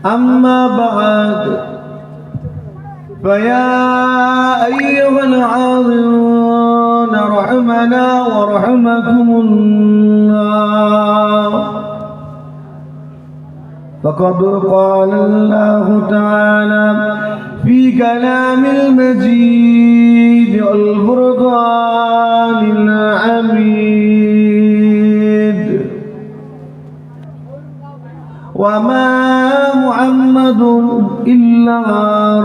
أما بعد فيا أيها العاذرون رحمنا ورحمكم الله. فقد قال الله تعالى في كلام المجيد الفرقان الحميد: وما محمد إلا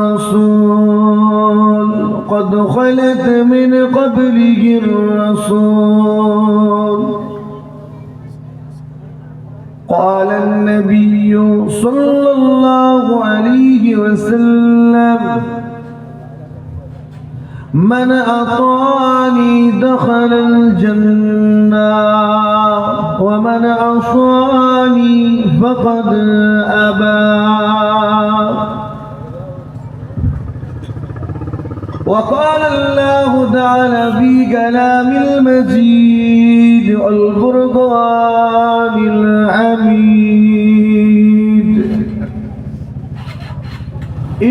رسول قد خلت من قبله الرسول. قال النبي صلى الله عليه وسلم: من أطاعني دخل الجنة ومن عصاني فقد أبى. وقال الله تعالى في كلام المجيد الفرقان الحميد: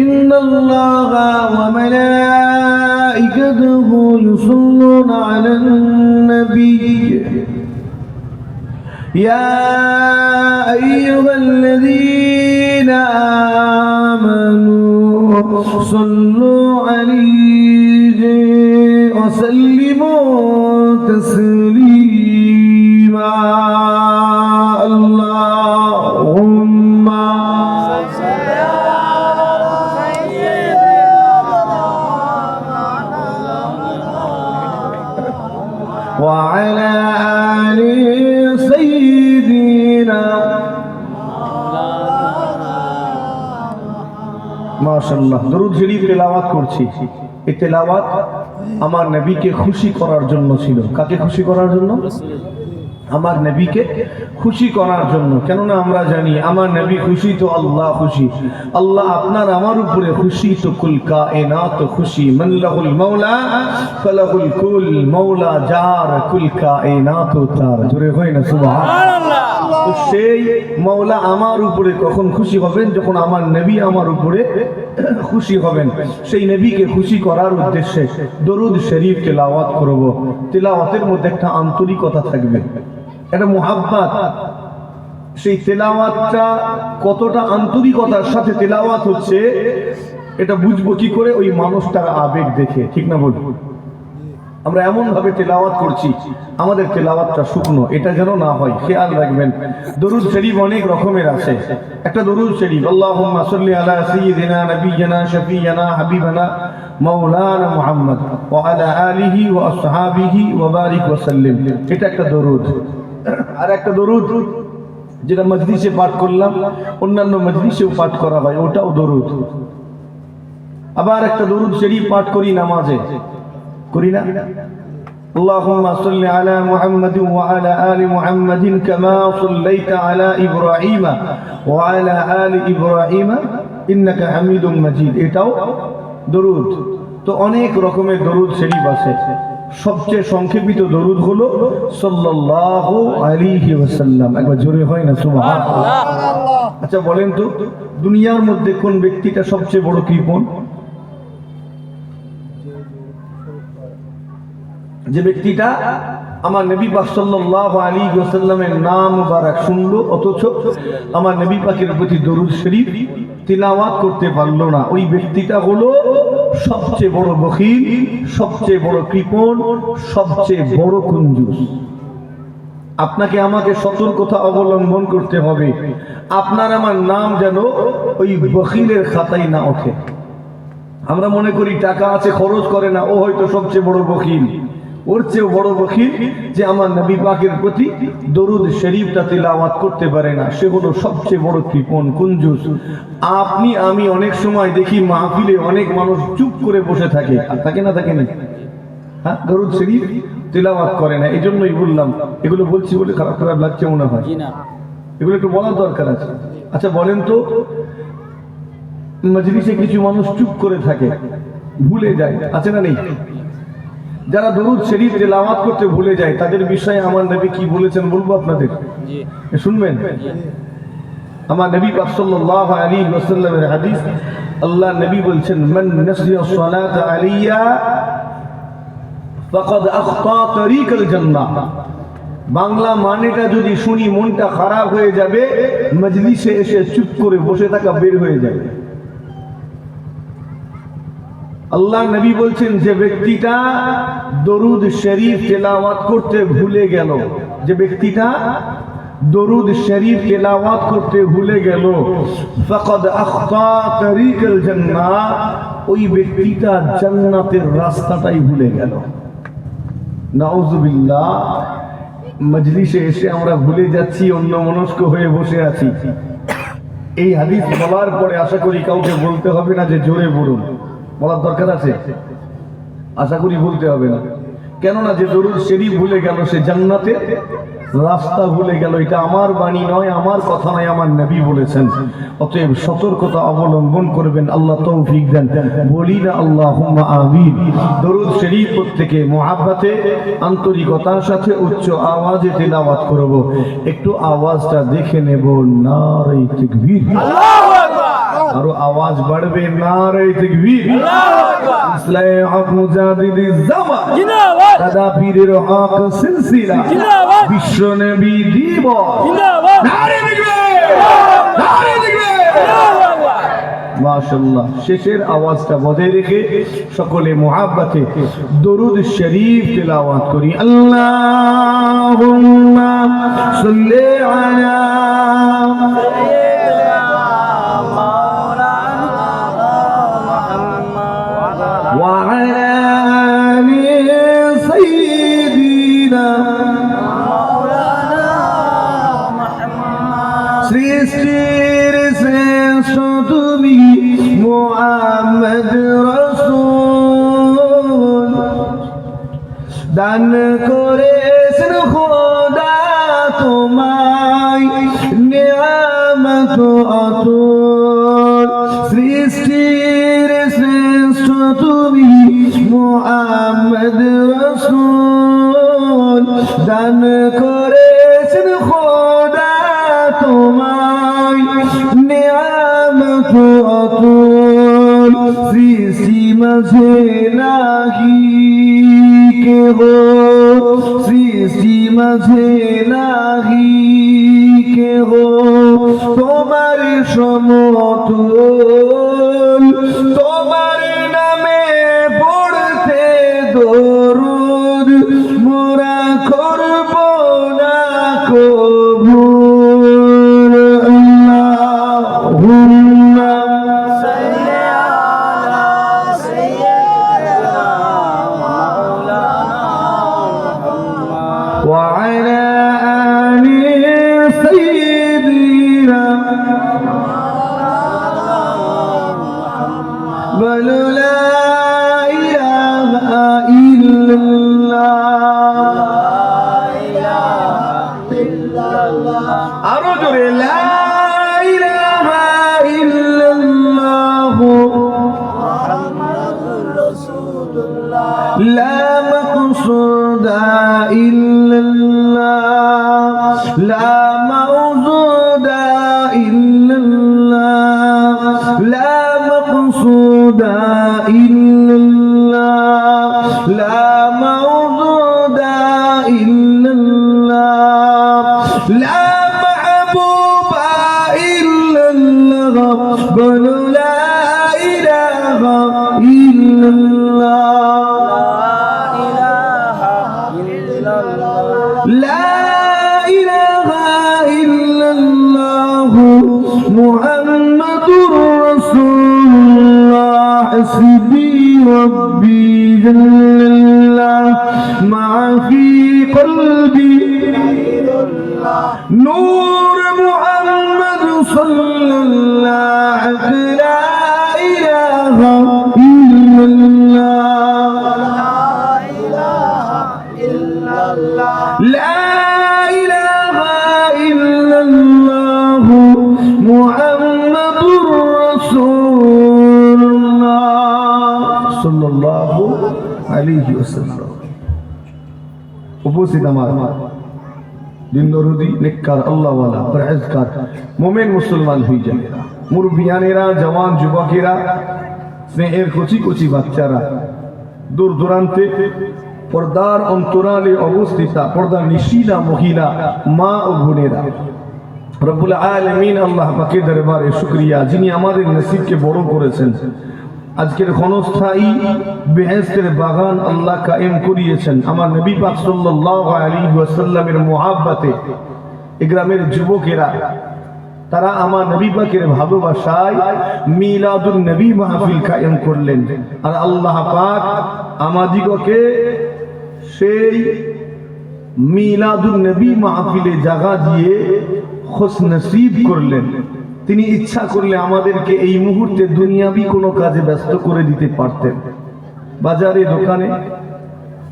إن الله وملائكته يصلون على النبي يا أيها الذين آمنوا صلوا عليه وسلموا تسليما. اللهم صل على سيدنا وعلى آل سيدنا. মাশাআল্লাহ, দরুদ শরীফ তেলাওয়াত করছি। এই তেলাওয়াত আমার নবীকে খুশি করার জন্য ছিল। কাকে খুশি করার জন্য? আমার নবীকে খুশি করার জন্য। কেননা আমরা জানি আমার নবী খুশি তো আল্লাহ খুশি। আল্লাহ আপনার আমার উপরে খুশি তো কুল কায়নাত খুশি। মান লাহুল মাওলা ফালাহুল কুল, মাওলা যার কুল কায়নাত তার। জোরে হয় না সুবহানাল্লাহ। তো সেই মাওলা আমার উপরে কখন খুশি হবেন? যখন আমার নবী আমার উপরে খুশি হবেন। সেই নবীকে খুশি করার উদ্দেশ্যে দরুদ শরীফ তেলাওয়াত করব। তেলাওয়াতের মধ্যে একটা আন্তরিকতা থাকবে, একটা মুহাব্বত। সেই তেলাওয়াতটা কতটা আন্তরিকতার সাথে তেলাওয়াত হচ্ছে এটা বুঝবো কি করে? ওই মানুষটার আবেগ দেখে, ঠিক না বলবো? আমরা এমন ভাবে তেলাওয়াত করছি আমাদের তেলাওয়াতটা শুকনো, এটা যেন না হয়, খেয়াল রাখবেন। দরুদ শরীফ অনেক রকমের আছে। একটা দরুদ শরীফ আল্লাহুম্মা সাল্লি আলা সাইয়্যিদিনা নাবিয়্যিনা শাফিয়্যানা হাবিবানা মাওলানা মুহাম্মদ ওয়া আলা আলিহি ওয়া আসহাবিহি ওয়া বারিক ওয়া সাল্লিম, এটা একটা দরুদ। আর একটা দরুদ যেটা মজলিসে পাঠ করলাম, অন্যান্য মজলিসেও পাঠ করা হয়, ওটাও দরুদ। আবার একটা দরুদ শরীফ পাঠ করি নামাজে, করি না? আল্লাহুম্মা সাল্লি আলা মুহাম্মাদিন ওয়া আলা আলি মুহাম্মাদিন কামা সাল্লাইতা আলা ইব্রাহিম ওয়া আলা আলি ইব্রাহিম ইন্নাকা হামিদুম মাজিদ, এটাও দরুদ। তো অনেক রকমের দরুদ শরীফ আছে। সবচেয়ে সংক্ষেপিত দরুদ হলো সাল্লাল্লাহু আলাইহি ওয়াসাল্লাম। একবার জোরে হয় না সুবহানাল্লাহ। আচ্ছা বলেন তো, দুনিয়ার মধ্যে কোন ব্যক্তিটা সবচেয়ে বড় কৃপণ? যে ব্যক্তিটা আমার নবী পাক সাল্লাল্লাহু আলাইহি ওয়াসাল্লামের নাম মুবারক শুনলো অথচ আমার নবী পাকের প্রতি দরুদ শরীফ তিলাওয়াত করতে পারলো না, ওই ব্যক্তিটা হলো সবচেয়ে বড় বখিল, সবচেয়ে বড় কৃপণ, সবচেয়ে বড় কঞ্জুস। আপনাকে আমাকে সতর্কতা অবলম্বন করতে হবে, আপনার আমার নাম যেন ওই বখিলের খাতায় না ওঠে। আমরা মনে করি টাকা আছে খরচ করে না, ও হয়তো সবচেয়ে বড় বখিল। ওর চেয়েও বড় বখিল যে আমার নবী পাকের প্রতি দরুদ শরীফটা তিলাওয়াত করতে পারে না, সে হলো সবচেয়ে বড় কৃপণ, কঞ্জুস। আপনি আমি অনেক সময় দেখি মাহফিলে অনেক মানুষ চুপ করে বসে থাকে, থাকে না? থাকে না? হ্যাঁ, দরুদ শরীফ তিলাওয়াত করে না। এই জন্যই বললাম, এগুলো বলছি বলে খারাপ খারাপ লাগছে মনে হয়, এগুলো একটু বলার দরকার আছে। আচ্ছা বলেন তো, মজলিসে কিছু মানুষ চুপ করে থাকে, ভুলে যায়, আছে না নেই? যারা দরুদ শরীফ তেলাওয়াত করতে ভুলে যায় তাদের বিষয়ে আমার নবী কি বলেছেন বলবো আপনাদের, শুনবেন? আমার নবী পাক সাল্লাল্লাহু আলাইহি ওয়াসাল্লামের হাদিস, আল্লাহ নবী বলছেন, মান নাসিয়া সালাত আলাইয়া ফাকাদ আখতা তরিকাল জান্নাহ। বাংলা মানেটা যদি শুনি মনটা খারাপ হয়ে যাবে, মজলিসে এসে চুপ করে বসে থাকা বের হয়ে যাবে। আল্লাহ নবী বলছেন, যে ব্যক্তিটা দরুদ শরীফ তেলাওয়াত করতে ভুলে গেল, যে ব্যক্তিটা দরুদ শরীফ তেলাওয়াত করতে ভুলে গেল, ফাকাদ আখতা তরিকাল জান্নাহ, ওই ব্যক্তিটা জান্নাতের রাস্তাটাই ভুলে গেল। নাউযুবিল্লাহ। মজলিসে এসে আমরা ভুলে যাচ্ছি, অন্যমনস্ক হয়ে বসে আছি। এই হাদিস বলার পরে আশা করি কাউকে বলতে হবে না যে জোরে বলুন, বলার দরকার আছে? আশা করি বলতে হবে না। কেননা যে দরুদ শরীফ ভুলে গেল, সে জান্নাতের রাস্তা ভুলে গেল। এটা আমার বাণী নয়, আমার কথা নয়, আমার নবী বলেছেন। অতএব সতর্কতা অবলম্বন করবেন। আল্লাহ তৌফিক দেন। বলি না আল্লাহুম্মা আমিন। দরুদ শরীফ প্রত্যেকে মুহাব্বতে, আন্তরিকতার সাথে উচ্চ আওয়াজে তেলাওয়াত করব। একটু আওয়াজটা দেখে নেব। নারে তাকবীর, আল্লাহু আকবার। আরো আওয়াজ বাড়বে। নারে তাকবীর, ইসলামে হক মুজাহিদিস জামান, জিন্দাবাদ। দাদা পীরের হক সিলসিলা, জিন্দাবাদ। বিশ্ব নবী দিবস, জিন্দাবাদ। নারে তাকবীর, নারে তাকবীর, জিন্দাবাদ। মাশাআল্লাহ। শেষের আওয়াজটা বজায় রেখে সকলে মুহাব্বতে দরুদ শরীফ তেলাওয়াত করি। আল্লাহুম্মা সাল্লি আলা সৃষ্টির শ্রেষ্ঠ তুমি মুহাম্মদ রাসূল, দান করেছেন খোদা তোমায় নিয়ামত অতুল। সৃষ্টির শ্রেষ্ঠ তুমি মুহাম্মদ রাসূল, দান করেছেন খোদা তোমায় নিয়ামত অতুল। সৃষ্টি মাঝে নাহি কেহ, সৃষ্টি মাঝে নাহি কেহ তোমার সমতুল। তোমার নামে পড়তে দরুদ মোরা করব না কবুল। আল্লাহুম্মা সাল্লি আলা সাইয়্যিদিনা মাওলানা মুহাম্মদ ওয়া আলা আলি সাইয়্যিদিনা বলো লা ইলাহা ইল্লাল্লাহ। আরো জোরে লা ইলাহা ইল্লাল্লাহ মুহাম্মাদুর রাসূলুল্লাহ। লা মাকসুদা ইল্লাল্লাহ, লা মাওজুদা ইল্লাল্লাহ, লা মাকসুদা ইল্লাল্লাহ, লা মাওজুদা ইল্লাল্লাহ, লা মাহবুবা ইল্লাল্লাহ। বলো লা ইলাহা ইল্লাল্লাহ, লা ইলাহা ইল্লাল্লাহ মুহাম্মাদুর রাসূলুল্লাহ। হাসবি রাব্বি জাল্লাল্লাহ মা ফি কলবি নূর মুহাম্মদ সাল্লাল্লাহু লা ইলাহা ইল্লাল্লাহ, লা ইলাহা ইল্লাল্লাহ মুহাম্মাদুর রাসূলুল্লাহ সাল্লাল্লাহু আলাইহি ওয়াসাল্লাম। উপস্থিত আমার দিন দরদি নেককার আল্লাহওয়ালা পরহেজগার মোমেন মুসলমান হয়ে যাবে। মুরব্বিয়ানেরা, জওয়ান যুবকেরা, স্নেহের কচি কচি বাচ্চারা, দূর দূরান্তে পর্দার অন্তরালে অবস্থিতা পর্দা নিশিনা মহিলা, মা ও বোনেরা, রব্বুল আলামিন আল্লাহ পাকের দরবারে শুকরিয়া, যিনি আমাদের নসিবকে বড় করেছেন। আজকের ক্ষণস্থায়ী বেহেশতের বাগান আল্লাহ কায়েম করিয়েছেন আমার নবী পাক সাল্লাল্লাহু আলাইহি ওয়াসাল্লামের মুহাব্বতে। এই গ্রামের যুবকেরা তারা আমার নবী পাকের ভালোবাসায় মিলাদুন নবী মাহফিল কায়েম করলেন। আর আল্লাহ পাক আমাদিগকে সেই মিলাদুন নবী মাহফিলে জায়গা দিয়ে খুশ নসিব করলেন। তিনি ইচ্ছা করলে আমাদেরকে এই মুহূর্তে দুনিয়াবি কোনো কাজে ব্যস্ত করে দিতে পারতেন, বাজারে দোকানে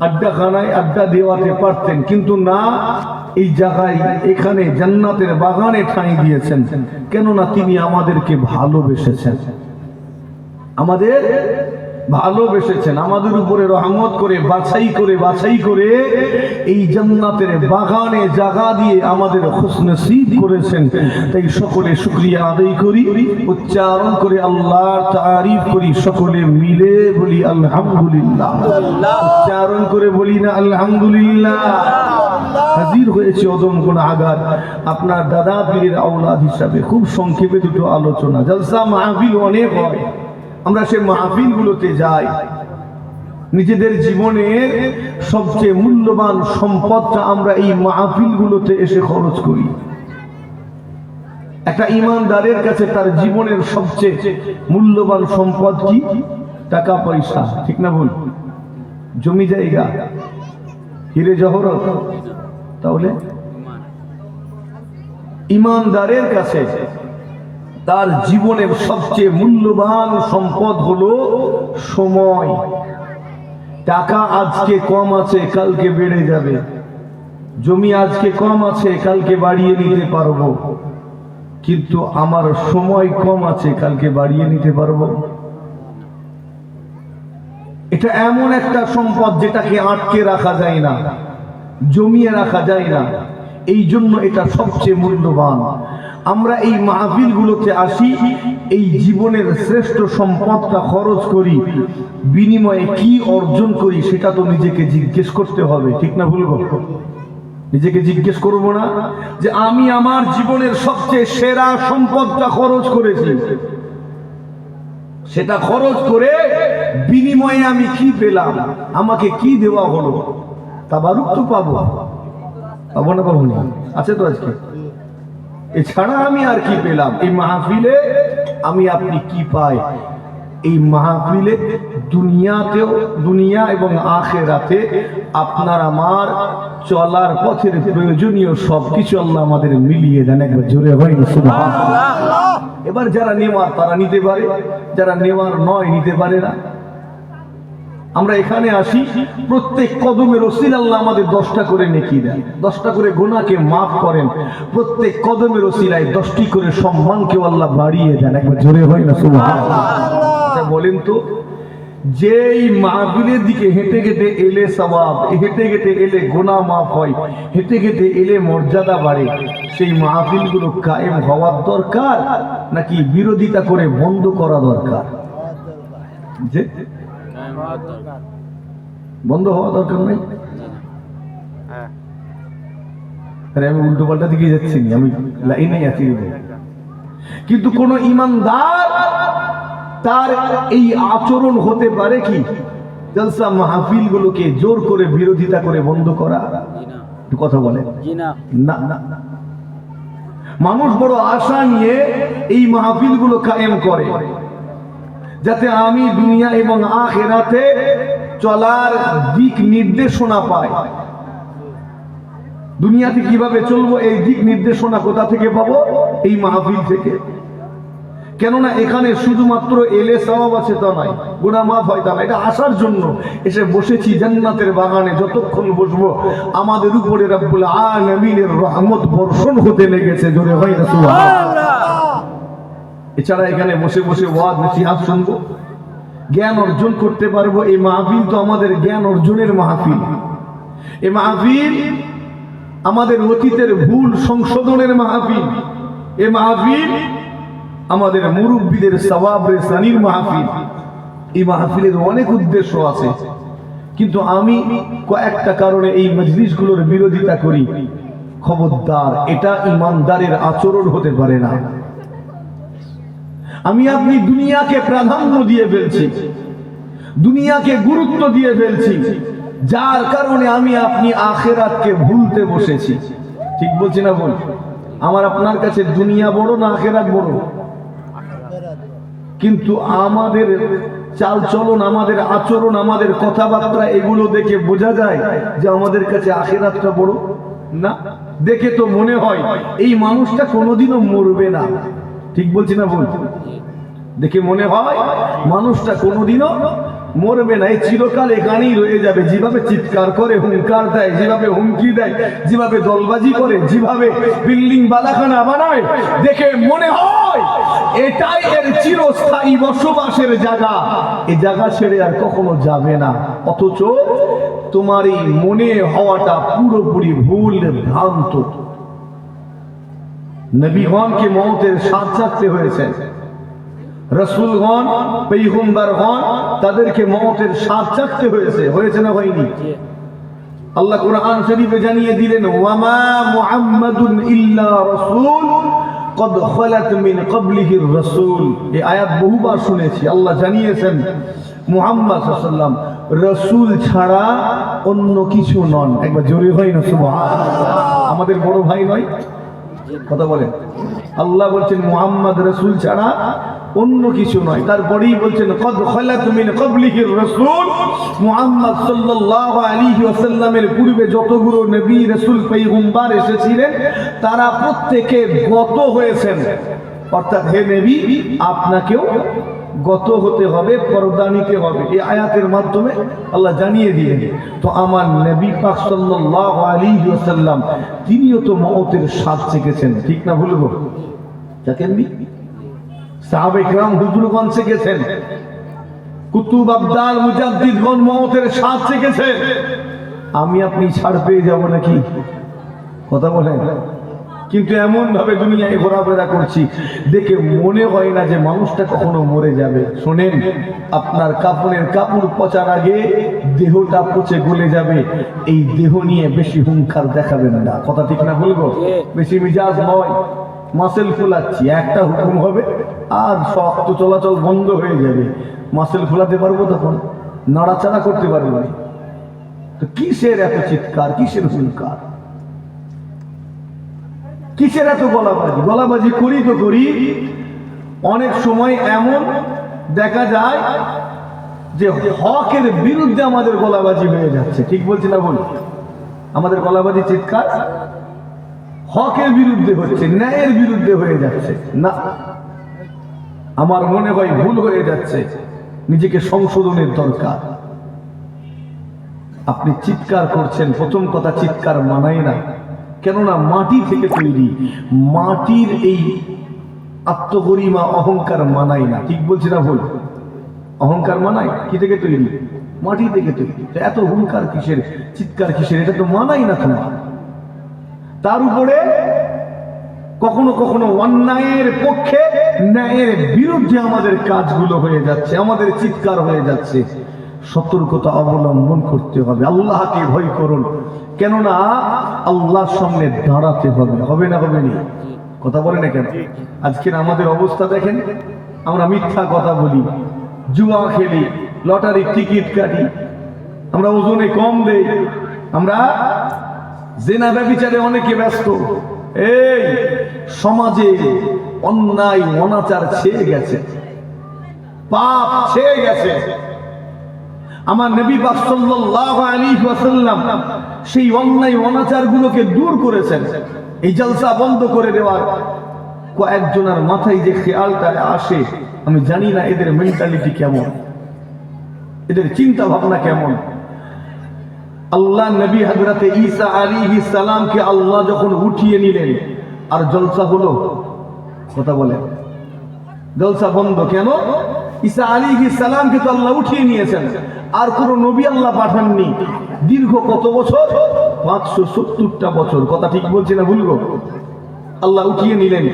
আড্ডাখানায় আড্ডা দেওয়াতে পারতেন, কিন্তু না, এই জায়গায় এখানে জান্নাতের বাগানে ঠাঁই দিয়েছেন। কেননা তিনি আমাদেরকে ভালোবেসেছেন, আমাদের ভালোবেসেছেন, আমাদের উপরে রহমত করে বাছাই করে এই জান্নাতের বাগানে জায়গা দিয়ে আমাদের খুশনসিব করেছেন। তাই সকলে শুকরিয়া আদায় করি, উচ্চারণ করে আল্লাহর তারিফ করি, সকলে মিলে বলি আলহামদুলিল্লাহ। উচ্চারণ করে বলি না আলহামদুলিল্লাহ। হাজির হয়েছে অদম গুনাহগার আপনার দাদা পীরের আওলাদ হিসাবে। খুব সংক্ষেপে দুটো আলোচনা। জলসা মাহফিল অনেক হয়, আমরা সে মাহফিলগুলোতে যাই, নিজেদের জীবনের সবচেয়ে মূল্যবান সম্পদটা আমরা এই মাহফিলগুলোতে এসে খরচ করি। একটা ঈমানদারের কাছে তার জীবনের সবচেয়ে মূল্যবান সম্পদ কি? টাকা পয়সা, ঠিক না ভুল? জমি জায়গা, হিরে জহরত। তাহলে ঈমানদারের কাছে তার জীবনের সবচেয়ে মূল্যবান সম্পদ হলো সময়। টাকা আজকে কম আছে, কালকে বেড়ে যাবে। জমি আজকে কম আছে, কালকে বাড়িয়ে নিতে পারবো, কিন্তু আমার সময় কম আছে, কালকে বাড়িয়ে নিতে পারবো? এটা এমন একটা সম্পদ যেটাকে আটকে রাখা যায় না, জমিয়ে রাখা যায় না। এই জন্য এটা সবচেয়ে মূল্যবান। আমরা এই মাহফিলগুলোতে আসি, এই জীবনের শ্রেষ্ঠ সম্পদটা খরচ করি, বিনিময়ে কি অর্জন করি সেটা তো নিজেকে জিজ্ঞেস করতে হবে, ঠিক না ভুল? নিজেকে জিজ্ঞেস করবো না যে আমি আমার জীবনের সবচেয়ে সেরা সম্পদটা খরচ করেছি, সেটা খরচ করে বিনিময়ে আমি কি পেলাম, আমাকে কি দেওয়া হলো? তাবারুক তো পাবো না? পাবো না? আছে তো আজকে। এছাড়া আমি আর কি পেলাম? এই মাহফিলে আমি আপনি কি পাই? এই মাহফিলে দুনিয়াতেও, দুনিয়া এবং আখিরাতে আপনার আমার চলার পথের প্রয়োজনীয় সবকিছু আল্লাহ আমাদের মিলিয়ে দেন। একবার জোরে হয় না সুবহানাল্লাহ। এবার যারা নেওয়ার তারা নিতে পারে, যারা নেওয়ার নয় নিতে পারে না। আমরা এখানে আসি, প্রত্যেক কদমের ওসিলা আল্লাহ আমাদের 10টা করে নেকি দেন, 10টা করে গুনাহকে মাফ করেন। প্রত্যেক কদমের ওসিলায় 10টি করে সম্মানকেও আল্লাহ বাড়িয়ে দেন। একবার জোরে হয় না সুবহানাল্লাহ। আচ্ছা বলেন তো, যেই মাহফিলের দিকে হেঁটে হেঁটে এলে সওয়াব, হেঁটে হেঁটে এলে গুনাহ মাফ হয়, হেঁটে হেঁটে এলে মর্যাদা বাড়ে, সেই মাহফিলগুলো কায়েম হওয়ার দরকার নাকি বিরোধিতা করে বন্ধ করা দরকার? যে বন্ধ হওয়া দরকার নেই। আমি উল্টো পাল্টা দিকে যাচ্ছি, আমি লাইনে আছি। কিন্তু কোন ইমানদার তার এই আচরণ হতে পারে কি জলসা মাহফিল গুলোকে জোর করে বিরোধিতা করে বন্ধ করা? কথা বলে না। মানুষ বড় আশা নিয়ে এই মাহফিল গুলো কায়েম করে, যাতে আমি দুনিয়া এবং আখিরাতে চলার দিক নির্দেশনা পাই। দুনিয়াতে কিভাবে চলবো এই দিক নির্দেশনা কোথা থেকে পাবো? এই মাহফিল থেকে। কেননা এখানে শুধুমাত্র এলে সওয়াব আছে তা নয়, গুনাহ মাফ হয় তা নয়, এটা আসার জন্য এসে বসেছি জান্নাতের বাগানে। যতক্ষণ বসবো আমাদের উপরে রব্বুল আলামিনের রহমত বর্ষণ হতে লেগেছে। জোরে হয় না সুবহানাল্লাহ। এছাড়া এখানে বসে বসে ওয়াজ নসিহত শুনবো, জ্ঞান অর্জন করতে পারবো। এই মাহফিল তো আমাদের জ্ঞান অর্জনের মাহফিল। এই মাহফিল আমাদের অতীতের ভুল সংশোধনের মাহফিল। এ মাহফিল আমাদের মুরব্বীদের সওয়াব রেসানির মাহফিল। এই মাহফিলের অনেক উদ্দেশ্য আছে, কিন্তু আমি কয়েকটা কারণে এই মজলিসগুলোর বিরোধিতা করি। খবরদার, এটা ইমানদারের আচরণ হতে পারে না। আমি আপনি দুনিয়াকে প্রাধান্য দিয়ে ফেলছি, দুনিয়াকে গুরুত্ব দিয়ে ফেলছি, যার কারণে আমি আপনি আখেরাতকে ভুলতে বসেছি। ঠিক বলছি না বল? আমার আপনার কাছে দুনিয়া বড় না আখেরাত বড়? কিন্তু আমাদের চালচলন, আমাদের আচরণ, আমাদের কথাবার্তা, এগুলো দেখে বোঝা যায় যে আমাদের কাছে আখেরাতটা বড় না। দেখে তো মনে হয় এই মানুষটা কোনোদিনও মরবে না। ঠিক বলছি না বল? দেখে মনে হয় মানুষটা কোনোদিনও মরবে না, এই চিরকাল এখানেই রয়ে যাবে। যেভাবে চিৎকার করে, হুঙ্কার দেয়, যেভাবে হুমকি দেয়, যেভাবে দলবাজি করে, যেভাবে বিল্ডিং বালাখানা বানায়, দেখে মনে হয় এটাই এর চিরস্থায়ী বসবাসের জায়গা। এই জায়গা ছেড়ে আর কখনো যাবে না। অথচ তোমার এই মনে হওয়াটা পুরোপুরি ভুল, ভ্রান্ত। নবীগণকে মওতের স্বাদ চাখতে হয়েছে, রাসূলগণ, পয়গম্বরগণ, তাদেরকে মওতের স্বাদ চাখতে হয়েছে। হয়েছে না হয়নি? আল্লাহ কোরআন শরীফে জানিয়ে দিলেন, ওয়ামা মুহাম্মাদুন ইল্লা রাসূল কদ খালাত মিন ক্বাবলিহির রাসূল। এই আয়াত বহুবার শুনেছি। আল্লাহ জানিয়েছেন মুহাম্মদ সাল্লাল্লাহু আলাইহি ওয়াসাল্লাম রাসূল ছাড়া অন্য কিছু নন। একবার জোরে হয় না সুবহানাল্লাহ? আমাদের বড় ভাই নয়? কথা বলেন। আল্লাহ বলছেন মুহাম্মদ রাসূল ছাড়া অন্য কিছু নয়। তারপরেই বলছেন কদ খালাত মিন ক্বাবলিহির রাসূল, মুহাম্মদ সাল্লাল্লাহু আলাইহি ওয়াসাল্লামের পূর্বে যতগুলো নবী, রাসূল, পয়গম্বর এসেছিলেন তারা প্রত্যেকে গত হয়েছেন। অর্থাৎ হে নবী, আপনাকেও গত হতে হবে, পর্দা নিতে হবে। এই আয়াতের মাধ্যমে আল্লাহ জানিয়ে দিলেন। তো আমার নবী পাক সাল্লাল্লাহু আলাইহি ওয়াসাল্লাম তিনিও তো মওতের স্বাদ চেখেছেন। ঠিক না ভুলবো? দেখেননি? সাহাবায়ে কেরাম হুজুরগণ চেখেছেন, কুতুব, আবদাল, মুজাদ্দিদগণ মওতের স্বাদ চেখেছেন। আমি আপনি ছাড় পেয়ে যাব নাকি? কথা বলেন। কিন্তু এমন ভাবে দুনিয়ায় ঘোরাফেরা করছি, দেখে মনে হয় না যে মানুষটা কখনো মরে যাবে। শোনেন, আপনার কাপড়ের কাপড় পচার আগে দেহটা পচে গলে যাবে। এই দেহ নিয়ে বেশি হুঙ্কার দেখাবেন না। কথা ঠিক না বলবো? বেশি মিজাজ নয়, মাসেল ফুলাচ্ছি, একটা হুকুম হবে আর রক্ত চলাচল বন্ধ হয়ে যাবে। মাসেল ফুলাতে পারবো তখন? নাড়াচাড়া করতে পারবো না। তো কিসের এত চিৎকার, কিসের হুঙ্কার, কিসের এত গলাবাজি? গলাবাজি করি তো করি, অনেক সময় এমন দেখা যায় যে হকের বিরুদ্ধে আমাদের গলাবাজি হয়ে যাচ্ছে। ঠিক বলছি না বল? আমাদের গলাবাজি, চিৎকার হকের বিরুদ্ধে হচ্ছে, ন্যায়ের বিরুদ্ধে হয়ে যাচ্ছে না। আমার মনে হয় ভুল হয়ে যাচ্ছে, নিজেকে সংশোধনের দরকার। আপনি চিৎকার করছেন, প্রথম কথা চিৎকার মানায় না, কেননা মাটি থেকে তৈরি। মাটির এই আত্মগরিমা, অহংকার মানায় না। ঠিক বলছি না ভুল? অহংকার মানায় কি থেকে তৈরি? মাটি থেকে তৈরি। এত হুঙ্কার কিসের, চিৎকার কিসের? এটা তো মানাই না তোমার। তার উপরে কখনো কখনো অন্যায়ের পক্ষে, ন্যায়ের বিরুদ্ধে আমাদের কাজগুলো হয়ে যাচ্ছে, আমাদের চিৎকার হয়ে যাচ্ছে। সতর্কতা অবলম্বন করতে হবে। আল্লাহকে ভয় করুন, কেননা আল্লাহর সামনে দাঁড়াতে হবে। হবে না? হবে না? কথা বলে না কেন? আজকের আমাদের অবস্থা দেখেন, আমরা মিথ্যা কথা বলি, জুয়া খেলি, লটারির টিকিট কাটি, আমরা ওজনে কম দেই, আমরা জেনা ব্যভিচারে অনেকে ব্যস্ত। এই সমাজে অন্যায় অনাচার ছেয়ে গেছে, পাপ ছেয়ে গেছে। আমার নবী পাক সাল্লাল্লাহু আলাইহি ওয়াসাল্লাম সেই অন্যায় অনাচারগুলোকে দূর করেছেন। এই জলসা বন্ধ করে দেওয়ার কয়েকজনের মাথায় যে খেয়ালটা আসে, আমি জানি না এদের মেন্টালিটি কেমন, এদের চিন্তা ভাবনা কেমন। আল্লাহ নবী হযরতে ঈসা আলাইহিস সালামকে আল্লাহ যখন উঠিয়ে নিলেন, আর জলসা হলো? কথা বলে, জলসা বন্ধ কেন? ঈসা আলাইহিস সালামকে তো আল্লাহ উঠিয়ে নিয়েছেন, আর কোন নবী আল্লাহ পাঠাননি। দীর্ঘ কত বছর? 570টা বছর, কথা ঠিক বলছি না ভুলবো? আল্লাহ উঠিয়ে নিলেন,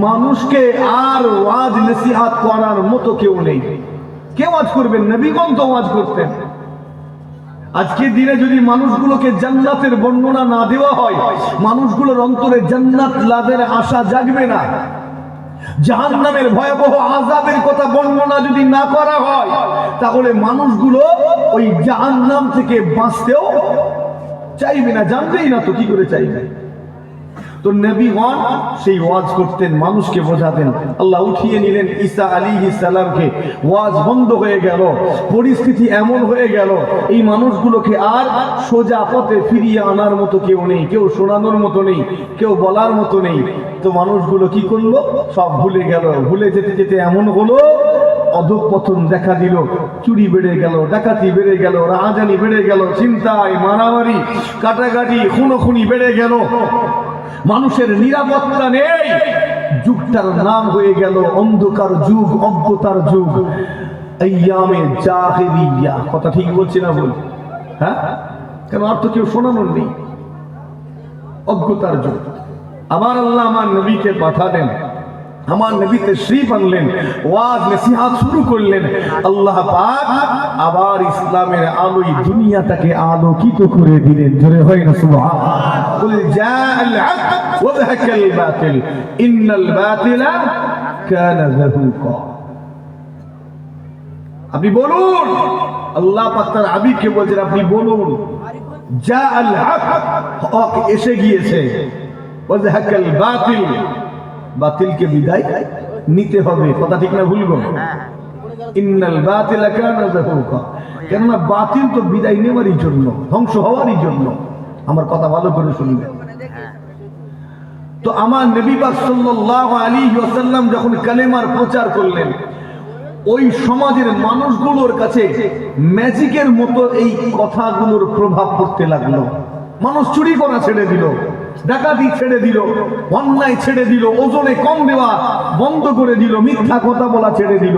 মানুষকে আর ওয়াজ নসিহত করার মতো কেউ নেই। কে ওয়াজ করবেন? নবীগণ তো ওয়াজ করতেন। আজকে দিনে যদি মানুষগুলোকে জান্নাতের বর্ণনা না দেওয়া হয়, মানুষগুলোর অন্তরে জান্নাত লাভের আশা জাগবে না। জাহান্নামের ভয়াবহ আযাবের কথা বর্ণনা যদি না করা হয়, তাহলে মানুষগুলো ওই জাহান্নাম থেকে বাঁচতেও চাইবে না, জানবেই না তো কি করে চাইবে। তো নবীগণ সেই ওয়াজ করতেন, মানুষকে বোঝাতেন। আল্লাহ উঠিয়ে নিলেন ঈসা আলাইহিস সালামকে, ওয়াজ বন্ধ হয়ে গেল, পরিস্থিতি এমন হয়ে গেল, এই মানুষগুলোকে আর সোজা পথে ফিরিয়ে আনার মতো কেউ নেই, কেউ শোনানোর মতো নেই, কেউ বলার মতো নেই। তো মানুষগুলো কি করলো? সব ভুলে গেল। ভুলে যেতে যেতে এমন হলো, অধঃপতন দেখা দিল, চুরি বেড়ে গেল, ডাকাতি বেড়ে গেল, রাহাজানি বেড়ে গেল, ছিনতাই, মারামারি, কাটাকাটি, খুনোখুনি বেড়ে গেল, মানুষের নিরাপত্তা নেই। যুগটার নাম হয়ে গেল অন্ধকার যুগ, অজ্ঞতার যুগ, আইয়ামে জাহেলিয়া। কথা ঠিক বলছি না বল? হ্যাঁ, কেন? আর তো কেউ শোনানোর নেই। অজ্ঞতার যুগ। আবার আল্লাহ আমার নবীকে পাঠালেন, আমার নবী তাশরীফ আনলেন, ওয়াজ নসিহত শুরু করলেন। আল্লাহ পাক আবার ইসলামের আলোয় দুনিয়াটাকে আলোকিত করে দিলেন। জোরে হয় না সুবহানাল্লাহ? কুল জাআল হক ওয়া যাহাকাল বাতিল ইন্নাল বাতিলা কানা যাহুকা। আপনি বলুন, আল্লাহ পাক তার হাবিবকে বলছেন, আপনি বলুন, জাআল হক, হক এসে গিয়েছে, ওয়া যাহাকাল বাতিল, বাতিলকে বিদায় নিতে হবে। কথা ঠিক না ভুলবো? ইন্নাল বাতিলা কানা যাহুকা। কেননা বাতিল তো বিদায় নেওয়ারই জন্য, ধ্বংস হওয়ারই জন্য। আমার কথা ভালো করে শুনবেন। তো আমার নবী পাক সাল্লাল্লাহু আলাইহি ওয়াসাল্লাম যখন কালেমার প্রচার করলেন, ওই সমাজের মানুষগুলোর কাছে ম্যাজিকের মতো এই কথাগুলোর প্রভাব পড়তে লাগলো। মানুষ চুরি করা ছেড়ে দিল, ডাকাতি ছেড়ে দিল, অন্যায় ছেড়ে দিল, ওজনে কম দেওয়া বন্ধ করে দিল, মিথ্যা কথা বলা ছেড়ে দিল।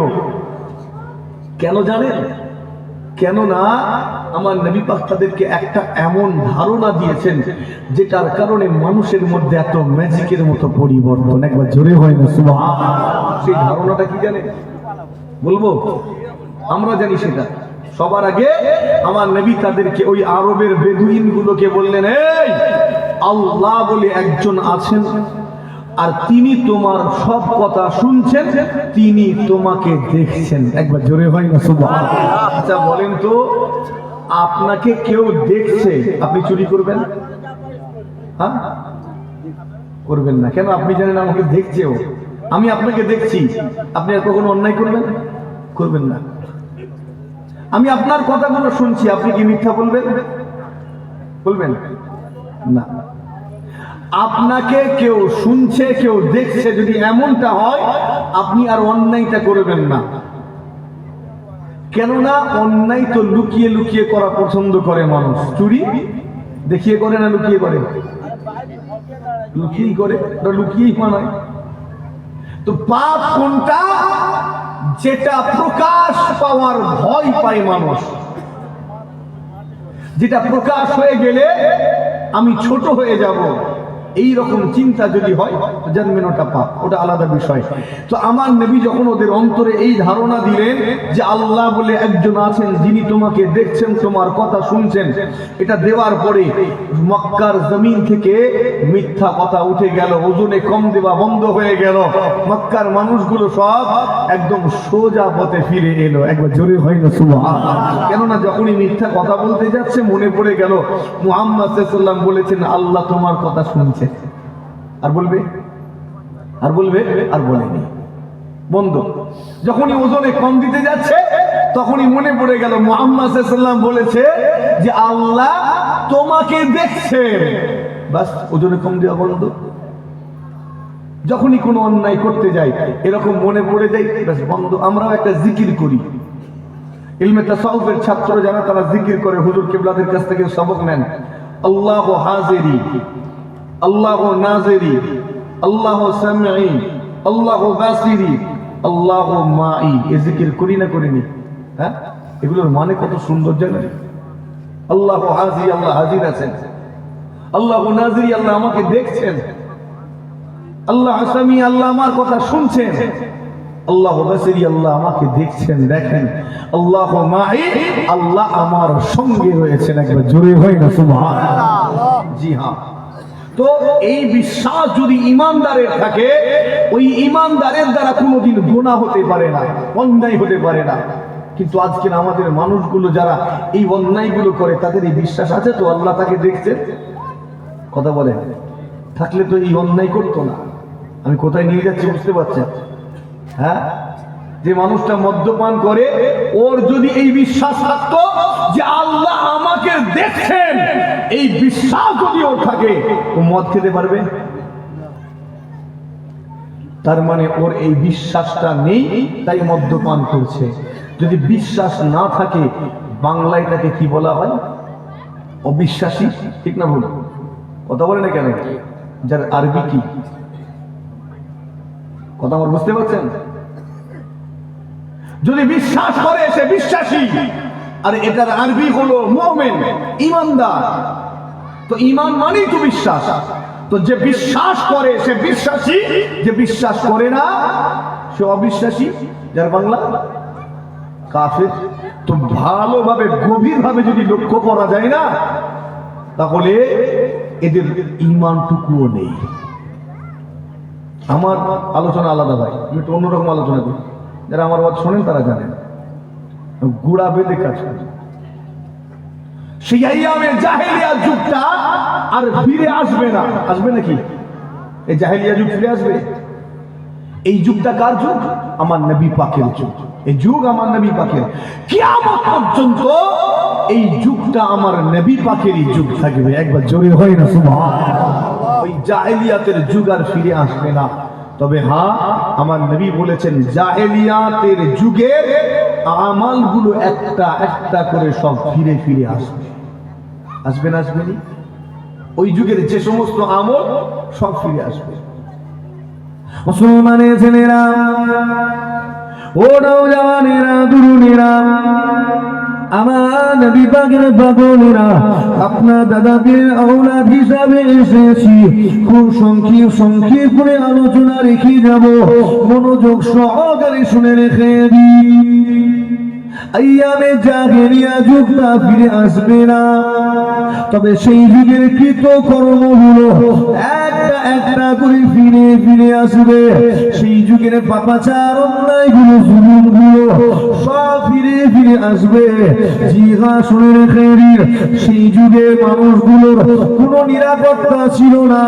কেন জানেন? কেননা আমার নবী পাক তাদেরকে একটা এমন ধারণা দিয়েছেন, যেটার কারণে মানুষের মধ্যে এত ম্যাজিকের মতো পরিবর্তন। একবার জোরে হয় না সুবহানাল্লাহ? সেই ধারণাটা কি জানেন? বলবো? আমরা জানি সেটা। সবার আগে আমার নবী তাদেরকে, ওই আরবের বেদুইন গুলোকে বললেন, এই আল্লাহ বলে একজন আছেন, আর তিনি তোমার সব কথা শুনছেন, তিনি তোমাকে দেখছেন। একবার জোরে হয় না সুবহানাল্লাহ? আচ্ছা বলেন তো, আপনাকে কেউ দেখছে, আপনি চুরি করবেন? হ্যাঁ, করবেন না। কেন? আপনি জানেন আমাকে দেখছেও, আমি আপনাকে দেখছি, আপনি আর কখনো অন্যায় করবেন? করবেন না। আমি আপনার কথাগুলো শুনছি, আপনি কি মিথ্যা বলবেন? বলবেন না। আপনাকে কেউ শুনছে, কেউ দেখছে, যদি এমনটা হয়, আপনি আর অন্যায়টা করবেন না। কেননা অন্যায় তো লুকিয়ে লুকিয়ে করা পছন্দ করে মানুষ। চুরি দেখিয়ে করে না লুকিয়ে করে? লুকিয়েই করে, লুকিয়েই মানায়। তো পাপ কোনটা? যেটা প্রকাশ পাওয়ার ভয় পায় মানুষ, যেটা প্রকাশ হয়ে গেলে আমি ছোট হয়ে যাব, এই রকম চিন্তা যদি হয়, জানবেন ওটা পাপ, ওটা আলাদা বিষয়। তো আমার নবী যখন ওদের অন্তরে এই ধারণা দিলেন যে আল্লাহ বলে একজন আছেন, যিনি তোমাকে দেখছেন, তোমার কথা শুনছেন, এটা দেওয়ার পরে মক্কার জমিন থেকে মিথ্যা কথা উঠে গেল, ওজনে কম দেওয়া বন্ধ হয়ে গেল, মক্কার মানুষগুলো সব একদম সোজা পথে ফিরে এলো। একবার জোরে হয় না সুবহানাল্লাহ? কেননা যখনই মিথ্যা কথা বলতে যাচ্ছে, মনে পড়ে গেল মুহাম্মদ সাল্লাল্লাহু আলাইহি ওয়াসাল্লাম বলেছেন, আল্লাহ তোমার কথা শুনছে। আর বলবে? আর বলবে? আর বলেনি, বন্ধ। যখনই ওজনে কম দিতে যাচ্ছে, তখনই মনে পড়ে গেল মুহাম্মদ সাল্লাল্লাহু আলাইহি ওয়াসাল্লাম বলেছে যে আল্লাহ তোমাকে দেখছে। বাস, ওজনে কম দেওয়া বন্ধ। যখনই কোনো অন্যায় করতে যাই, এরকম মনে পড়ে যায়, বাস বন্ধ। আমরাও একটা জিকির করি, ইলমে তাসাউফের ছাত্র যারা, তারা জিকির করে, হুজুর কিবলাদের কাছ থেকে সবক নেন। আল্লাহু হাজিরি, আল্লাহু নাজিরি, আল্লাহু সামিঈ, আল্লাহু বাসিরি, আল্লাহু মাই। এই জিকির করি না করিনি? হ্যাঁ, এগুলোর মানে কত সুন্দর জানেন? আল্লাহ হাজির, আল্লাহ হাজির আছেন, আল্লাহ নাজির, আল্লাহ আমাকে দেখছেন, আল্লাহ আসামি, আল্লাহ আমার কথা শুনছেন, আল্লাহ বাসিরি, আল্লাহ আমাকে দেখছেন, দেখেন, আল্লাহ মাই, আল্লাহ আমার সঙ্গে রয়েছেন। একবার জোরে হয় না সুবহানাল্লাহ। জি হ্যাঁ, তো এই বিশ্বাস যদি ইমানদারের থাকে, ওই ইমানদারের দ্বারা কোনোদিন গুনাহ হতে পারে না, অন্যায় হতে পারে না। কিন্তু আজকের আমাদের মানুষগুলো যারা এই অন্যায়গুলো করে, তাদের এই বিশ্বাস আছে তো আল্লাহ তাকে দেখছেন? কথা বলেন, থাকলে তো এই অন্যায় করতো না। আমি কোথায় নিয়ে যাচ্ছি বুঝতে পারছেন? হ্যাঁ, যে মানুষটা মদ্যপান করে, ওর যদি এই বিশ্বাস থাকতো যে আল্লাহ আমাকে দেখছেন, এই বিশ্বাস যদি ওর থাকে, ও মদ খেতে পারবে? তার মানে ওর এই বিশ্বাসটা নেই, তাই মদ্যপান করছে। যদি বিশ্বাস না থাকে, বাংলায় তাকে কি বলা হয়? অবিশ্বাসী, ঠিক না ভুল? কথা বলে না কেন? যার আরবি কি? কথা আমার বুঝতে পারছেন? যদি বিশ্বাস করে সে বিশ্বাসী, আর এটার আরবি হলো মুমিন, ইমানদার। তো ঈমান মানেই তো বিশ্বাস। তো যে বিশ্বাস করে সে বিশ্বাসী, যে বিশ্বাস করে না সে অবিশ্বাসী। যার বাংলা কাফের। তো ভালোভাবে গভীরভাবে যদি লক্ষ্য করা যায় না, তাহলে এদের ঈমানটুকুও নেই। আমার আলোচনা আলাদা ভাই, আমি একটু অন্যরকম আলোচনা করি। যারা আমার কথা শোনেন তারা জানেন, গুড়া বেঁধে কাজ করে। সেই আইয়ামের জাহেলিয়া যুগটা আর ফিরে আসবে না। আসবে নাকি? এই জাহেলিয়া যুগ ফিরে আসবে? এই যুগটা কার যুগ? আমার নবী পাকের যুগ। এই যুগ আমার নবী পাকের, কিয়ামত পর্যন্ত এই যুগটা আমার নবী পাকেরই যুগ থাকবে। একবার জোরে হয় না সুবহানাল্লাহ। ওই জাহেলিয়াতের যুগ আর ফিরে আসবে না। তবে হ্যাঁ, আমার নবী বলেছেন জাহেলিয়াতের যুগের আমালগুলো একটা একটা করে সব ফিরে ফিরে আসবে। আসবে না? আসবেনি? ওই যুগের যে সমস্ত আমল সব ফিরে আসবে। মুসলমানের ছেলেরা, ও নওজওয়ানেরা, তরুণেরা, আমার নবী পাকের পাগলেরা, আপনার দাদাদের আওলাদ হিসাবে এসেছি। খুব সংক্ষেপ করে আলোচনা রেখে যাব, মনোযোগ সহকারে শুনে রেখে দিন। আইয়ামে জাহেলিয়া যুগটা ফিরে আসবে না, তবে সেই যুগের কৃত কর্মগুলো একটা একটা করে ফিরে ফিরে আসবে। সেই যুগের পাপাচার, অন্যায়গুলো, জুলুমগুলো সব ফিরে ফিরে আসবে। জিহা শুনে রেখে দিন, সেই যুগে মানুষগুলোর কোনো নিরাপত্তা ছিল না।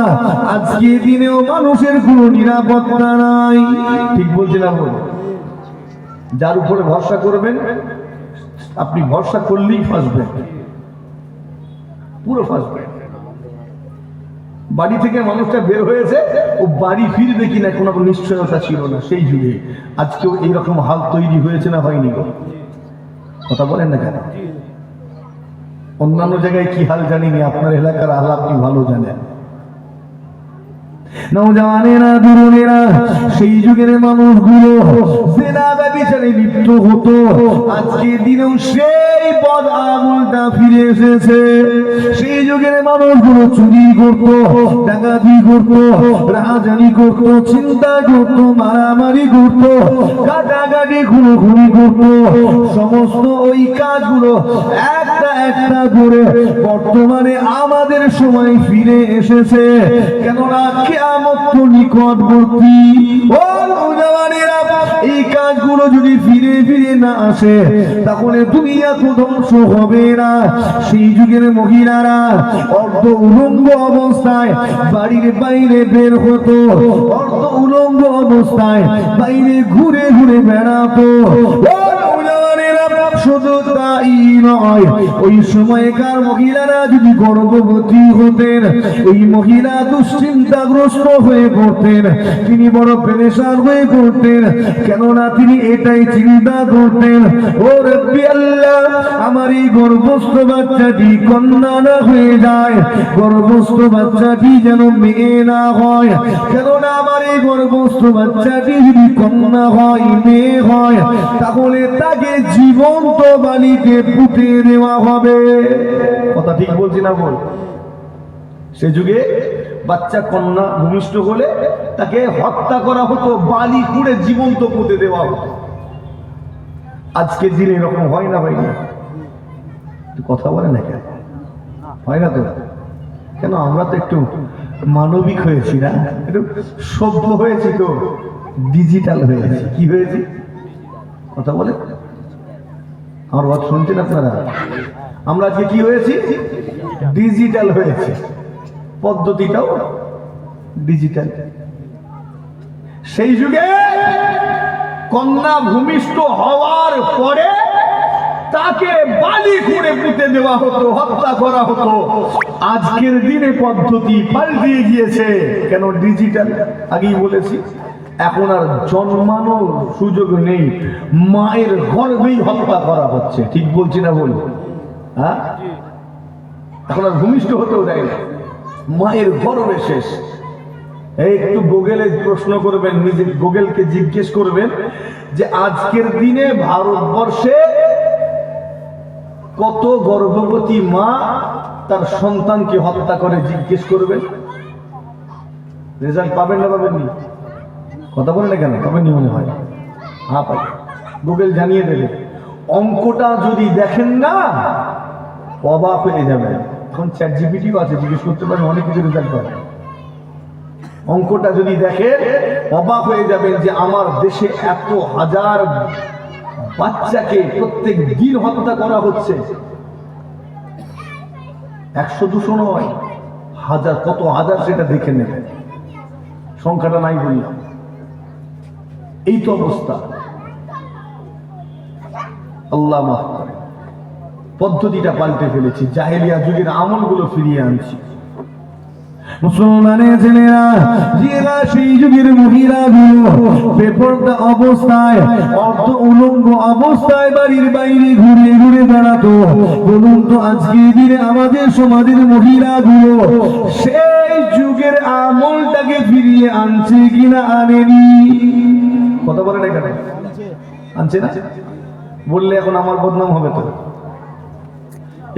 আজকে দিনেও মানুষের কোনো নিরাপত্তা নাই। ঠিক বলছিলাম? যার উপরে ভরসা করবেন আপনি, ভরসা করলেই ফাঁসবেন, পুরো ফাঁসবেন। বাড়ি থেকে মানুষটা বের হয়েছে, ও বাড়ি ফিরবে কিনা কোনো নিশ্চয়তা ছিল না সেই যুগে। আজকেও এইরকম হাল তৈরি হয়েছে না হয়নি? কথা বলেন না কেন? অন্যান্য জায়গায় কি হাল জানিনি, আপনার এলাকার হাল আপনি ভালো জানেন। নওজওয়ানেরা, তরুণেরা, সেই যুগের মানুষগুলো জিনা ব্যভিচারে লিপ্ত হতো। আজকের দিনেও সেই বদ আমলটা ফিরে এসেছে। সেই যুগের মানুষগুলো চুরি করত, ডাকাতি করত, রাহাজানি করত, চিন্তা করত, মারামারি করত, কাটাকাটি, খুনোখুনি করত। সমস্ত ওই কাজগুলো একটা একটা করে বর্তমানে আমাদের সময় ফিরে এসেছে। কেননা কিয়ামত তো নিকটবর্তী। ও নওজওয়ানেরা, এই কাজগুলো যদি ফিরে ফিরে না আসে, তাহলে দুনিয়া তো ধ্বংস হবে না। সেই যুগের মহিলারা অর্ধ উলঙ্গ অবস্থায় বাড়ির বাইরে বের হতো, অর্ধ উলঙ্গ অবস্থায় বাইরে ঘুরে ঘুরে বেড়াতো। শুধু তাই নয়, ওই সময়কার মহিলারা যদি গর্ভবতী হতেন, ওই মহিলা দুশ্চিন্তাগ্রস্ত হয়ে পড়তেন, তিনি বড় পেরেশান হয়ে পড়তেন। কেননা তিনি এটাই চিন্তা করতেন, ও রব্বি আল্লাহ, আমার এই গর্ভস্থ বাচ্চাটি কন্যা না হয়ে যায়, গর্ভস্থ বাচ্চাটি যেন মেয়ে না হয়। কেননা আমার এই গর্ভস্থ বাচ্চাটি যদি কন্যা হয়, মেয়ে হয়, তাহলে তাকে জীবন্ত বালিকা বালিকে পুঁতে দেওয়া হবে। কথা ঠিক বলছি না বল? সে যুগে বাচ্চা কন্যা ভূমিষ্ঠ হলে তাকে হত্যা করা হতো, বালি খুঁড়ে জীবন্ত পুঁতে দেওয়া হতো। আজকের দিনে এরকম হয় না ভাই? কথা বলে না কেন? হয় না তো? কেন? আমরা তো একটু মানবিক হয়েছি না, একটু সভ্য হয়েছি, তো ডিজিটাল হয়েছি। কি হয়েছি? কথা বলে? আমার কথা শুনছেন আপনারা? আমরা আজকে কি হয়েছি? ডিজিটাল হয়েছে, পদ্ধতিটাও ডিজিটাল। সেই যুগে কন্যা ভূমিষ্ঠ হওয়ার পরে তাকে বালি খুঁড়ে পুঁতে দেওয়া হতো, হত্যা করা হতো। আজকের দিনে পদ্ধতি পাল্টে গিয়েছে। কেন? ডিজিটাল। আগেই বলেছি, এখন আর জন্মানোর সুযোগ নেই, মায়ের গর্ভেই হত্যা করা হচ্ছে। ঠিক বলছি না বল? হ্যাঁ, এখন আর ভূমিষ্ঠ হতেও দেয় না, মায়ের গর্ভে শেষ। একটু গুগলে প্রশ্ন করবেন, নিজে গুগলকে জিজ্ঞেস করবেন যে আজকের দিনে ভারতবর্ষে কত গর্ভবতী মা তার সন্তানকে হত্যা করে, জিজ্ঞেস করবেন। রেজাল্ট পাবেন না পাবেননি? কথা বলেন না কেন? পাবেননি মনে হয়? হ্যাঁ পাবেন, গুগল জানিয়ে দেবে। অঙ্কটা যদি দেখেন না অবাক হয়ে যাবেন। এখন চ্যাট জিপিটিও আছে, জিজ্ঞেস করতে পারেন, অনেক কিছু রেজাল্ট পাবেন। অঙ্কটা যদি দেখেন অবাক হয়ে যাবেন যে আমার দেশে এত হাজার বাচ্চাকে প্রত্যেক দিন হত্যা করা হচ্ছে। 100-200 নয়, হাজার, কত হাজার সেটা দেখে নেবেন, সংখ্যাটা নাই বললাম। এই তো অবস্থা। আল্লাহ মাফ করে, পদ্ধতিটা পাল্টে ফেলেছি, জাহেলিয়া যুগের আমলগুলো ফিরিয়ে আনছি। মুসলমানের ছেলেরা, যারা সেই যুগের মহিলাগুলো বেপরদা অবস্থায়, অর্ধ উলঙ্গ অবস্থায় বাড়ির বাইরে ঘুরে ঘুরে বেড়াতো, বলুন তো আজকের দিনে আমাদের সমাজের মহিলাগুলো সেই যুগের আমলটাকে ফিরিয়ে আনছে কিনা আনেনি? কথা বলে না কেন? আনছে না? বললে এখন আমার বদনাম হবে তো।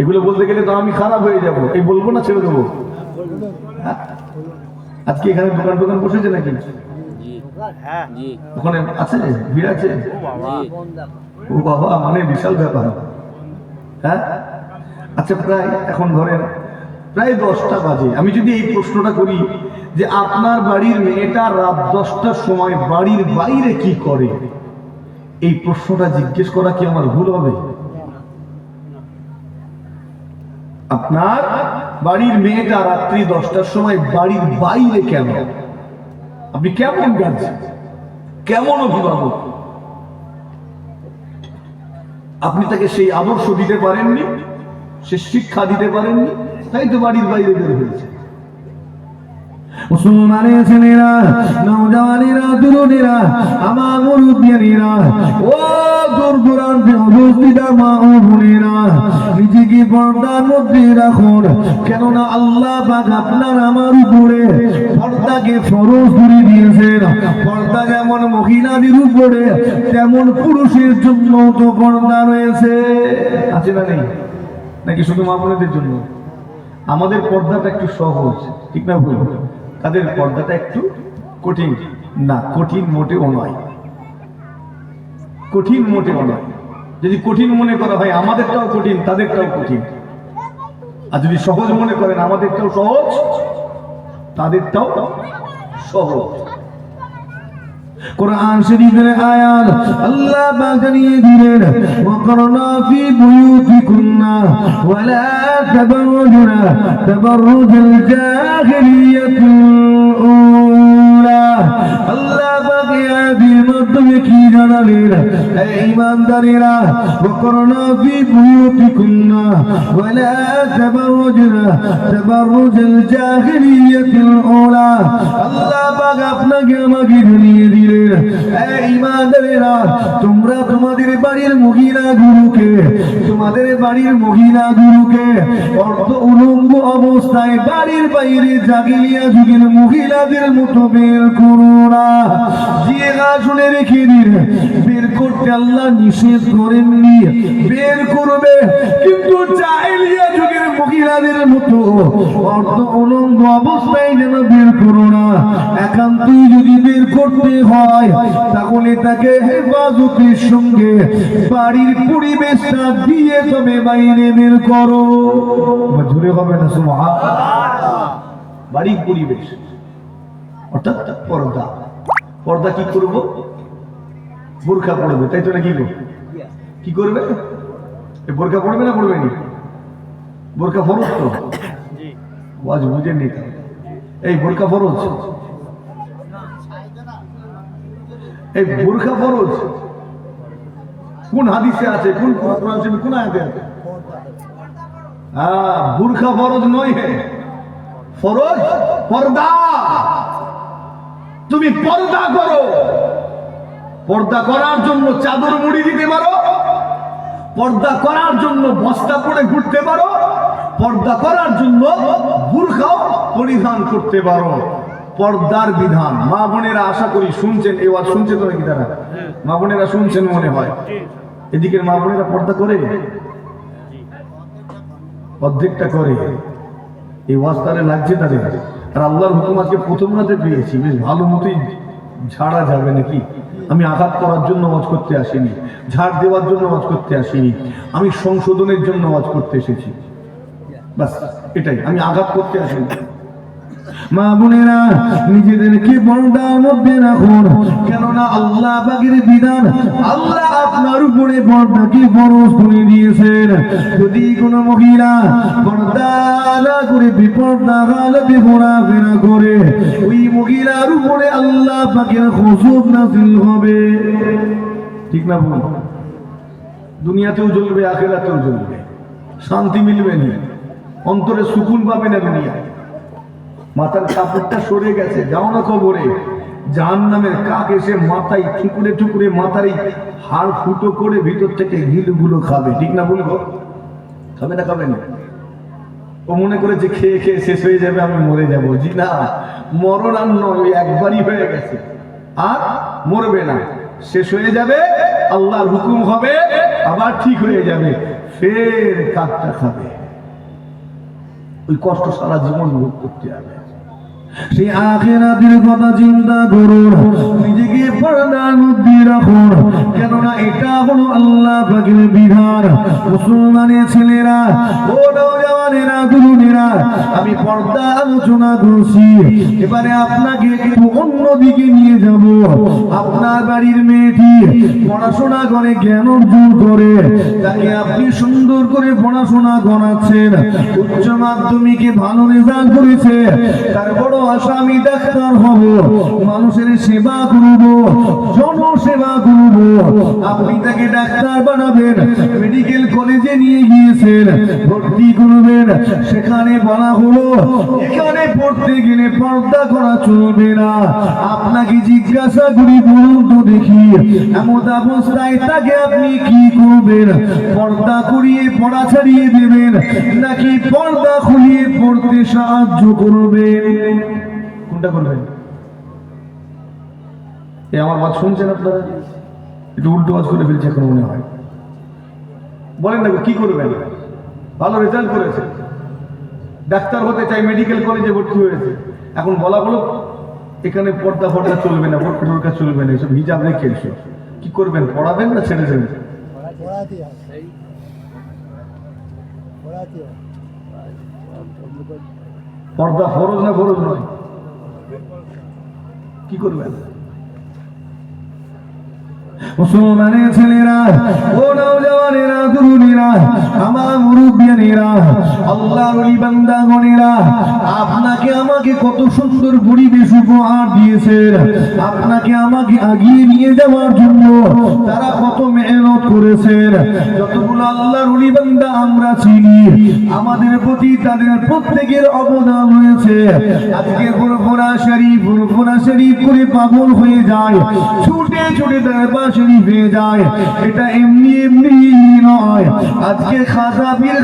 এগুলো বলতে গেলে তো আমি খারাপ হয়ে যাব। এই বলবো না, ছেড়ে দেবো। আজকে এখানে দোকান দোকান বসেছে নাকি? ওখানে আছে, ভিড় আছে? ও বাবা, মানে বিশাল ব্যাপার। হ্যাঁ, আচ্ছা, প্রায় এখন ধরেন প্রায় 10টা বাজে। আমি যদি এই প্রশ্নটা করি যে আপনার বাড়ির মেয়েটা রাত 10টার সময় বাড়ির বাইরে কি করে, এই প্রশ্নটা জিজ্ঞেস করা কি আমার ভুল হবে? আপনার বাড়ির মেয়েটা রাত্রি 10টার সময় বাড়ির বাইরে কেন? আপনি কেমন গার্জিয়ান, কেমন অভিভাবক? আপনি তাকে সেই আদর্শ দিতে পারেননি, সে শিক্ষা দিতে পারেননি, তাই তো বাড়ির বাইরে বের হয়েছে। মুসলমানের ছেলেরা, নওজওয়ানেরা, তরুণেরা, আমার মুরব্বিয়ানেরা, ও দূর দূরান্তে অবস্থিত মা ও বোনেরা, নিজেকে পর্দার মধ্যে রাখুন। কেননা আল্লাহ পাক আপনার আমার উপরে পর্দাকে ফরজ করে দিয়েছেন। পর্দা যেমন মহিলাদের উপরে, তেমন পুরুষের জন্য তো পর্দা রয়েছে। আছে না নেই? নাকি শুধু মা বোনেদের জন্য? আমাদের পর্দাটা একটু সহজ, ঠিক না ভুল? তাদের পর্দাটা একটু কঠিন। না, কঠিন মোটেও নয়, কঠিন মোটেও নয়। যদি কঠিন মনে করা হয় আমাদেরটাও কঠিন, তাদেরটাও কঠিন। আর যদি সহজ মনে করেন আমাদেরটাও সহজ, তাদেরটাও সহজ। কোরআন শরীফের আয়াত আল্লাহ পাক জানিয়ে দিলেন, ওয়াকরনা ফি বুয়ুতিকুন্না ওয়ালা তাবাররুজনা তাবাররুজাল জাহিলিয়াতুল উলা। আল্লাহ পাক আয়াতের মাধ্যমে কি জানালেন? হে ঈমানদারেরা, ওয়াকরনা ফি বুয়ুতিকুন্না ওয়ালা তাবাররুজনা তাবাররুজাল জাহিলিয়াতুল উলা। আল্লাহ পাক আপনাকে আমাকে জানিয়ে দিলেন, হে ঈমানদারেরা, বোনেরা, তোমরা তোমাদের বাড়ির মহিলাগুলোকে অর্ধ উলঙ্গ অবস্থায় বাড়ির বাইরে জাগিলিয়া যুগের মহিলাদের মতো বের করো না। জিয়া শুনে রেখে দিন, বের করতে আল্লাহ নিষেধ করেননি, বের করবে, কিন্তু জাহেলিয়া যুগের মহিলাদের মতো অর্ধ উলঙ্গ অবস্থায় যেন বের করো না। একান্তই যদি বের করতে হয় তাহলে তাকে হেফাজতের সঙ্গে বাড়ির পরিবেশটা দিয়ে তবে বাইরে বের করো। জোরে হবে না সুবহানাল্লাহ। বাড়ির পরিবেশ অর্থাৎ পর্দা। পর্দা কি করব? বোরকা পড়বে, তাই তো নাকি? কি করবে? বোরকা পড়বে না পড়বে নি? বোরকা ফরজ তো, আজ বুঝেন নি। এই বোরকা ফরজ, এই বোরকা ফরজ কোন হাদিসে আছে? কোন কোরআন শরীফে কোন আয়াতে আছে? বোরকা ফরজ নয়, ফরজ পর্দা। তুমি পর্দা করো। পর্দা করার জন্য চাদর মুড়ি দিতে পারো, পর্দা করার জন্য বস্তা পরে ঘুরতে পারো, পর্দা করার জন্য বুরখাও পরিধান করতে পারো। পর্দার বিধান মা বোনেরা আশা করি শুনছেন। এই ওয়াজ শুনছে তো নাকি? তারা মা বোনেরা শুনছেন মনে হয়। এদিকের মা বোনেরা পর্দা করে, অর্ধেকটা করে। এই ওয়াজ তারে লাগছে তাদের। আর আল্লাহর হুকুম আজকে প্রথম রাতে পেয়েছি, বেশ ভালো মতোই ঝাড়া যাবে নাকি। আমি আঘাত করার জন্য ওয়াজ করতে আসিনি, ঝাড় দেওয়ার জন্য ওয়াজ করতে আসিনি, আমি সংশোধনের জন্য ওয়াজ করতে এসেছি। বাস এটাই, আমি আঘাত করতে আসিনি। মা বোনেরা, নিজেদেরকে পর্দার মধ্যে রাখুন, কেননা আল্লাহ পাকের বিধান, আল্লাহ আপনার উপরে পর্দাকে ফরজ করে দিয়েছেন। যদি কোনো মহিলা পর্দা না করে বেপর্দা হালতে ঘোরাফেরা করে, ওই মহিলার উপরে আল্লাহ পাকের গজব নাযিল হবে। ঠিক না বলুন? দুনিয়াতেও জ্বলবে, আখিরাতেও জ্বলবে, শান্তি মিলবে না, অন্তরে সুকুন পাবে না। দুনিয়ায় মাথার কাপড়টা সরে গেছে, যাও না কবরে, জাহান্নামের কাক এসে মাথায় ঠুকরে ঠুকরে মাথার হাড় ফুটো করে ভিতর থেকে গিলগুলো খাবে। ঠিক না বলবো? খাবে না? খাবে না? ও মনে করেছে খেয়ে খেয়ে শেষ হয়ে যাবে, আমি মরে যাবো। জি না, মরণ আর নয়, একবারই হয়ে গেছে, আর মরবে না, শেষ হয়ে যাবে, আল্লাহর হুকুম হবে, আবার ঠিক হয়ে যাবে, ফের কাকটা খাবে। ওই কষ্ট সারা জীবন ভোগ করতে হবে। সেই আখিরাতের কথা চিন্তা করুন, নিজেকে পর্দার মধ্যে রাখুন, কেননা এটা হলো আল্লাহ পাকের বিধান। মুসলমানের ছেলেরা, ও নওজওয়ানেরা, তরুণেরা, আমি পর্দা আলোচনা করছি, এবারে আপনাকে একটু অন্যদিকে নিয়ে যাব। আপনার বাড়ির মেয়েটি পড়াশোনা করে, জ্ঞান অর্জন করে, তাকে আপনি সুন্দর করে পড়াশোনা করাচ্ছেন, উচ্চ মাধ্যমিকে ভালো রেজাল্ট করেছে, তার বড় আশা আমি ডাক্তার হব, মানুষের সেবা করব, জনসেবা করব। আপনি তাকে ডাক্তার বানাবেন, মেডিকেল কলেজে নিয়ে গিয়েছেন, ভর্তি করবেন, সেখানে বলা হলো এখানে পড়তে গেলে পর্দা করা চলবে না। আপনাকে জিজ্ঞাসা করি, বলুন তো দেখি, এমন অবস্থায় তাকে আপনি কি করবেন? পর্দা করিয়ে পড়া ছাড়িয়ে দেবেন, নাকি পর্দা খুলিয়ে পড়তে সাহায্য করবেন? কোনটা করবেন? এই আমার কথা শুনছেন আপনারা? একটু উল্টো কাজ করে ফেলছে এখন মনে হয়। বলেন না, কি করবেন? ভালো রেজাল্ট করেছে, ডাক্তার হতে চাই, মেডিকেল কলেজে ভর্তি হয়েছে, এখন বলা হলো এখানে পর্দা ফর্দা চলবে না, বোরকা টোরকা চলবে না, এসব হিজাব রেখে এসো। কি করবেন? পড়াবেন না ছেড়ে দেবেন? পর্দা ফরজ না ফরজ নয়? কি করবেন? মুসলমানের ছেলেরা, ও নওজওয়ানেরা, তরুণীরা, আমার মুরব্বিয়ানেরা, আল্লাহর ওলি বান্দাগণেরা, আপনাকে আমাকে কত সুন্দর পরিবেশ উপহার দিয়েছেন, আপনাকে আমাকে আগিয়ে নিয়ে যাওয়ার জন্য তারা কত মেহনত করেছেন। যতগুলো আল্লাহর ওলি বান্দা আমরা চিনি, আমাদের প্রতি তাদের প্রত্যেকের অবদান রয়েছে। আজকে ফুরফুরা শরীফ করে পাগল হয়ে যায়, ছুটে ছুটে দরবার শরীফে যায়। এটা এমনি এমনি নয়, আজকে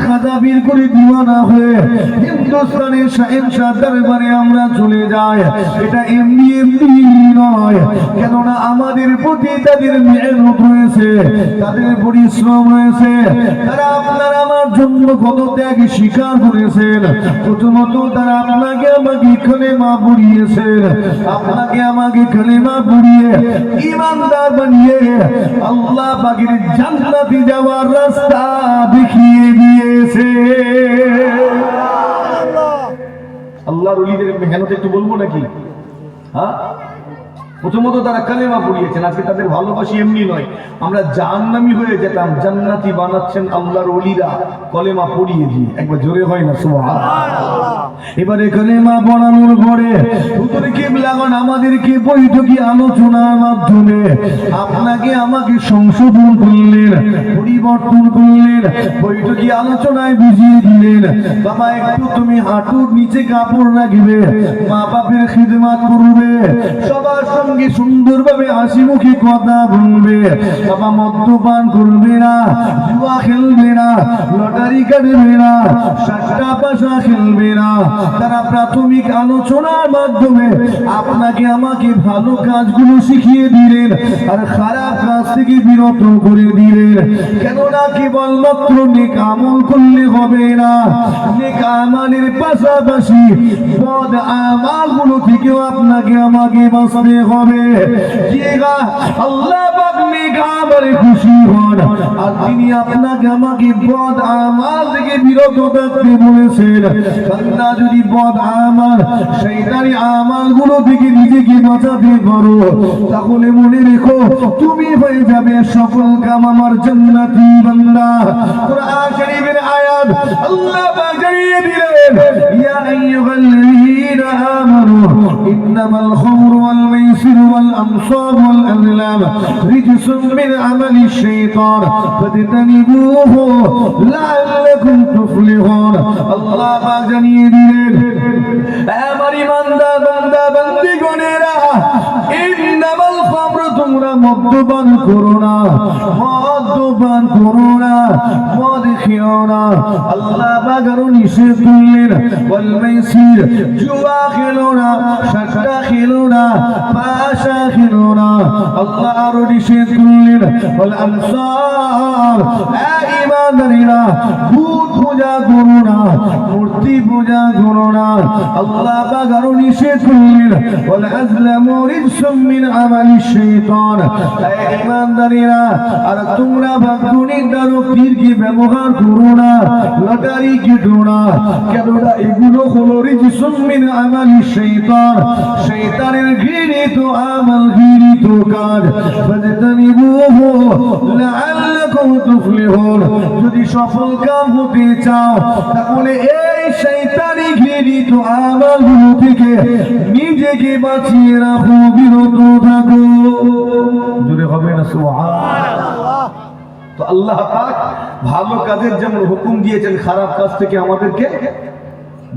খাজাবির করে দিওয়ানা হয়ে হিন্দুস্তানের শাহেনশাহ দরবারে আমরা চলে যাই। এটা এমনি এমনি নয়, কেননা আমাদের প্রতি তাদের মেহনত রয়েছে, তাদের পরিশ্রম রয়েছে। তারা আপনার আমার জন্য কত ত্যাগ স্বীকার করেছেন। প্রথমত তারা আপনাকে আমাকে কালেমা পড়িয়েছেন, আপনাকে আমাকে কালেমা পড়িয়ে ঈমানদার বানিয়ে আল্লাহ পাকের জান্নাতে যাওয়ার রাস্তা দেখিয়ে দিয়েছে। আল্লাহর ওলিদের মেহনত একটু বলবো নাকি? হ্যাঁ, প্রথমত তারা কালেমা পড়িয়েছেন। আজকে তাদের ভালোবাসি এমনি নয়, আমরা জাহান্নামী হয়ে যেতাম, জান্নাতি বানাচ্ছেন আল্লাহর ওলিরা কলেমা পড়িয়ে দিয়ে। একবার জোরে হয় না সুবহানাল্লাহ। এবারে কালেমা পড়ানোর পরে হুজুর কিবলাগণ আমাদেরকে বৈঠকি আলোচনার মাধ্যমে আপনাকে আমাকে সংশোধন করলেন, পরিবর্তন করলেন, বৈঠকি আলোচনায় বুঝিয়ে দিলেন, বাবা একটু তুমি হাঁটুর নিচে কাপড় রাখবে, মা বাপের খিদমত করবে, সবার সঙ্গে সুন্দরভাবে হাসি মুখে কথা বলবে, বাবা মদ্যপান করবে না, জুয়া খেলবে না, লটারি কাটবে না, সাতটা পাশা খেলবে না। তারা প্রাথমিক আলোচনার মাধ্যমে আপনাকে আমাকে ভালো কাজগুলো শিখিয়ে দিলেন আর খারাপ কাজ থেকে বিরত করে দিলেন। কেননা কেবলমাত্র নেক আমল করলে হবে না, নেক আমলের পাশাপাশি বদ আমলগুলো থেকেও আপনাকে আমাকে বাঁচতে হবে। আল্লাহ পাক নেক আমলে খুশি হন আর তিনি আপনাকে আমাকে বদ আমল থেকে বিরত থাকতে বলেছেন। বান্দা যদি বদ আমল শয়তানি আমলগুলো থেকে নিজেকে বাঁচাতে পারো, তাহলে মনে রেখো তুমি হয়ে যাবে সফল কাম আমার জান্নাতি বান্দা। কুরআন শরীফের আয়াত আল্লাহ পাক জানিয়ে দিলেন, ইয়া আইয়ুহাল্লাযীনা আমানু ইন্নামাল খামরু ওয়াল মাইসিরু ওয়াল আনসাবু ওয়াল আযলাম রিজসুম মিন আমালিশ শাইতান ফাজতানিবুহু লাআল্লাকুম তুফলিহুন। আল্লাহ পাক জানিয়ে দিলেন, আমার ইমানদার বান্দা বান্দীগণেরা, ইন্নামাল খামরু, তোমরা মদ্যপান করো না, মদ্যপান করো না, মদ খেও না। আল্লাহ পাক আরো নিষেধ করলেন, ওয়াল মাইসির, জুয়া খেলো না, সাট্টা খেলো না, পাশা খেলো না। আল্লাহ আরো নিষেধ করলেন, ওয়াল আনসাব, ঈমানদারেরা ভূত পূজা করো না, মূর্তি পূজা করো না। আল্লাহ পাক আরো নিষেধ করলেন, ওয়াল আযলামু রিজসুম মিন আমালিশ শাইতান, ঈমানদারেরা আর তোমরা ভাগ্যনিক দ্বারা পীরকে ব্যবহার করো না, লটারি কেটো না, কেননা এগুলো হলো রিজসুম মিন আমালিশ শাইতান, শয়তানের ঘৃণিত আমল, ঘৃণিত কাজ। ফাজতানিবুহু লাআল্লাকুম তুফলিহুন, যদি সফল কাম হতে চাও তাহলে এই শয়তানি ঘৃণিত আমলগুলো থেকে নিজেকে বাঁচিয়ে রাখো, বিরত থাকো। জোরে হবে না সুবহানাল্লাহ। তো আল্লাহ পাক ভালো কাজের যেমন হুকুম দিয়েছেন, খারাপ কাজ থেকে আমাদেরকে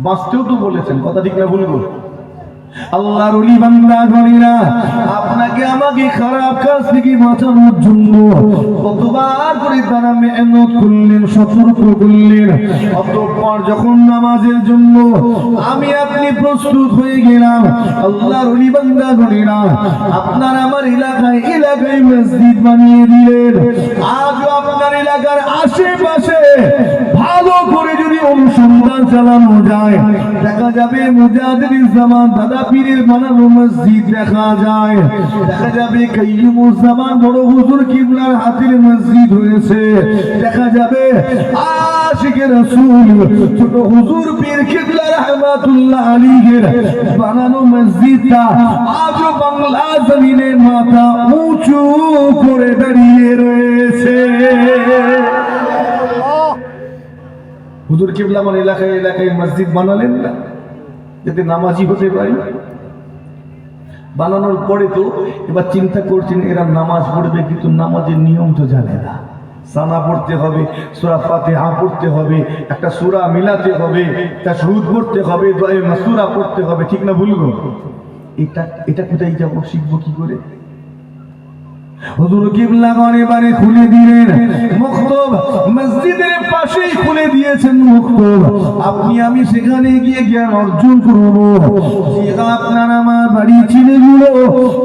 বাঁচতেও তো বলেছেন। কথা ঠিক না বলবো? আল্লাহর ওলি বান্দাগণেরা আপনাকে আমাকে খারাপ কাজ থেকে বাঁচানোর জন্য কতবার করে তারা মেহনত করলেন, সতর্ক করলেন। অতঃপর যখন নামাজের জন্য আমি আপনি প্রস্তুত হয়ে গেলাম, আল্লাহর ওলি বান্দাগণেরা আপনার আমার এলাকায় মসজিদ বানিয়ে দিলেন। আজও আপনার এলাকার আশেপাশে ভালো করে যদি অনুসন্ধান চালানো যায়, দেখা যাবে মুজাহিদুল জামান দাদা পীরের বানানো মসজিদ দেখা যায়, দেখা যাবে কাইয়ুমুজ্জামান বড় হুজুর কিবলার হাতের মসজিদ হয়েছে, দেখা যাবে আশিকে রাসূল ছোট হুজুর পীর কিবলা রাহমাতুল্লাহ আলাইহির বানানো মসজিদটা আজও বাংলা জমিনে মাথা উঁচু করে দাঁড়িয়ে রয়েছে। হুজুর কিবলা আমার এলাকায় মসজিদ বানালেন না যাতে নামাজি হতে পারি। বানানোর পরে তো এবার চিন্তা করছেন এরা নামাজ পড়বে, কিন্তু নামাজের নিয়ম তো জানে না। সানা পড়তে হবে, সূরা ফাতিহা পড়তে হবে, একটা সূরা মিলাতে হবে, তাশহুদ পড়তে হবে, দোয়া মাসুরা পড়তে হবে, ঠিক না ভুলবো? এটা কোথায় যাব, শিখবো কি করে? হুজুর কিবলা এবারে খুলে দিলেন মক্তব, মসজিদের পাশেই খুলে দিয়েছেন মক্তব। আপনি আমি সেখানে গিয়ে জ্ঞান অর্জন করব। আপনার আমার বাড়ি ছেলেগুলো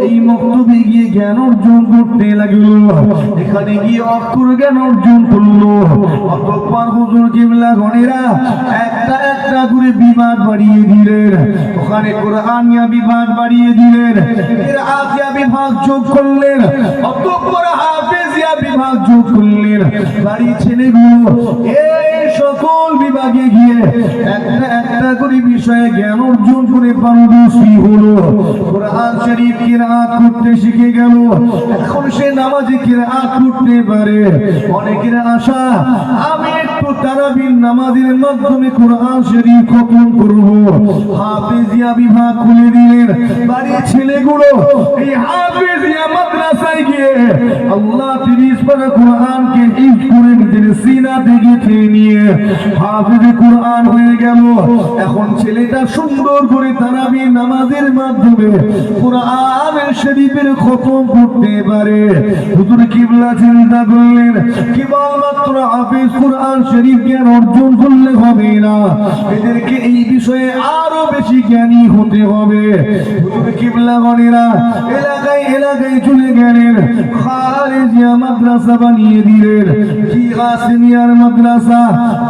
এই মক্তবে গিয়ে জ্ঞান অর্জন করতে লাগলো, এখানে গিয়ে অক্ষর জ্ঞান অর্জন করলো। অতঃপর হুজুর কিবলা গণেরা একটা একটা করে বিভাগ বাড়িয়ে দিলেন, ওখানে কোরআনিয়া বিভাগ বাড়িয়ে দিলেন, কিরাআতিয়া বিভাগ যোগ করলেন, অতঃপর হাফেজিয়া বিভাগ যোগ করলেন। বাড়ি ছেলেগুলো এই সকল বিভাগে গিয়ে একটা একটা করে বিষয়ে জ্ঞান অর্জন করে পারদর্শী হলো। কোরআন শরীফ কিরাআত করতে শিখে গেল, এখন সে নামাজে কিরাআত করতে পারে। অনেকের আশা আমি একটু তারাবির নামাজের মাধ্যমে কোরআন শরীফ খতম করব। হাফেজিয়া বিভাগ খুলে দিলেন। বাড়ির ছেলেগুলো এই হাফেজিয়া মাদ্রাসায় গিয়ে আল্লাহ 30 পারা কোরআনকে হিফজ করে নিজের সিনাতে গেঁথে নিয়ে হাফেজ কোরআন হয়ে গেল। এখন ছেলেটা সুন্দর করে তারাবির নামাজের মাধ্যমে কোরআন শরীফের খতম করতে পারে। হুজুর কিবলা চিন্তা করলেন কেবলমাত্র হাফেজ কোরআন শরীফ জ্ঞান অর্জন করলে হবে না, এদেরকে এই বিষয়ে আরো বেশি জ্ঞানী হতে হবে। হুজুর কিবলা গণেরা এলাকায় এলাকায় চলে গেলেন, খারেজিয়া মাদ্রাসা বানিয়ে দিলেন, জিগাসিনিয়ার মাদ্রাসা,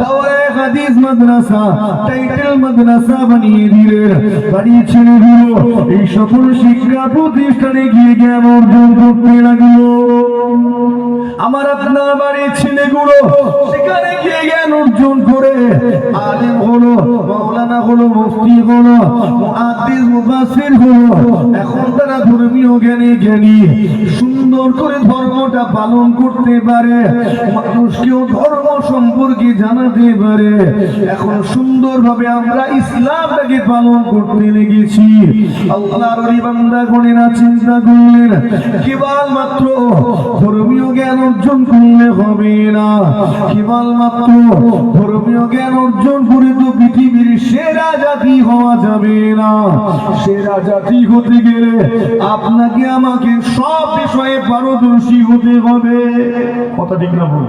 দাওরায়ে হাদিস মাদ্রাসা, টাইটেল মাদ্রাসা বানিয়ে দিলেন। বাড়ি ছেলেগুলো এই সকল শিক্ষা প্রতিষ্ঠানে গিয়ে জ্ঞান অর্জন করতে লাগলো। আমার আপনার বাড়ির ছেলেগুলো সেখানে গিয়ে জ্ঞান অর্জন করে আলেম হলো, মাওলানা হলো, মুফতি হলো, মুহাদ্দিস মুফাসসির হলো। এখন তারা ধর্মীয় জ্ঞানে জ্ঞানী, সুন্দর করে ধর্মটা পালন করতে পারে, মানুষকেও ধর্ম সম্পর্কে জানাতে পারে। এখন সুন্দরভাবে আমরা ইসলামটাকে পালন করতে লেগেছি। আল্লাহর ওলি বান্দাগণেরা চিন্তা করলেন কেবলমাত্র ধর্মীয় জ্ঞান অর্জন করলে হবে না, কেবলমাত্র ধর্মীয় জ্ঞান অর্জন করে তো পৃথিবীর সেরা জাতি হওয়া যাবে না। সেরা জাতি হতে গেলে আপনাকে আমাকে সব বিষয়ে পারদর্শী হতে হবে। কথা ঠিক না বল?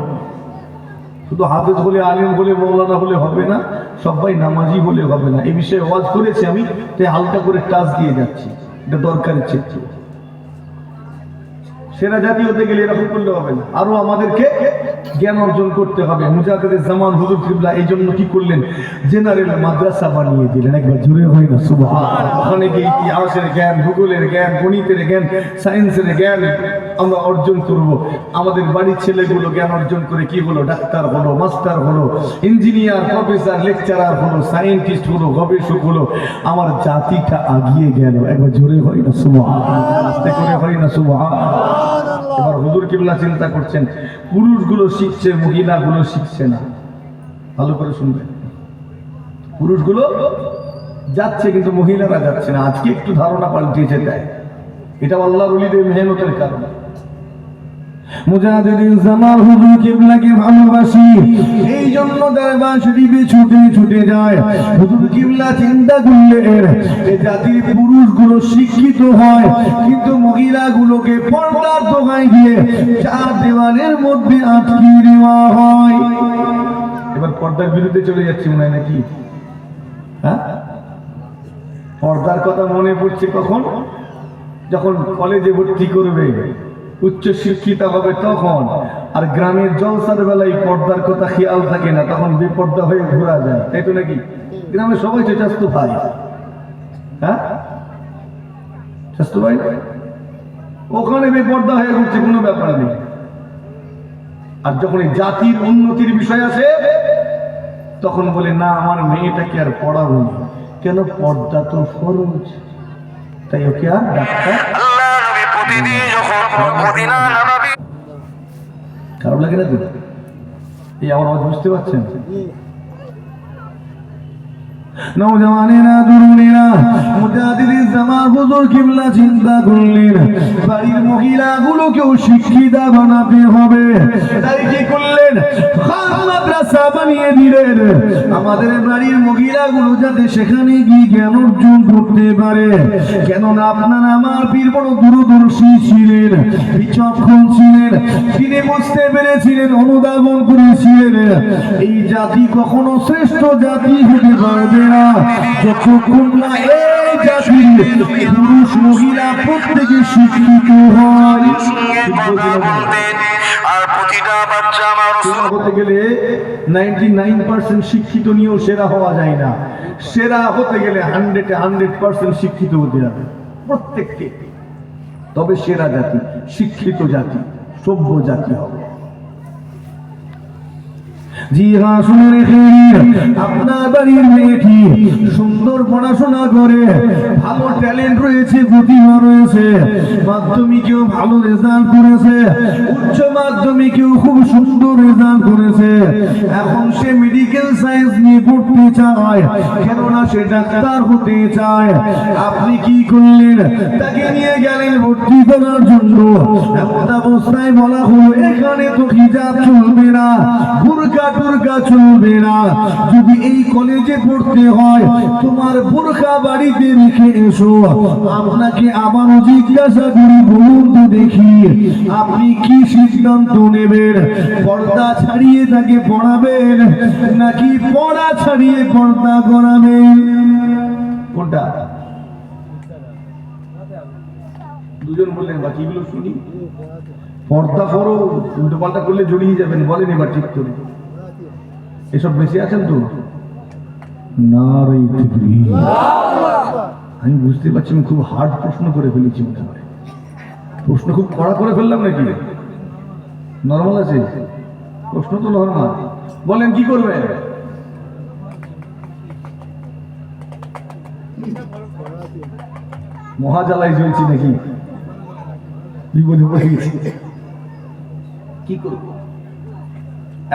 শুধু হাফেজ হলে, আলেম হলে, মৌলানা হলে হবে না, সবাই নামাজি হলে হবে না। এই বিষয়ে ওয়াজ করেছি আমি, তাই হালকা করে টাচ দিয়ে যাচ্ছি, এটা দরকারের চিত্র। সেরা জাতি হতে গেলে এরকম করলে হবে না, আরো আমাদেরকে জ্ঞান অর্জন করতে হবে। মুজাদ্দিদুজ জামান হুজুর কিবলা এই জন্য কি করলেন, জেনারেল মাদ্রাসা বানিয়ে দিলেন। একবার জোরে হয় না সুবহানাল্লাহ। ওখানে গিয়ে ইতিহাসের জ্ঞান, ভূগোলের জ্ঞান, গণিতের জ্ঞান, সায়েন্সের জ্ঞান আমরা অর্জন করব। আমাদের বাড়ির ছেলেগুলো জ্ঞান অর্জন করে কি হলো, ডাক্তার হলো, মাস্টার হলো, ইঞ্জিনিয়ার, প্রফেসর, লেকচারার হলো, সায়েন্টিস্ট হলো, গবেষক হলো। আমার জাতিটা আগিয়ে গেল। একবার জোরে হয় না সুবহানাল্লাহ, আস্তে করে হয় না সুবহানাল্লাহ। এবার হুজুর কিবলা চিন্তা করছেন, পুরুষগুলো শিখছে, মহিলাগুলো শিখছে না। ভালো করে শুনবেন, পুরুষগুলো যাচ্ছে কিন্তু মহিলারা যাচ্ছে না। আজকে একটু ধারণা পাল্টিয়েছে, তাই এটা আল্লাহর ওলিদের মেহনতের কারণে। মুজাদ্দিদুজ জামান হুজুর কিবলাকে ভালোবাসি, এই জন্য দরবার শরীফে ছুটে ছুটে যায়। হুজুর কিবলা চিন্তা করলেন এই জাতির পুরুষগুলো শিক্ষিত হয়, কিন্তু মহিলাগুলোকে পর্দার দোকায় গিয়ে চার দেওয়ালের মধ্যে আটকে দেওয়া হয়। এবার পর্দার বিরুদ্ধে চলে যাচ্ছি মনে হয় নাকি? হ্যাঁ, পর্দার কথা মনে পড়ছে কখন, যখন কলেজে ভর্তি করবে, উচ্চ শিক্ষিতা হবে তখন। আর গ্রামের জলসার বেলায় পর্দার কথা খেয়াল থাকে না, তখন বেপর্দা হয়ে ঘোরা যায়, তাই তো নাকি? গ্রামে সবাই তো চাস্ত ভাই, হ্যাঁ চাস্ত ভাই, ওখানে বেপর্দা হয়ে ঘুরছে, কোনো ব্যাপার নেই। আর যখন এই জাতির উন্নতির বিষয় আসে তখন বলে না, আমার মেয়েটাকে আর পড়াবো না। কেন? পর্দা তো ফরজ, তাই ওকে আর ডাক্তার। খারাপ লাগে না? এই আমার বুঝতে পারছেন? নওজওয়ানেরা, তরুণেরা, মুজাদ্দিদিস জামান হুজুর কিবলা চিন্তা করলেন বাড়ির মহিলাগুলোকেও শিক্ষিতা বানাতে হবে। তাই কি করলেন? খাস মাদ্রাসা বানিয়ে দিলেন। আমাদের বাড়ির মহিলাগুলো যাতে সেখানে গিয়ে জ্ঞান অর্জন করতে পারে। কেননা আপনার আমার পীর বড় দূরদর্শী ছিলেন, বিচক্ষণ ছিলেন। তিনি বুঝতে পেরেছিলেন, অনুধাবন করেছিলেন, এই জাতি কখনো শ্রেষ্ঠ জাতি হতে পারবে না যতক্ষণ না এই জাতির পুরুষ মহিলা প্রত্যেকে শিক্ষিত হয়। আর প্রতিটা বাচ্চা আমার হতে গেলে 99% শিক্ষিত নিয়েও সেরা হওয়া যায় না। সেরা হতে গেলে 100% শিক্ষিত হতে হবে প্রত্যেককে। তবে সেরা জাতি, শিক্ষিত জাতি, সভ্য জাতি হবে। জি হ্যাঁ, শুনে রেখে আপনার বাড়ির মেয়েটি সুন্দর পড়াশোনা করে, ভালো ট্যালেন্ট রয়েছে, প্রতিভা রয়েছে, মাধ্যমিকেও ভালো রেজাল্ট করেছে, উচ্চ মাধ্যমিকেও খুব সুন্দর রেজাল্ট করেছে। এখন সে মেডিকেল সায়েন্স নিয়ে পড়তে চায়, কেননা সে ডাক্তার হতে চায়। আপনি কি করলেন? তাকে নিয়ে গেলেন ভর্তি করার জন্য। এমন অবস্থায় বলা হলো, এখানে তো হিজাব চলবে না, বুরকা টুরকা চলবে না। যদি এই কলেজে পড়তে হয়, তোমার বোরকা বাড়িতে রেখে এসো। আপনাকে আবারও জিজ্ঞাসা করি, বলুন তো দেখি, আপনি কি সিদ্ধান্ত নেবেন? পর্দা ছাড়িয়ে তাকে পড়াবেন, নাকি পড়া ছাড়িয়ে পর্দা করাবেন? কোনটা? দুজন বললেন, বাকিগুলো শুনি। পর্দা করো, উল্টো পাল্টা করলে জড়িয়ে যাবেন, বলেন এবার ঠিক করে। এসব বেশি আছেন তো? নারে তাকবীর। আমি বুঝতে পারছি আমি খুব হার্ড প্রশ্ন করে ফেলেছি মনে হয়। প্রশ্ন খুব কড়া করে ফেললাম নাকি? নরমাল আছে প্রশ্ন? তো নরমাল। বলেন কি করবেন? মহাজালাই জ্বলছি নাকি? বিপদে পড়ে গেছি, কি করবো?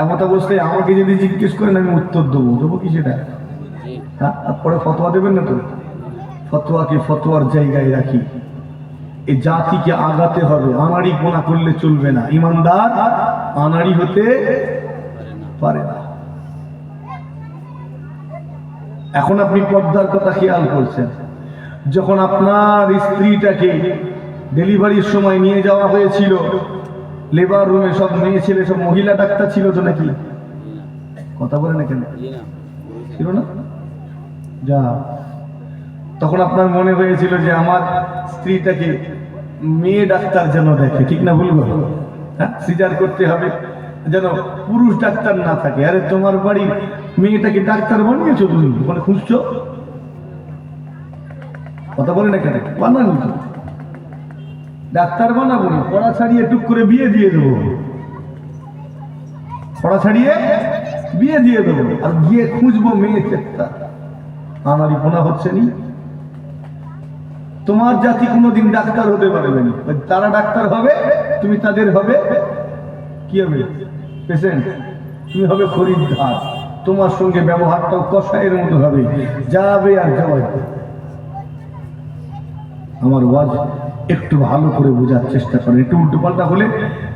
এমন অবস্থায় আমাকে যদি জিজ্ঞেস করেন, আমি উত্তর দেবো কি সেটা? পরে ফতোয়া দেবেন না তো? ফতোয়াকে ফতোয়ার জায়গায় রাখি। এই জাতিকে আগাতে হবে, আনাড়ি কোনা করলে চলবে না। ইমানদার আনাড়ি হতে পারে না। এখন আপনি পর্দার কথা খেয়াল করছেন, যখন আপনার স্ত্রীটাকে ডেলিভারির সময় নিয়ে যাওয়া হয়েছিল, লেবার রুমে সব মেয়ে ছেলে, সব মহিলা ডাক্তার ছিল তো নাকি? কথা বলে না কেন? ছিল না? যা, তখন আপনার মনে হয়েছিল যে আমার স্ত্রীটাকে মেয়ে ডাক্তার যেন দেখে, ঠিক না বলবো? হ্যাঁ, সিজার করতে হবে যেন পুরুষ ডাক্তার না থাকে। আরে তোমার বাড়ির মেয়েটাকে ডাক্তার বানিয়েছো তুমি, ওখানে খুঁজছো? কথা বলে না কেন? বানানি তো, ডাক্তার বানাবো না, পড়া ছাড়িয়ে টুক করে বিয়ে দিয়ে দেবো। পড়া ছাড়িয়ে বিয়ে দিয়ে দেবো, আর গিয়ে খুঁজবো মেয়ে চেষ্টা। আনারি পোনা হচ্ছে নি। তোমার জাতি কোনোদিন ডাক্তার হতে পারবে না। তারা ডাক্তার হবে, তুমি তাদের হবে কি হবে? পেশেন্ট। তুমি হবে খরিদ্দার। তোমার সঙ্গে ব্যবহারটাও কষায়ের মতো হবে, যাবে আর যাবে। আমার ওয়াজ একটু ভালো করে বোঝার চেষ্টা করেন। একটু উল্টো পাল্টা হলে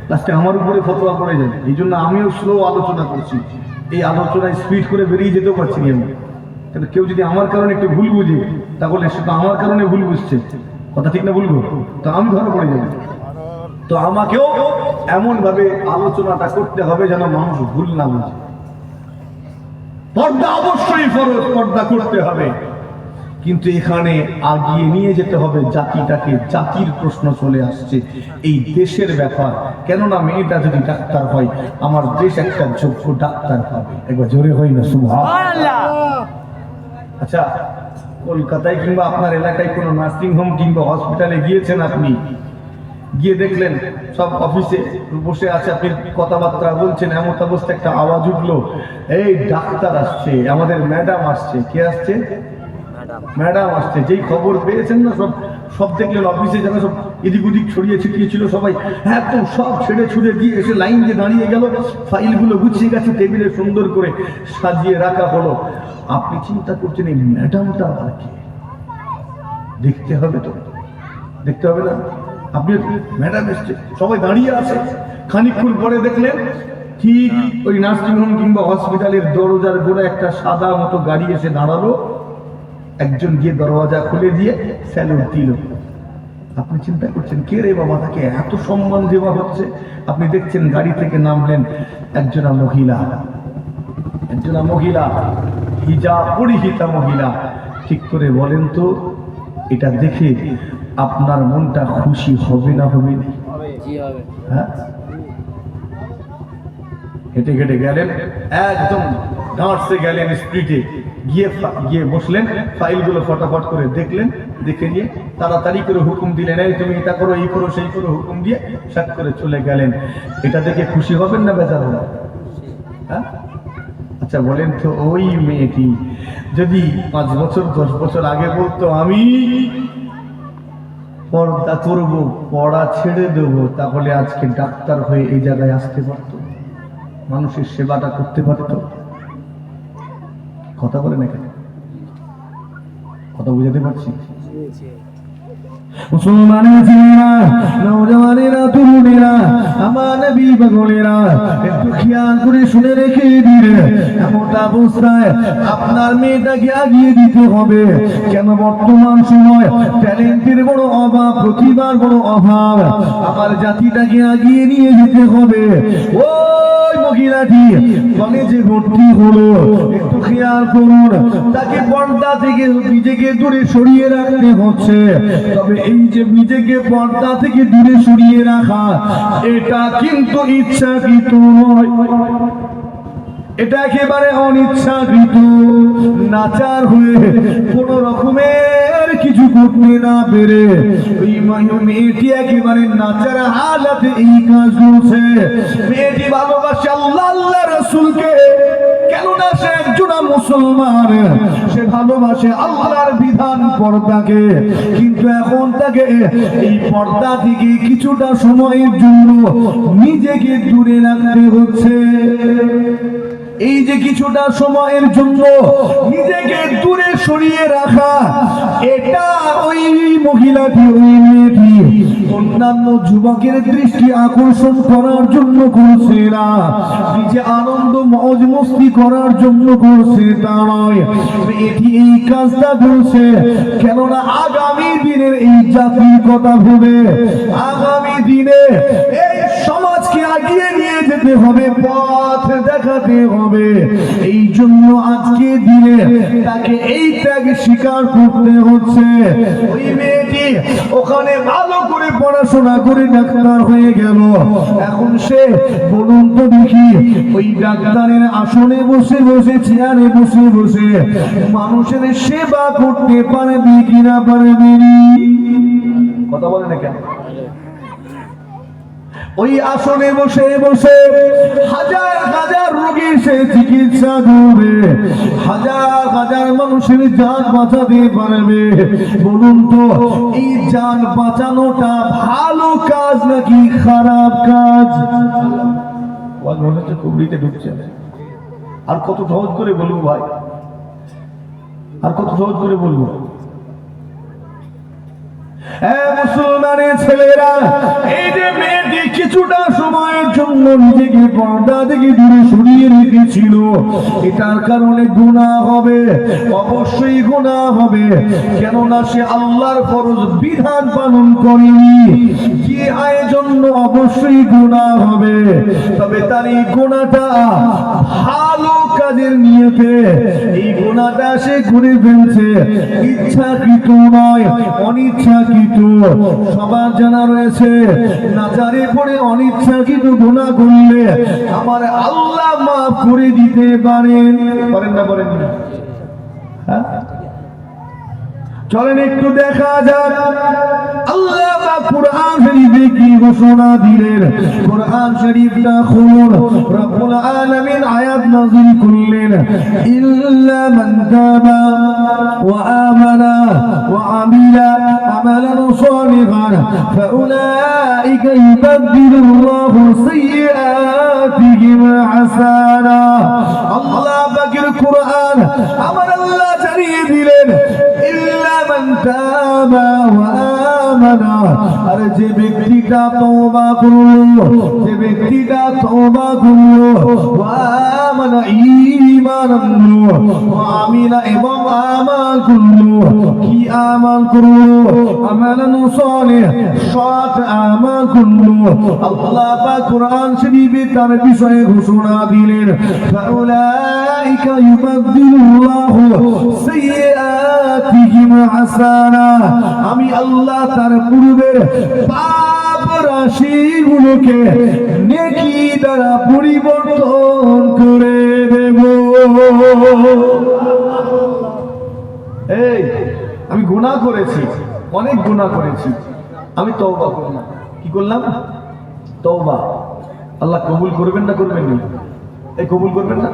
লাস্টে আমার উপরে ফতোয়া পড়ে যাবে। এই জন্য আমিও স্লো আলোচনা করছি। এই আলোচনায় স্পিড করে বেরিয়ে যেতেও পারছি না আমি। কিন্তু কেউ যদি আমার কারণে একটু ভুল বুঝে, তাহলে সে তো আমার কারণে ভুল বুঝছে। কথা ঠিক না বলবো? তো আমি ধরা পড়ে যাবো। তো আমাকেও এমন ভাবে আলোচনাটা করতে হবে যেন মানুষ ভুল না বুঝে। পর্দা অবশ্যই ফরজ, পর্দা করতে হবে, কিন্তু এখানে আগিয়ে নিয়ে যেতে হবে জাতিটাকে। জাতির প্রশ্ন চলে আসছে, এই দেশের ব্যাপার। কেননা মেয়েটা যদি ডাক্তার হয়, আমার দেশ একটা যোগ্য ডাক্তার পাবে। একবার জোরে হয় না সুবহানাল্লাহ। আচ্ছা, কলকাতায় কিংবা আপনার এলাকায় কোনো নার্সিং হোম কিংবা হসপিটালে গিয়েছেন, আপনি গিয়ে দেখলেন সব অফিসে বসে আছে, আপনি কথাবার্তা বলছেন, এমন অবস্থা একটা আওয়াজ উঠলো, এই ডাক্তার আসছে, আমাদের ম্যাডাম আসছে। কে আসছে? ম্যাডাম আসছে। যেই খবর পেয়েছেন না, সব দেখলেন অফিসে যেন সব এদিক ওদিক ছড়িয়ে ছিটিয়ে ছিল সবাই, একদম সব ছেড়ে ছুড়ে দিয়ে এসে লাইন দিয়ে দাঁড়িয়ে গেল, ফাইলগুলো গুছিয়ে গেছে, টেবিলে সুন্দর করে সাজিয়ে রাখা হলো। আপনি চিন্তা করছেন এই ম্যাডামটা আবার কি? দেখতে হবে তো, দেখতে হবে না? আপনি ম্যাডাম এসছে, সবাই দাঁড়িয়ে আছে। খানিকক্ষণ পরে দেখলেন ঠিক ওই নার্সিংহোম কিংবা হসপিটালের দরজার গোড়া একটা সাদা মতো গাড়ি এসে দাঁড়ালো। একজন গিয়ে দরওয়াজা খুলে দিয়ে স্যালুট দিল। আপনি চিন্তা করছেন কে রে বাবা, তাকে এত সম্মান দেওয়া হচ্ছে। আপনি দেখছেন গাড়ি থেকে নামলেন একজনা মহিলা, হিজাব পরিহিতা মহিলা। ঠিক করে বলেন তো, এটা দেখে আপনার মনটা খুশি হবে না হবে না? হ্যাঁ, হেঁটে হেঁটে গেলেন, একদম দাঁড়সে গেলেন স্পিডে, গিয়ে বসলেন, ফাইলগুলো ফটাফট করে দেখলেন, দেখে নিয়ে তাড়াতাড়ি করে হুকুম দিলেন, এই তুমি এটা করো, এই করো, সেই করো, হুকুম দিয়ে সাত করে চলে গেলেন। এটা দেখে খুশি হবেন না বেজার হবেন? হ্যাঁ, আচ্ছা বলেন তো, ওই মেয়েটি যদি 5 বছর 10 বছর আগে বলতো আমি পর্দা করবো, পড়া ছেড়ে দেবো, তাহলে আজকে ডাক্তার হয়ে এই জায়গায় আসতে পারতো, মানুষের সেবাটা করতে পারতো? কথা বলে না কেন? কথা বুঝাতে পারছি? মুসলমানের ছেলেরা, নওজওয়ানেরা, তরুণেরা, আমার নবী পাগলেরা, একটু খেয়াল করে শুনে রেখে দিলে, এমন অবস্থায় আপনার মেয়েটাকে আগিয়ে দিতে হবে। কেন বর্তমান সময় ট্যালেন্টের বড় অভাব, প্রতিভার বড় অভাব, আমার জাতিটাকে আগিয়ে নিয়ে যেতে হবে। ওই মহিলাটি কলেজে ভর্তি হলো, একটু খেয়াল করুন, তাকে পর্দা থেকে নিজেকে দূরে সরিয়ে রাখতে হচ্ছে। তবে এই যে নিজেকে পর্দা থেকে দূরে সরিয়ে রাখা, এটা কিন্তু ইচ্ছাকৃত নয়, এটা একেবারে অনিচ্ছাকৃত। নাচার হয়ে কোন রকমের কিছু করতে না পেরে ওই মেয়েটি একেবারে নাচার হালাতে এই কাজ করছে। মেয়েটি ভালোবাসে আল্লাহ, আল্লাহ রাসূলকে, কেননা সে একজন মুসলমান, সে ভালোবাসে আল্লাহর বিধান পর্দাকে। কিন্তু এখন তাকে এই পর্দা থেকে কিছুটা সময়ের জন্য নিজেকে দূরে রাখতে হচ্ছে। এই যে কিছুটা সময়ের জন্য নিজেকে দূরে সরিয়ে রাখা, এটা ওই মহিলাটি, ওই মেয়েটি অন্যান্য যুবকের দৃষ্টি আকর্ষণ করার জন্য করছে না, নিজে আনন্দ মौज মস্তি করার জন্য করছে তা নয়। এটি এই কাজটা করছে কেননা আগামী দিনের এই জাতির কথা ভেবে, আগামী দিনে এই সমাজকে আগিয়ে নিয়ে যেতে হবে, পথ দেখাতে হবে। এই জন্য আজকে দিনে তাকে এই ত্যাগ স্বীকার করতে হচ্ছে। ওই মেয়েটি ওখানে ভালো করে পড়াশোনা করে ডাক্তার হয়ে গেল। এখন সে বলুন তো দেখি, ওই ডাক্তারের আসনে বসে বসে, চেয়ারে বসে বসে মানুষের সেবা করতে পারবে কিনা পারবে? কথা বলে না কেন? ওই আসনে বসে বসে হাজার হাজার রোগীর সে চিকিৎসা করবে, হাজার হাজার মানুষের জান বাঁচাতে পারবে। বলুন তো, এই জান বাঁচানোটা ভালো কাজ নাকি খারাপ কাজ? মনে হচ্ছে কুবরিতে ঢুকছে। আর কত সহজ করে বলবো ভাই, আর কত সহজ করে বলবো? মুসলমানের ছেলেরা, এই যে মেয়েটি কিছুটা সময়ের জন্য নিজেকে পর্দা থেকে দূরে সরিয়ে রেখেছিল, এটার কারণে গুনাহ হবে, অবশ্যই গুনাহ হবে। কেননা সে আল্লাহর ফরজ বিধান পালন করেনি, যে জন্য অবশ্যই গুনাহ হবে। তবে তার এই গুনাহটা ভালো কাজের নিয়তে, এই গুনাহটা সে করে ফেলছে, ইচ্ছাকৃত নয়, অনিচ্ছাকৃত। সবার জানা রয়েছে, নাজারে পড়ে অনিচ্ছাকৃত গুনাহ করলে আমার আল্লাহ মাফ করে দিতে পারেন, পারেন না? পারেন না? চলেন একটু দেখা যাক আল্লাহ পাক কুরআন শরীফে কি ঘোষণা দিলেন। কুরআন শরীফটা খুলুন, রব্বুল আলামিন আয়াত নাযিল করলেন, ইল্লা মান তাবা ওয়া আমানা ওয়া আমিলা আমালান সালিহান ফাউলাইকা ইউবাদদিলুল্লাহু সাইয়্যাতিহিম হাসানা। আল্লাহ পাকের কুরআন আমার আল্লাহ জানিয়ে দিলেন, ইল্লা মান তাবা ওয়া আমানা, আর যে ব্যক্তিটা তওবা করলো, যে ব্যক্তিটা তওবা করলো, ওয়া আমানা ঈমান আনলো, ওয়া আমিলা এবং আমাল করলো। কি আমাল করলো? আমালান সালিহ, সৎ আমাল করলো। আল্লাহ পাক কুরআন শরীফে তার বিষয়ে ঘোষণা দিলেন, ফাউলাইকা ইউবাদদিলুল্লাহু সাইয়্যাতিহিম হাসানা। আমি আল্লাহ তার পূর্বের পাপ রাশিগুলোকে নেকি দ্বারা পরিবর্তন করে দেব। এই আমি গুনাহ করেছি, অনেক গুনাহ করেছি, আমি তওবা করলাম। কি করলাম? তওবা। আল্লাহ কবুল করবেন না করবেন না? এই কবুল করবেন না?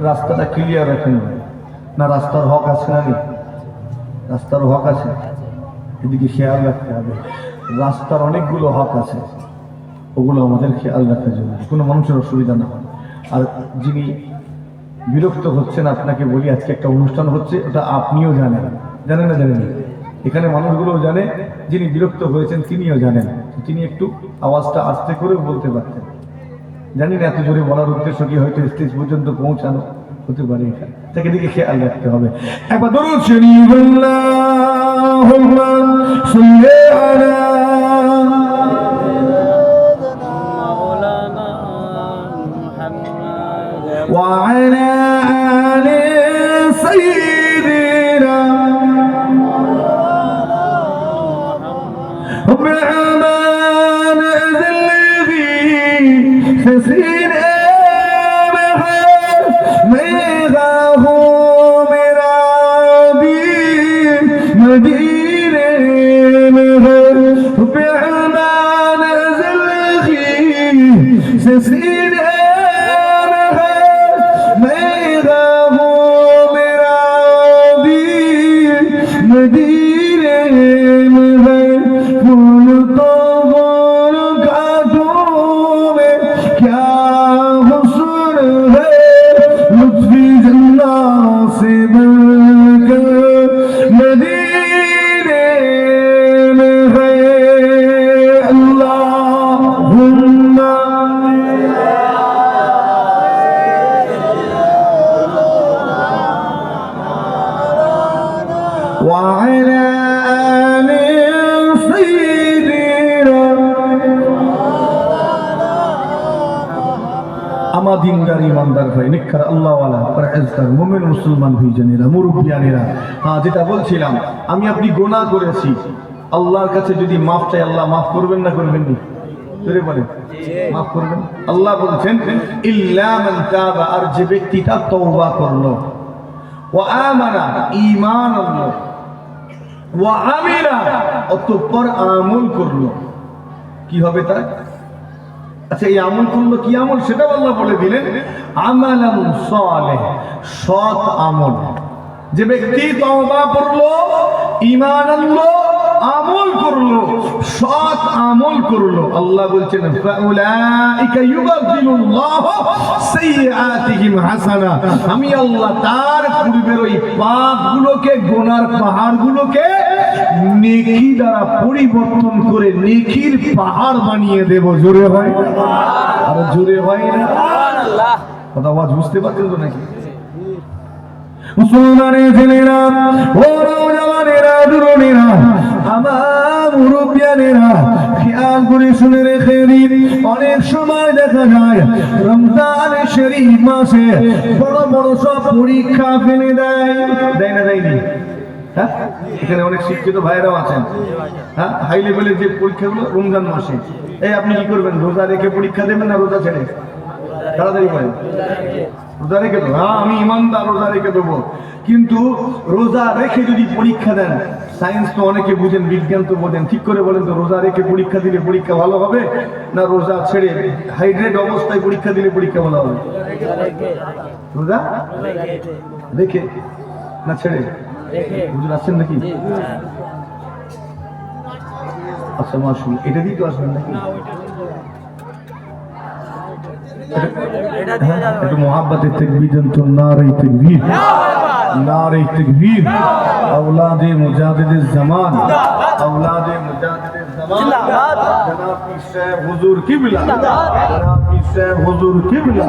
রাস্তাটা ক্লিয়ার রাখেন না, রাস্তার হক আছে না? রাস্তার হক আছে, এদিকে খেয়াল রাখতে হবে। রাস্তার অনেকগুলো হক আছে, ওগুলো আমাদের খেয়াল রাখা জরুরি, কোনো মানুষের অসুবিধা না হয়। আর যিনি বিরক্ত হচ্ছেন, আপনাকে বলি আজকে একটা অনুষ্ঠান হচ্ছে, ওটা আপনিও জানেন, জানেন না জানেন? এখানে মানুষগুলোও জানে, যিনি বিরক্ত হয়েছেন তিনিও জানেন। তিনি একটু আওয়াজটা আস্তে করেও বলতে পারতেন। জানি না এত জোরে বলার উদ্দেশ্য কি, হয়তো স্টেজ পর্যন্ত পৌঁছানো হতে পারে, এটা তাকে দিকে খেয়াল রাখতে হবে। একবার দরুদ শরীফ আল্লাহুম্মা সাল্লি আলা ওয়া আলা আলি সাইয়্যিদিনা رحمن الذي سسينا بحر ميغاه مرابي مدينة مهر رحمن الذي سسينا بحر ميغاه مرابي مدينة مهر وعلى آل سيدنا আমার দিনদার ইমানদার ভাই, নিখার আল্লাহওয়ালা পরহেজগার মুমিন মুসলমান ভাইজানেরা, মুরব্বিয়ানেরা, হ্যাঁ যেটা বলছিলাম, আমি আপনি গুনাহ করেছি, আল্লাহর কাছে যদি মাফ চাই, আল্লাহ মাফ করবেন না করবেন না? জোরে বলেন, মাফ করবেন। আল্লাহ বলছেন ইল্লা মান তাবা, আর যে ব্যক্তিটা তওবা করলো, ওয়া আমানা, ঈমান আনলো, ওয়া আমিলা, অতঃপর আমল করলো। কি হবে তার? আচ্ছা, এই আমল করলো কি আমল সেটাও আল্লাহ বলে দিলেন, আমালান সালেহ, সৎ আমল। যে ব্যক্তি তওবা করলো, ঈমান আনলো, আমল করলো, সৎ আমল করলো, আল্লাহ বলছেন ফাউলাইকা ইউবাদদিলুল্লাহু সাইয়্যাতিহিম হাসানা। আমি আল্লাহ তার পূর্বের ওই পাপগুলোকে, গুনার পাহাড়গুলোকে নেকি দ্বারা পরিবর্তন করে নেকির পাহাড় বানিয়ে দেব। জোরে হয় আর জোরে হয় না? কথা আওয়াজ বুঝতে পারছেন তো নাকি? মুসলমানের ছেলেরা, ও নওজওয়ানেরা, তরুণেরা, আমার মুরব্বিয়ানেরা, খেয়াল করে শুনে রেখে দিন। অনেক সময় দেখা যায় রমজান শরীফ মাসে বড় বড় সব পরীক্ষা ফেলে দেয়, দেয় না দেয়নি? হ্যাঁ, এখানে অনেক শিক্ষিত ভাইয়েরাও আছেন। হ্যাঁ, হাই লেভেলের যে পরীক্ষাগুলো রমজান মাসে, এই আপনি কি করবেন? রোজা রেখে পরীক্ষা দেবেন না রোজা ছেড়ে? তাড়াতাড়ি করেন। রোজা রেখে দেবো, হ্যাঁ আমি ইমানদার, রোজা রেখে দেবো। কিন্তু রোজা রেখে যদি পরীক্ষা দেন, সায়েন্স তো অনেকে বুঝেন, বিজ্ঞান তো বোঝেন, ঠিক করে বলেন তো, রোজা রেখে পরীক্ষা দিলে পরীক্ষা ভালো হবে না রোজা ছেড়ে হাইড্রেট অবস্থায় পরীক্ষা দিলে পরীক্ষা ভালো হবে? রোজা রেখে না ছেড়ে? বুঝতে পারছেন নাকি? আচ্ছা মাশাআল্লাহ, এটা দিয়ে তো আসবেন নাকি? একটু মোহাব্বতের তাকবীর দেন তো, নারে তাকবীর, নারে তাকবীর। औलादे मुजादिदे ज़मान, औलादे मुजादिदे ज़मान, जनाब पीर साहब हुजूर किबला, जनाब पीर साहब हुजूर किबला,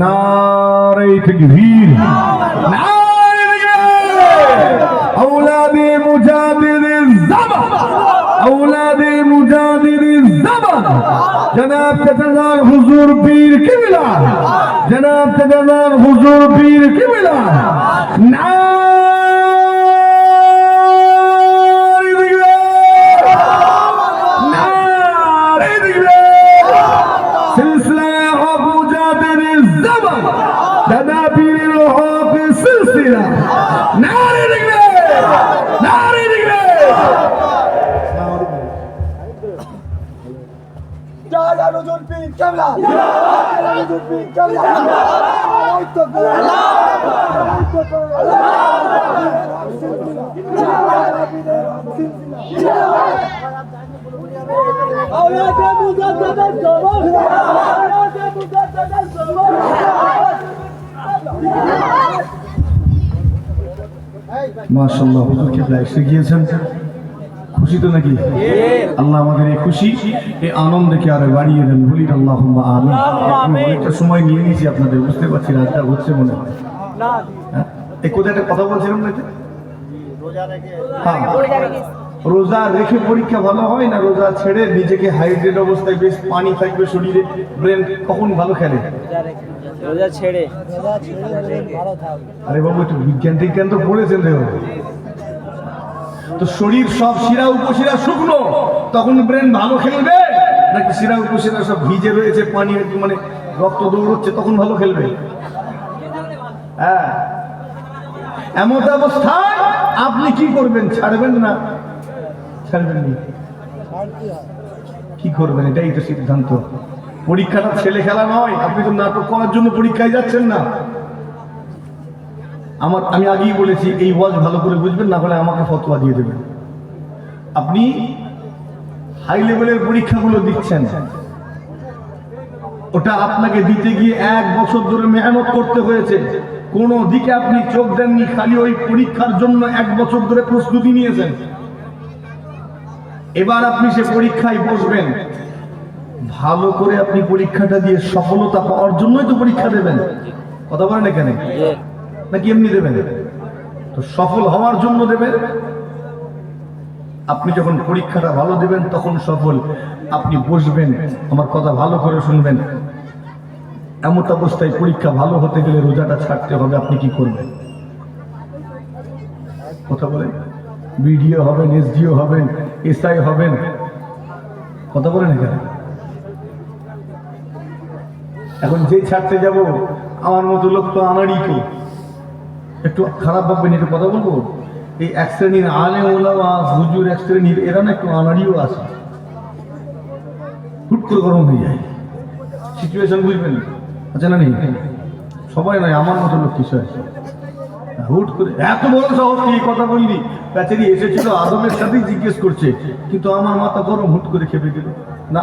नारे तकबीर, नारे तकबीर। औलादे मुजादिदे ज़मान, औलादे मुजादिदे ज़मान, जनाब तजदार हुजूर पीर किबला, जनाब तजदार हुजूर पीर किबला, सिलसिला अबू जाबिर ज़मान, दादा पीर रोह के सिलसिला, नारे तकबीर, नारे तकबीर। জালা হুজুর পীর কেবলা, জালা হুজুর পীর কেবলা, औलादे मुजाद्दिदे ज़मान, औलादे मुजाद्दिदे ज़मान। মাশাআল্লাহ, হুজুর কিবলা এসে গিয়েছেন। খুশি তো নাকি? আল্লাহ আমাদের এই খুশি, এই আনন্দকে আরো বাড়িয়ে দেন, বলি আল্লাহুম্মা আমিন। আমি অনেকটা সময় নিয়ে নিয়েছি আপনাদের, বুঝতে পারছি রাতটা হচ্ছে মনে হয়। হ্যাঁ, এই কোথায় একটা কথা বলছিলাম না? হ্যাঁ, রোজা রেখে পরীক্ষা ভালো হয় না রোজা ছেড়ে? নিজেকে হাইড্রেট অবস্থায়, বেশ পানি থাকবে শরীরে, ব্রেন কখন ভালো খেলে? রোজা ছেড়ে। আরে বাবু, একটু বিজ্ঞান টিজ্ঞান তো পড়েছেন রে। তো শরীর সব শিরা উপশিরা শুকনো, তখন ব্রেন ভালো খেলবে নাকি শিরা উপশিরা সব ভিজে রয়েছে, পানি মানে রক্ত দৌড়চ্ছে, তখন ভালো খেলবে? হ্যাঁ, এমন অবস্থায় আপনি কি করবেন? ছাড়বেন না ছাড়বেন না? কি করবেন? এটাই তো সিদ্ধান্ত। পরীক্ষাটা ছেলে খেলা নয়। আপনি তো নাটক করার জন্য পরীক্ষায় যাচ্ছেন না। আমি আগেই বলেছি, এই ওয়াজ ভালো করে বুঝবেন, না হলে আমাকে ফতোয়া দিয়ে দেবেন। আপনি হাই লেভেলের পরীক্ষাগুলো দিচ্ছেন, ওটা আপনাকে দিতে গিয়ে 1 বছর ধরে মেহনত করতে হয়েছে, কোনো দিকে আপনি চোখ দেননি, খালি ওই পরীক্ষার জন্য 1 বছর ধরে প্রস্তুতি নিয়েছেন। এবার আপনি সে পরীক্ষায় বসবেন, ভালো করে আপনি পরীক্ষাটা দিয়ে সফলতা পাওয়ার জন্যই তো পরীক্ষা দেবেন। কথা বলেন এখানে, নাকি এমনি দেবেন? তো সফল হওয়ার জন্য দেবেন। আপনি যখন পরীক্ষাটা ভালো দেবেন তখন সফল। আপনি বসবেন, আমার কথা ভালো করে শুনবেন। এমন অবস্থায় পরীক্ষা ভালো হতে গেলে রোজাটা ছাড়তে হবে। আপনি কি করবেন? কথা বলেন। বিডিও হবেন, এসডিও হবেন, এসআই হবেন? কথা বলেন এখানে। এখন যে ছাড়তে যাব, আমার মতো লোক তো আনারই কেউ, একটু খারাপ ভাববেন, একটু কথা বলবো। এই 1 শ্রেণীর আলেম ওলামা হুজুর, 1 শ্রেণীর এরা না একটু আনাড়িও আছে, হুট করে গরম হয়ে যায় সিচুয়েশন, বুঝবেন? আচ্ছা না, নেই সবাই নয়, আমার মতো লোক কিছু আছে হুট করে। এত বড় সাহস কি কথা বলিনি, প্যাচেরি এসেছিল আদমের সাথেই জিজ্ঞেস করছে, কিন্তু আমার মাথা গরম, হুট করে খেপে গেল না।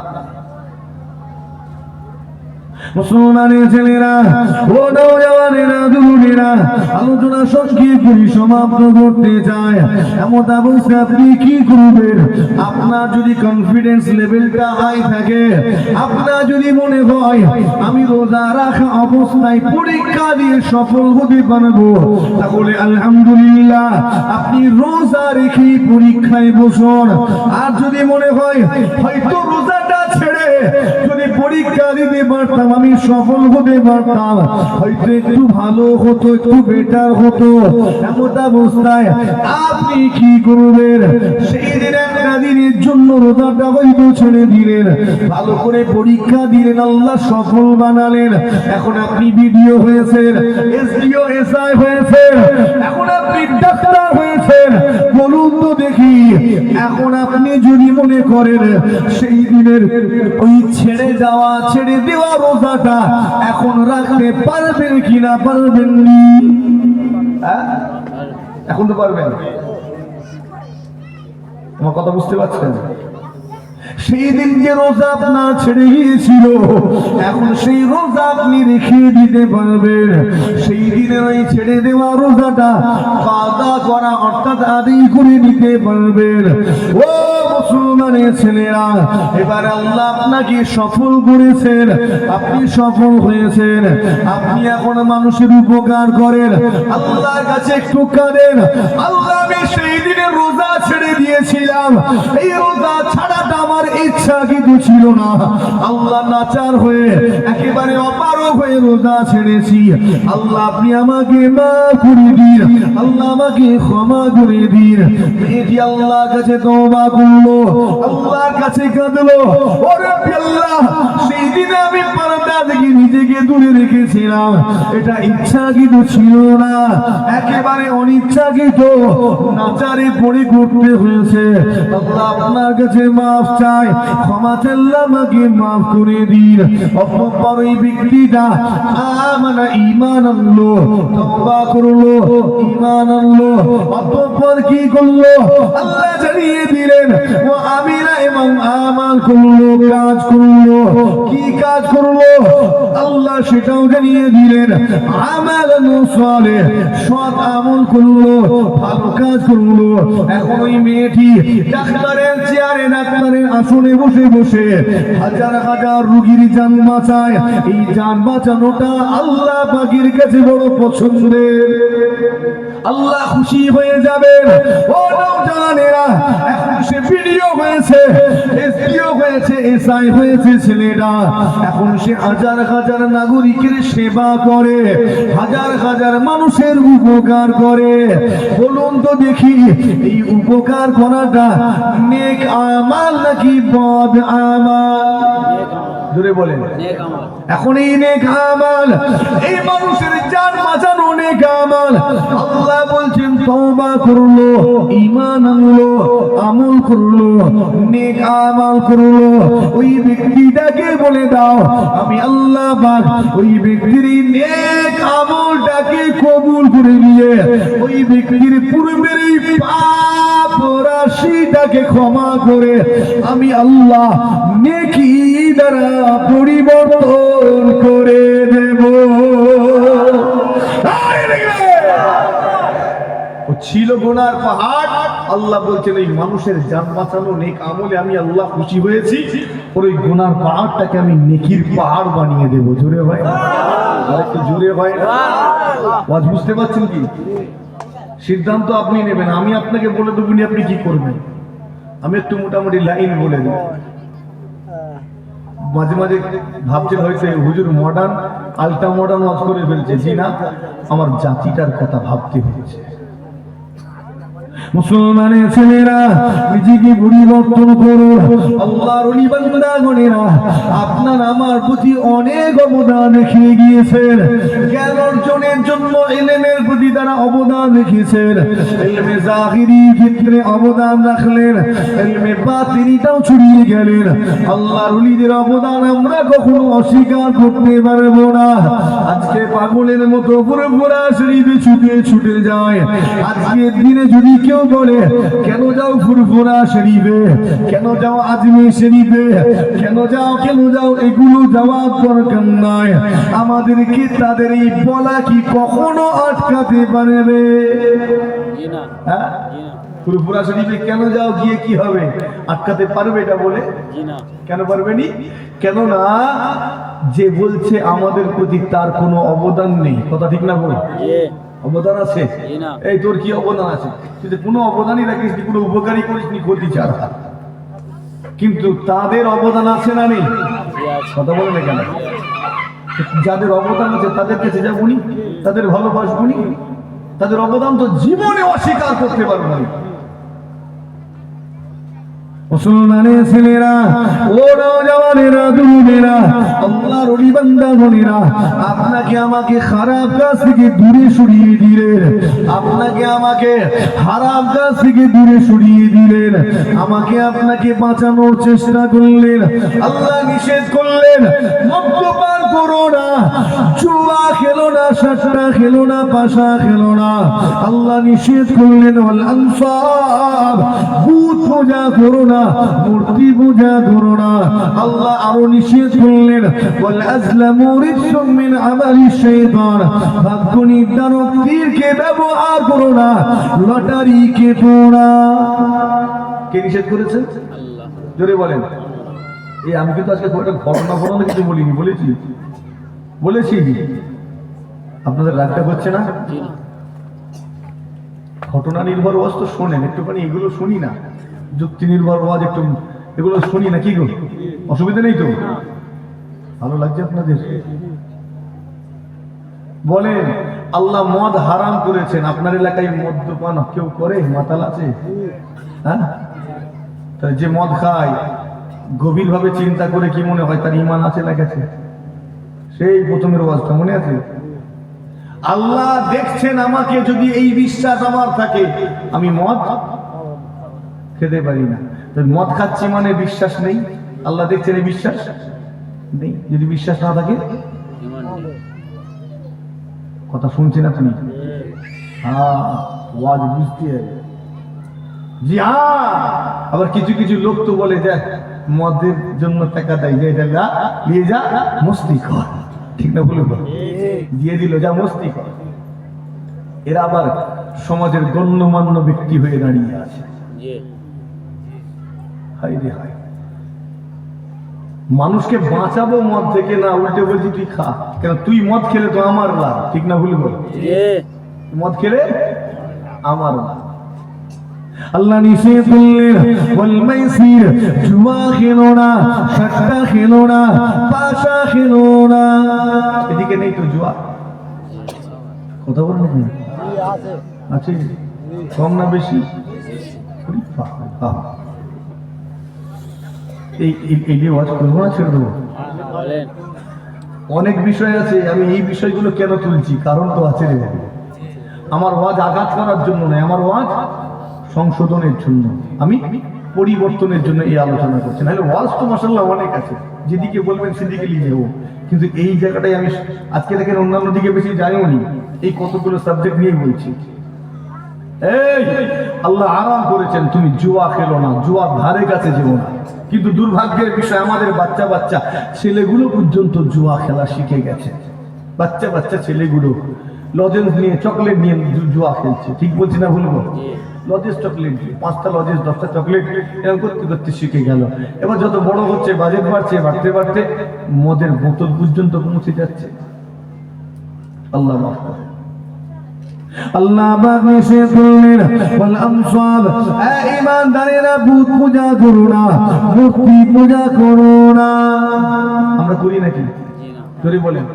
মুসলমানের ছেলেরা, ও নওজওয়ানেরা, তরুণেরা, আলোচনা সংক্ষেপ করে সমাপ্ত করতে চায়। এমন অবস্থায় আপনি কি করবেন? আপনার যদি কনফিডেন্স লেভেলটা হাই থাকে, আপনার যদি মনে হয় আমি রোজা রাখা অবস্থায় পরীক্ষা দিয়ে সফল হতে পারবো, তাহলে আলহামদুলিল্লাহ আপনি রোজা রেখে পরীক্ষায় বসুন। আর যদি মনে হয় হয়তো রোজাটা ছেড়ে যদি পরীক্ষা দিতে পারতাম, আমি সফল হতে পারতাম, হয়তো একটু ভালো হতো, একটু বেটার হতো। এমন অবস্থায় আপনি কি করবেন? সেই দিন একটা দিনের জন্য রোজাটা হয়তো ছেড়ে দিলেন, ভালো করে পরীক্ষা দিলেন, আল্লাহ সফল বানালেন। এখন আপনি ভিডিও হয়েছেন, এসডিও এসআই হয়েছেন, এখন আপনি ডাক্তার হয়েছেন। বলুন তো দেখি, এখন আপনি যদি মনে করেন সেই দিনের ওই ছেড়ে দেওয়া রোজাটা এখন রাখতে পারবেন কিনা? পারবেন নি? এখন তো পারবেন। আমার কথা বুঝতে পারছেন? সেই দিন যে রোজা আপনার ছেড়ে গিয়েছিল, এখন সেই রোজা আপনি রেখে দিতে পারবেন। সেই দিনের ওই ছেড়ে দেওয়া রোজাটা কাদা করা অর্থাৎ আদায় করে নিতে পারবেন। ও মুসলমানের ছেলেরা, এবার আল্লাহ আপনাকে সফল করেছেন, আপনি সফল হয়েছেন। আপনি এখন মানুষের উপকার করেন, আল্লাহর কাছে একটু কাঁদেন, আল্লাহ আমি সেই দিনের রোজা ছেড়ে দিয়েছিলাম, এই রোজা ছাড়াটা আমার ইচ্ছা কিন্তু ছিল না। আল্লাহ নাচার হয়ে একেবারে অপারগ হয়ে রোজা ছেড়েছি। আল্লাহ আপনি আমাকে মাফ করে দিন, আল্লাহ আমাকে ক্ষমা করে দিন। মেয়েটি আল্লাহর কাছে তওবা করলো, আল্লাহর কাছে কাঁদলো, ওরে আল্লাহ সেই দিনে আমি পর্দা থেকে নিজেকে দূরে রেখেছিলাম, এটা ইচ্ছা কিন্তু ছিল না, একেবারে অনিচ্ছাকৃত নাচারে পড়ে করতে হয়েছে। আল্লাহ আপনার কাছে মাফ চাই, ক্ষমা চাইলাম, আমাকে মাফ করে দিন। অপর ওই ব্যক্তিটা আমানা ঈমান আনলো, তওবা করলো, ঈমান আনলো, অপর কি করলো? আল্লাহ জানিয়ে দিলেন ও আমিনা, এবং আমাল করলো, কাজ করলো। কি কাজ করলো? আল্লাহ সেটাও জানিয়ে দিলেন, আমালান সালেহ, সৎ আমল করলো, ভালো কাজ করলো। এখন ওই মেয়েটি ডাক্তারের চেয়ারে, ডাক্তারের আসনে বসে বসে হাজার হাজার রোগীর জান বাঁচায়। এই জান বাঁচানোটা আল্লাহ পাকের কাছে বড় পছন্দের, আল্লাহ খুশি হয়ে যাবেন। ও নওজওয়ানেরা, এখন সে ভিডিও হয়েছে, এসপিও হয়েছে, এসআই হয়েছে ছেলেটা, এখন সে হাজার হাজার নাগরিকের সেবা করে, হাজার হাজার মানুষের উপকার করে। বলুন তো দেখি, এই উপকার করাটা নেক আমাল নাকি বদ আমাল? জোরে বলেন। এখন এই নেক আমাল, এই মানুষের জান বাঁচানো নেক আমাল। আল্লাহ বলছেন তওবা করলো, ঈমান আনলো, আমল করলো, নেক আমাল করলো, ওই ব্যক্তিটাকে বলে দাও আমি আল্লাহ পাক ওই ব্যক্তির নেক আমলটাকে কবুল করে নিয়ে ওই ব্যক্তির পূর্বের এই পাপ রাশিটাকে ক্ষমা করে আমি আল্লাহ নেকি দ্বারা পরিবর্তন করে দেব। ছিল গুনার পাহাড়, আল্লাহ বলছেন এই মানুষের জান বাঁচানো নেক আমলে আমি আল্লাহ খুশি হয়েছি, ওর ওই গুনার পাহাড়টাকে আমি নেকির পাহাড় বানিয়ে দেব। জোরে হয় না? আরেকটু জোরে হয় না? আজ বুঝতে পারছেন কি? সিদ্ধান্ত আপনি নেবেন, আমি আপনাকে বলে দেবো আপনি কি করবেন। আমি একটু মোটামুটি লাইন বলে দেব। মাঝে মাঝে ভাবছেন হয়তো হুজুর মডার্ন, আলট্রা মডার্ন ওয়াজ করে ফেলছে। জি না, আমার জাতিটার কথা ভাবতে হচ্ছে। মুসলমানের ছেলেরা নিজেকে পরিবর্তন করুন। আল্লাহর ওলি বান্দাগণেরা আপনার আমার প্রতি অনেক অবদান রেখে গিয়েছেন। জ্ঞান অর্জনের জন্য ইলমের প্রতি তারা অবদান রেখেছেন। ইলমে জাহিরি ক্ষেত্রে অবদান রাখলেন, ইলমে বাতিনিটাও ছড়িয়ে গেলেন। আল্লাহর ওলিদের অবদান আমরা কখনো অস্বীকার করতে পারবো না। আজকে পাগলের মতো ফুরফুরা শরীফে ছুটে ছুটে যায়। আজকের দিনে যদি কেউ বলে কেন যাও ফুরফুরা শরীফে, কেন যাও আজমির শরীফে, কেন যাও, এগুলো যাওয়ার দরকার নাই। আমাদেরকে তাদের এই বলা কি কখনো আটকাতে পারবে? হ্যাঁ, ফুরফুরা শরীফে কেন যাও, গিয়ে কি হবে? আটকাতে পারবে এটা বলে? কেন পারবেনি? কেননা যে বলছে আমাদের প্রতি তার কোনো অবদান নেই। কথা ঠিক না বল? অবদান আছে? এই তোর কি অবদান আছে? তুই কোনো অবদানই রাখিস নি, কোনো উপকারই করিস নি, ক্ষতি ছাড়া। কিন্তু তাদের অবদান আছে না নেই? কথা বলে না কেন? যাদের অবদান আছে তাদের কাছে যাবনি, তাদের ভালোবাসবনি, তাদের অবদান তো জীবনে অস্বীকার করতে পারবো না। মুসলমানের ছেলেরা, ও নওজওয়ানেরা, যুবকেরা, আল্লাহর ওলি বান্দাগণেরা, আপনাকে আমাকে খারাপ কাজ থেকে দূরে সরিয়ে দিলেন, আপনাকে আমাকে হারাম কাজ থেকে দূরে সরিয়ে দিলেন, আমাকে আপনাকে বাঁচানোর চেষ্টা করলেন। আল্লাহ নিষেধ করলেন মদ্যপান করো না, জুয়া খেলো না, সাট্টা খেলো না, পাশা খেলো না। আল্লাহ নিষেধ করলেন ওয়াল আনসাব, ভূত পূজা করো না, মূর্তি পূজা করো না। আল্লাহ আরো নিষেধ করলেন ওয়াল আজলামু রিজসুম মিন আমালি শাইতান, ভাগ্য নির্ধারক তীরকে ব্যবহার করো না, লটারি কেটো না। কে নিষেধ করেছেন? আল্লাহ। জোরে বলেন। এই আমি কিন্তু আজকে একটা ঘটনা কিছু বলিনি, বলেছি আপনাদের রাগটা হচ্ছে না? ঘটনা নির্ভর ওয়াজ তো শোনেন, একটুখানি এগুলো শুনি না, যুক্তি নির্ভর ওয়াজ একটু এগুলো শুনি না, কি গো অসুবিধা নেই তো? ভালো লাগছে আপনাদের? বলেন আল্লাহ মদ হারাম করেছেন, আপনার এলাকায় মদ্যপান কেউ করে? মাতাল আছে? হ্যাঁ, তাহলে যে মদ খায় গভীরভাবে চিন্তা করে কি মনে হয় তার ঈমান আছে না গেছে? সেই প্রথমের ওয়াজটা মনে আছে? আল্লাহ দেখছেন আমাকে, যদি এই বিশ্বাস আমার থাকে আমি মদ খেতে পারি না। মদ খাচ্ছি মানে বিশ্বাস নেই, আল্লাহ দেখছেন এই বিশ্বাস নেই। যদি বিশ্বাস না থাকে, কথা শুনছেন আপনি? হ্যাঁ, ওয়াজ বুঝতে হবে। জি হ্যাঁ, আবার কিছু কিছু লোক তো বলে যে মদের জন্য টাকা দেয়, যে এটা নিয়ে যা মস্তি কর, ঠিক না? বলুন, দিয়ে দিল, যা মস্তি কর। এরা আবার সমাজের গণ্যমান্য ব্যক্তি হয়ে দাঁড়িয়ে আছে। হায় রে হায়, মানুষকে বাঁচাবো মদ থেকে, না উল্টে বলছি তুই খা, কেন তুই মদ খেলে তো আমার লাভ, ঠিক না? ভুল বল, মদ খেলে আমার লাভ। আল্লাহ নিষেধ করলেন ওয়াল মাইসির, জুয়া খেলো না, সাট্টা খেলো না, পাশা খেলো না। এদিকে নেই তো জুয়া? কথা বলেন না? আছে, কম না বেশি? এই যে ওয়াজ করবো না, ছেড়ে দেবো? অনেক বিষয় আছে, আমি এই বিষয়গুলো কেন তুলছি কারণ তো আছে রে। আমার ওয়াজ আঘাত করার জন্য নয়, আমার ওয়াজ সংশোধনের জন্য, আমি পরিবর্তনের জন্য এই আলোচনা করছি। নাহলে ওয়াজ তো মাশাআল্লাহ অনেক আছে, যেদিকে বলবেন সেদিকে নিয়ে যাবো, কিন্তু এই জায়গাটাই আমি আজকে দেখেন অন্যান্য দিকে বেশি যাইও নি, এই কতগুলো সাবজেক্ট নিয়ে বলছি। এই আল্লাহ আরাম করেছেন তুমি জুয়া খেলো না, জুয়া ধারে কাছে যেও না, কিন্তু দুর্ভাগ্যের বিষয় আমাদের বাচ্চা বাচ্চা ছেলেগুলো পর্যন্ত জুয়া খেলা শিখে গেছে। বাচ্চা বাচ্চা ছেলেগুলো লজেন্স নিয়ে, চকলেট নিয়ে জুয়া খেলছে, ঠিক বলছি না? ভুলবো? লজেন্স চকলেট, 5টা লজেন্স 10টা চকলেট এরকম করতে করতে শিখে গেল। এবার যত বড় হচ্ছে, বাজেট বাড়ছে, বাড়তে বাড়তে মদের বোতল পর্যন্ত পৌঁছে যাচ্ছে। আল্লাহ মাফ করে। আল্লাহ পাক নিষেধ করলেন ওয়াল আনসাব, ঈমানদারেরা ভূত পূজা করো না, মূর্তি পূজা করো না। আমরা করি নাকি? করি, বলেন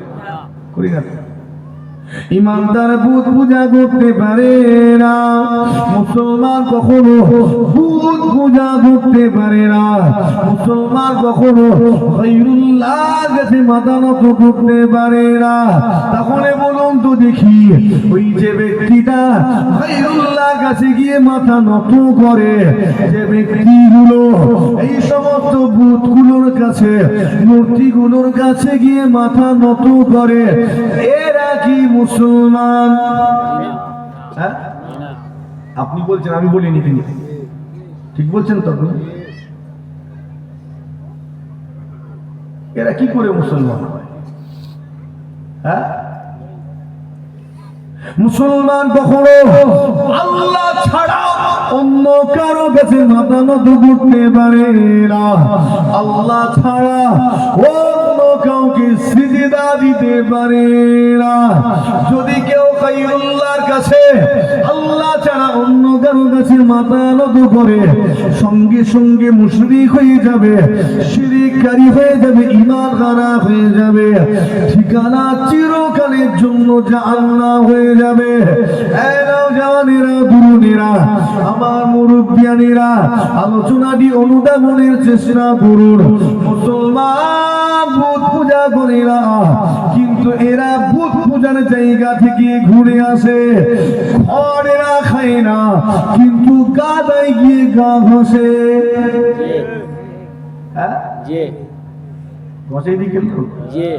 করি না? ঈমানদার ভূত পূজা করতে পারে না, মুসলমান কখনো ভূত পূজা করতে পারে না, মুসলমান কখনো গায়রুল্লাহর কাছে মাথা নত করতে পারে না। তাহলে বলুন তো দেখি, ওই যে ব্যক্তিটা গায়রুল্লাহর কাছে গিয়ে মাথা নত করে, যে ব্যক্তিগুলো এই সমস্ত ভূতগুলোর কাছে, মূর্তিগুলোর কাছে গিয়ে মাথা নত করে, এরা কি মুসলমান? হ্যাঁ, আপনি বলছেন, আমি বলিনি, তিনি ঠিক বলছেন তো? এরা কি করে মুসলমান হয়? হ্যাঁ, মুসলমান কখনো আল্লাহ ছাড়া অন্য কারো কাছে মাথা নত করতে পারে না, আল্লাহ ছাড়া অন্য কাউকে সিজদা দিতে পারে না। যদি কেউ গায়রুল্লাহর কাছে, আল্লাহ ছাড়া অন্য কারো কাছে মাথা নত করে সঙ্গে সঙ্গে মুশরিক হয়ে যাবে, শিরককারী হয়ে যাবে, ঈমান খারাপ হয়ে যাবে, ঠিকানা চিরকালের জন্য জাহান্নাম হয়ে যাবে। এই নওজওয়ানেরা, তরুণেরা, আমার মুরব্বিয়ানেরা, আলোচনাটি অনুধাবনের চেষ্টা করুন। মুসলমান ভূত পূজা করে না, কিন্তু এরা ভূত পূজার জায়গা থেকে ঘুরে আসে। খড়েরা খায় না, কিন্তু গাদায় গিয়ে গা ঘষে। হ্যাঁ, যে ঘষে দিকে যে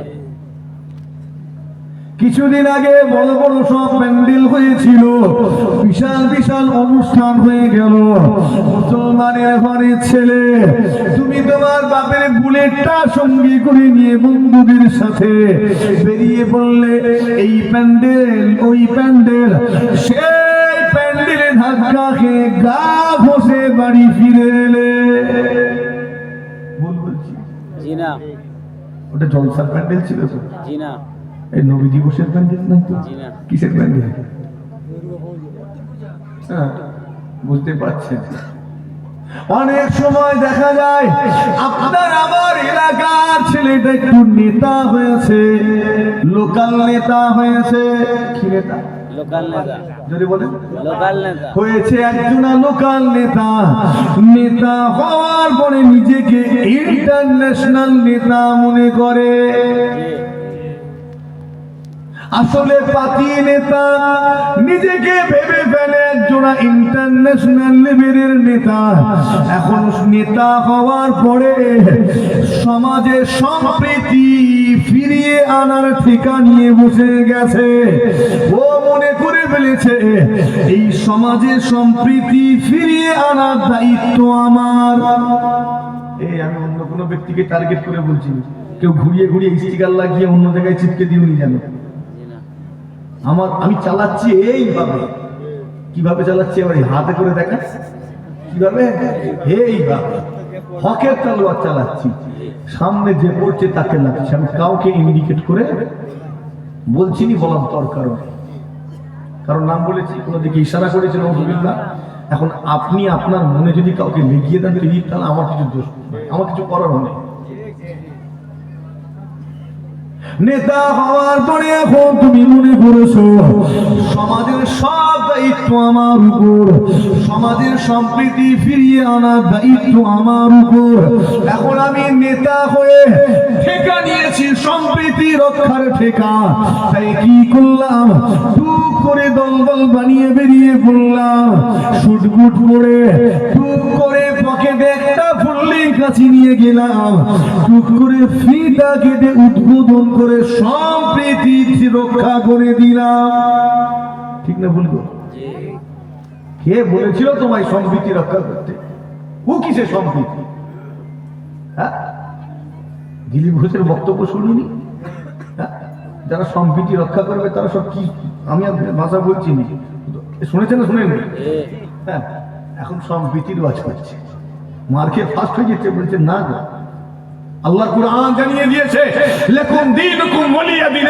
কিছুদিন আগে বড় বড় সব প্যান্ডেল হয়েছিল, বিশাল বিশাল অনুষ্ঠান হয়ে গেল। মুসলমানের ঘরের ছেলে, তুমি তোমার বাপের বুলেটটা সঙ্গে করে নিয়ে বন্ধুদের সাথে বেরিয়ে পড়লে, এই প্যান্ডেল ওই প্যান্ডেল, সেই প্যান্ডেলে ধাক্কা খেয়ে গা ঘষে বাড়ি ফিরে এলে। ভুল বলছি? জি না, ওটা জলসার প্যান্ডেল ছিল তো? জি না, এই নবী দিবসের প্যান্ডেল নাই তো? জি না। কিসের প্যান্ডেল? হ্যাঁ, বুঝতে পারছেন। অনেক সময় দেখা যায় আপনার আমার এলাকার ছেলেটা একটু নেতা হয়েছে, লোকাল নেতা হয়েছে। কি নেতা? লোকাল নেতা, যদি বলেন লোকাল নেতা হয়েছে, একজন লোকাল নেতা। নেতা হওয়ার পরে নিজেকে ইন্টারন্যাশনাল নেতা মনে করে, আসলে পাতি নেতা। নিজেকে ভেবে ফেলে একজন ইন্টারন্যাশনাল লেভেলের নেতা। এখন নেতা হওয়ার পরে সমাজে সম্প্রীতি ফিরিয়ে আনার ঠিকা নিয়ে বসে গেছে। ও মনে করে ফেলেছে এই সমাজে সম্প্রীতি ফিরিয়ে আনার দায়িত্ব আমার। এই আমি অন্য কোনো ব্যক্তিকে টার্গেট করে বলছি না, কেউ ঘুরিয়ে ঘুরিয়ে স্টিকার লাগিয়ে অন্য জায়গায় চিপকে দিওনি জানো। আমি চালাচ্ছি এইভাবে। কিভাবে চালাচ্ছি এবার হাতে করে দেখা, কিভাবে? এইভাবে হকের তলোয়ার চালাচ্ছি, সামনে যে পড়ছে তাকে লাগছে। আমি কাউকে ইন্ডিকেট করে বলছি নি, বলার দরকার, কারণ নাম বলেছি, কোনো দিকে ইশারা করেছেন আলহামদুলিল্লাহ। এখন আপনি আপনার মনে যদি কাউকে লেগিয়ে দেন তাহলে আমার কিছু দোষ, আমার কিছু করার নেই। নেতা হওয়ার পরে এখন তুমি মনে করেছো সমাজের সব দায়িত্ব আমার উপর, সমাজের সম্প্রীতি ফিরিয়ে আনার দায়িত্ব আমার উপর। এখন আমি নেতা হয়ে ঠেকা নিয়েছি সম্প্রীতি রক্ষার ঠেকা। তাই কি করলাম, টুক করে দলবল বানিয়ে বেরিয়ে পড়লাম, শুটবুট পরে টুক করে পকেটে একটা ফুল্লি কাছি নিয়ে গেলাম, টুক করে ফিতা কেটে উদ্বোধন করে সম্প্রীতি রক্ষা করে দিলাম। ঠিক না ভুল? কে বলেছিল তোমায় সম্প্রীতি রক্ষা করতে? ও কিসে সম্প্রীতি? হ্যাঁ, দিলীপ ঘোষের বক্তব্য শুনুনি? যারা সম্প্রীতি রক্ষা করবে তারা সব কি, আমি আর ভাষা বলছি নি, শুনেছেন না শুনেননি? হ্যাঁ, এখন সম্প্রীতির ওয়াজ করছে, মার খেয়ে ফার্স্ট হয়ে যেতে বলছে না গো। আল্লাহ কুরআন জানিয়ে দিয়েছে, লাকুম দীনুকুম ওয়ালিয়া দিন।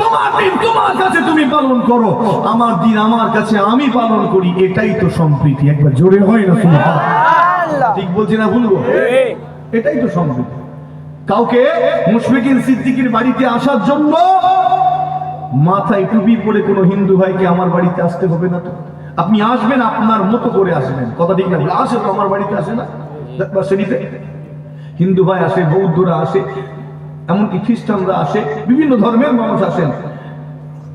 তোমার দিন তোমার কাছে তুমি পালন করো, আমার দিন আমার কাছে আমি পালন করি। এটাই তো সম্প্রীতি। একবার জোরে হয় না সুবহানাল্লাহ? ঠিক বলছি না ভুলবো? এটাই তো সম্প্রীতি। কাউকে মুশফিকিন সিদ্দিকীর বাড়িতে আসার জন্য মাথায় টুপি পরে কোনো হিন্দু ভাইকে আমার বাড়িতে আসতে হবে না তো? আপনি আসবেন আপনার মতো করে আসবেন, কথা ঠিক না? আসে তো আমার বাড়িতে আসে না? শরীফে হিন্দু ভাই আসে, বৌদ্ধরা আসে, এমনকি খ্রিস্টানরা আসে, বিভিন্ন ধর্মের মানুষ আসেন।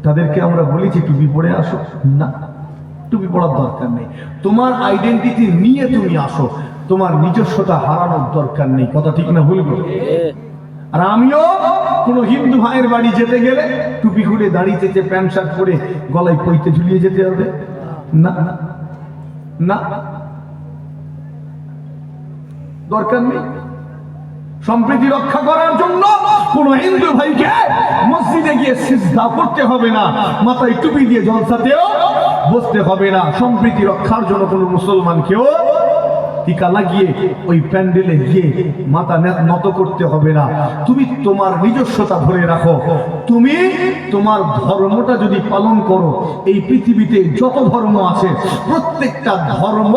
তাদেরকে আমরা বলেছি টুপি পরে আসো না, টুপি পড়ার দরকার নেই। তোমার আইডেন্টিটি নিয়ে তুমি আসো, তোমার নিজস্বতা হারানোর দরকার নেই, কথা ঠিক না ভুলবো? আর আমিও কোনো হিন্দু ভাইয়ের বাড়ি যেতে গেলে টুপি খুলে দাঁড়িয়ে যেতে, প্যান্ট শার্ট পরে গলায় পইতে ঝুলিয়ে যেতে হবে না, না, দরকার নেই। সম্প্রীতি রক্ষা করার জন্য কোন হিন্দু ভাইকে মসজিদে গিয়ে সিজদা করতে হবে না, মাথায় টুপি দিয়ে জলসাতেও বসতে হবে না। সম্প্রীতি রক্ষার জন্য কোন মুসলমানকেও টিকা লাগিয়ে ওই প্যান্ডেলে গিয়ে মাথা নত করতে হবে না। তুমি তোমার নিজস্বতা ধরে রাখো। তুমি তোমার ধর্মটা যদি পালন করো, এই পৃথিবীতে যত ধর্ম আছে প্রত্যেকটা ধর্ম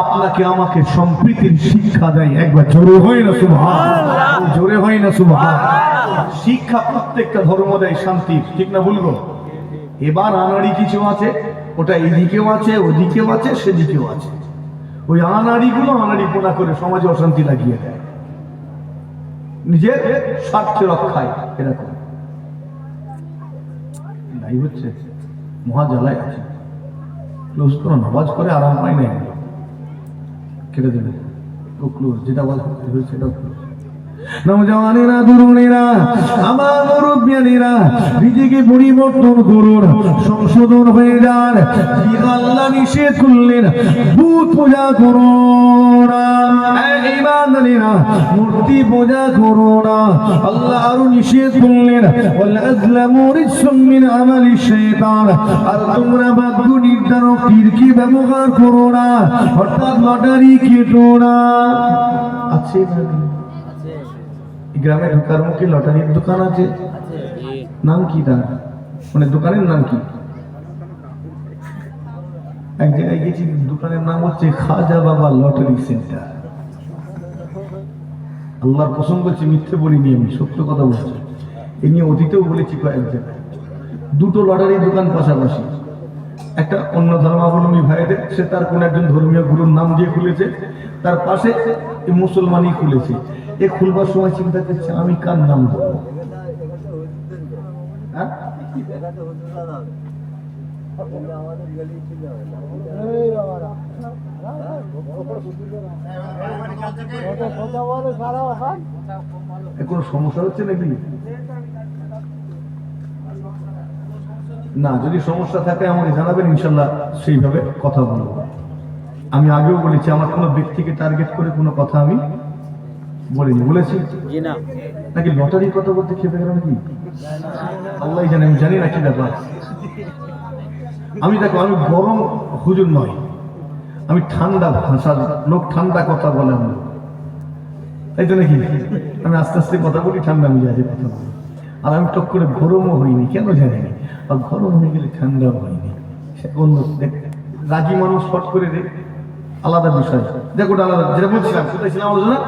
আপনাকে আমাকে সম্প্রীতির শিক্ষা দেয়। একবার জোরে হয় না সুবহানাল্লাহ, জোরে হয় না সুবহানাল্লাহ। শিক্ষা প্রত্যেকটা ধর্ম দেয় শান্তির, ঠিক না বলবো? এবার আনাড়ি কিছু আছে, ওটা এদিকেও আছে, ওদিকেও আছে, সেদিকেও আছে। ওই আনাড়িগুলো আনাড়িপোনা করে সমাজে অশান্তি লাগিয়ে দেয় নিজের স্বার্থ রক্ষায়। এরকম নাই হচ্ছে, মহাজালায় আছে। ক্লোজ করো, নামাজ করে আরাম পাই নাই, কেটে দেবে ও ক্লোজ। যেটা বলা হয়েছে সেটাও ক্লোজ। নওজওয়ানেরা, তরুণেরা, আমার মুরব্বিয়ানেরা, নিজেকে পরিবর্তন করুন, সংশোধন হয়ে যান। কি আল্লাহ নিষেধ করলেন? ভূত পূজা করো না, ঈমানদারেরা, মূর্তি পূজা করো না। আল্লাহ আরো নিষেধ করলেন, ওয়াল আজলামু রিজসুম মিন আমালি শাইতান। আর তোমরা ভাগ্য নির্ধারকের কি ব্যবহার করো না, অর্থাৎ লটারি কেটো না। আছে না? গ্রামে ঢোকার মুখে লটারির দোকান আছে, নাম কি তার? মানে দোকানের নাম কি? এক জায়গায় গেছি, দোকানের নাম হচ্ছে খাজা বাবা লটারি সেন্টার। আল্লাহর কসম বলছি, মিথ্যে বলিনি, আমি সত্য কথা বলছি। এ নিয়ে অতীতেও বলেছি কয়েক জায়গায়। দুটো লটারির দোকান পাশাপাশি, একটা অন্য ধর্মাবলম্বী ভাইদের, সে তার কোন একজন ধর্মীয় গুরুর নাম দিয়ে খুলেছে, তার পাশে মুসলমানই খুলেছে। এ খুলবার সময় চিন্তা করছে, আমি কার নাম দেবো? হ্যাঁ, কোনো সমস্যা হচ্ছে নাকি? না, যদি সমস্যা থাকে আমাকে জানাবেন, ইনশাল্লাহ সেইভাবে কথা বলবো। আমি আগেও বলেছি, আমার কোনো ব্যক্তিকে টার্গেট করে কোনো কথা আমি বলিনি। বলেছি নাকি লটারির কথা বলতে খেপে গেল নাকি? আল্লাহ জানে, আমি জানি না কি ব্যাপার। আমি দেখো, আমি গরম হুজুর নয়, আমি ঠান্ডা ভাষার লোক, ঠান্ডা কথা বলে আমি, তাই তো নাকি? আমি আস্তে আস্তে কথা বলি, ঠান্ডা মিজাজে কথা বলি। আর আমি টক করে গরমও হইনি, কেন জানি না। আর গরম হয়ে গেলে ঠান্ডাও হয়নি। অন্য রাজি মানুষ ফট করে দেয়, আলাদা বিষয়। দেখো ওটা আলাদা। যেটা বলছিলাম, কোথায় ছিলাম আলোচনা?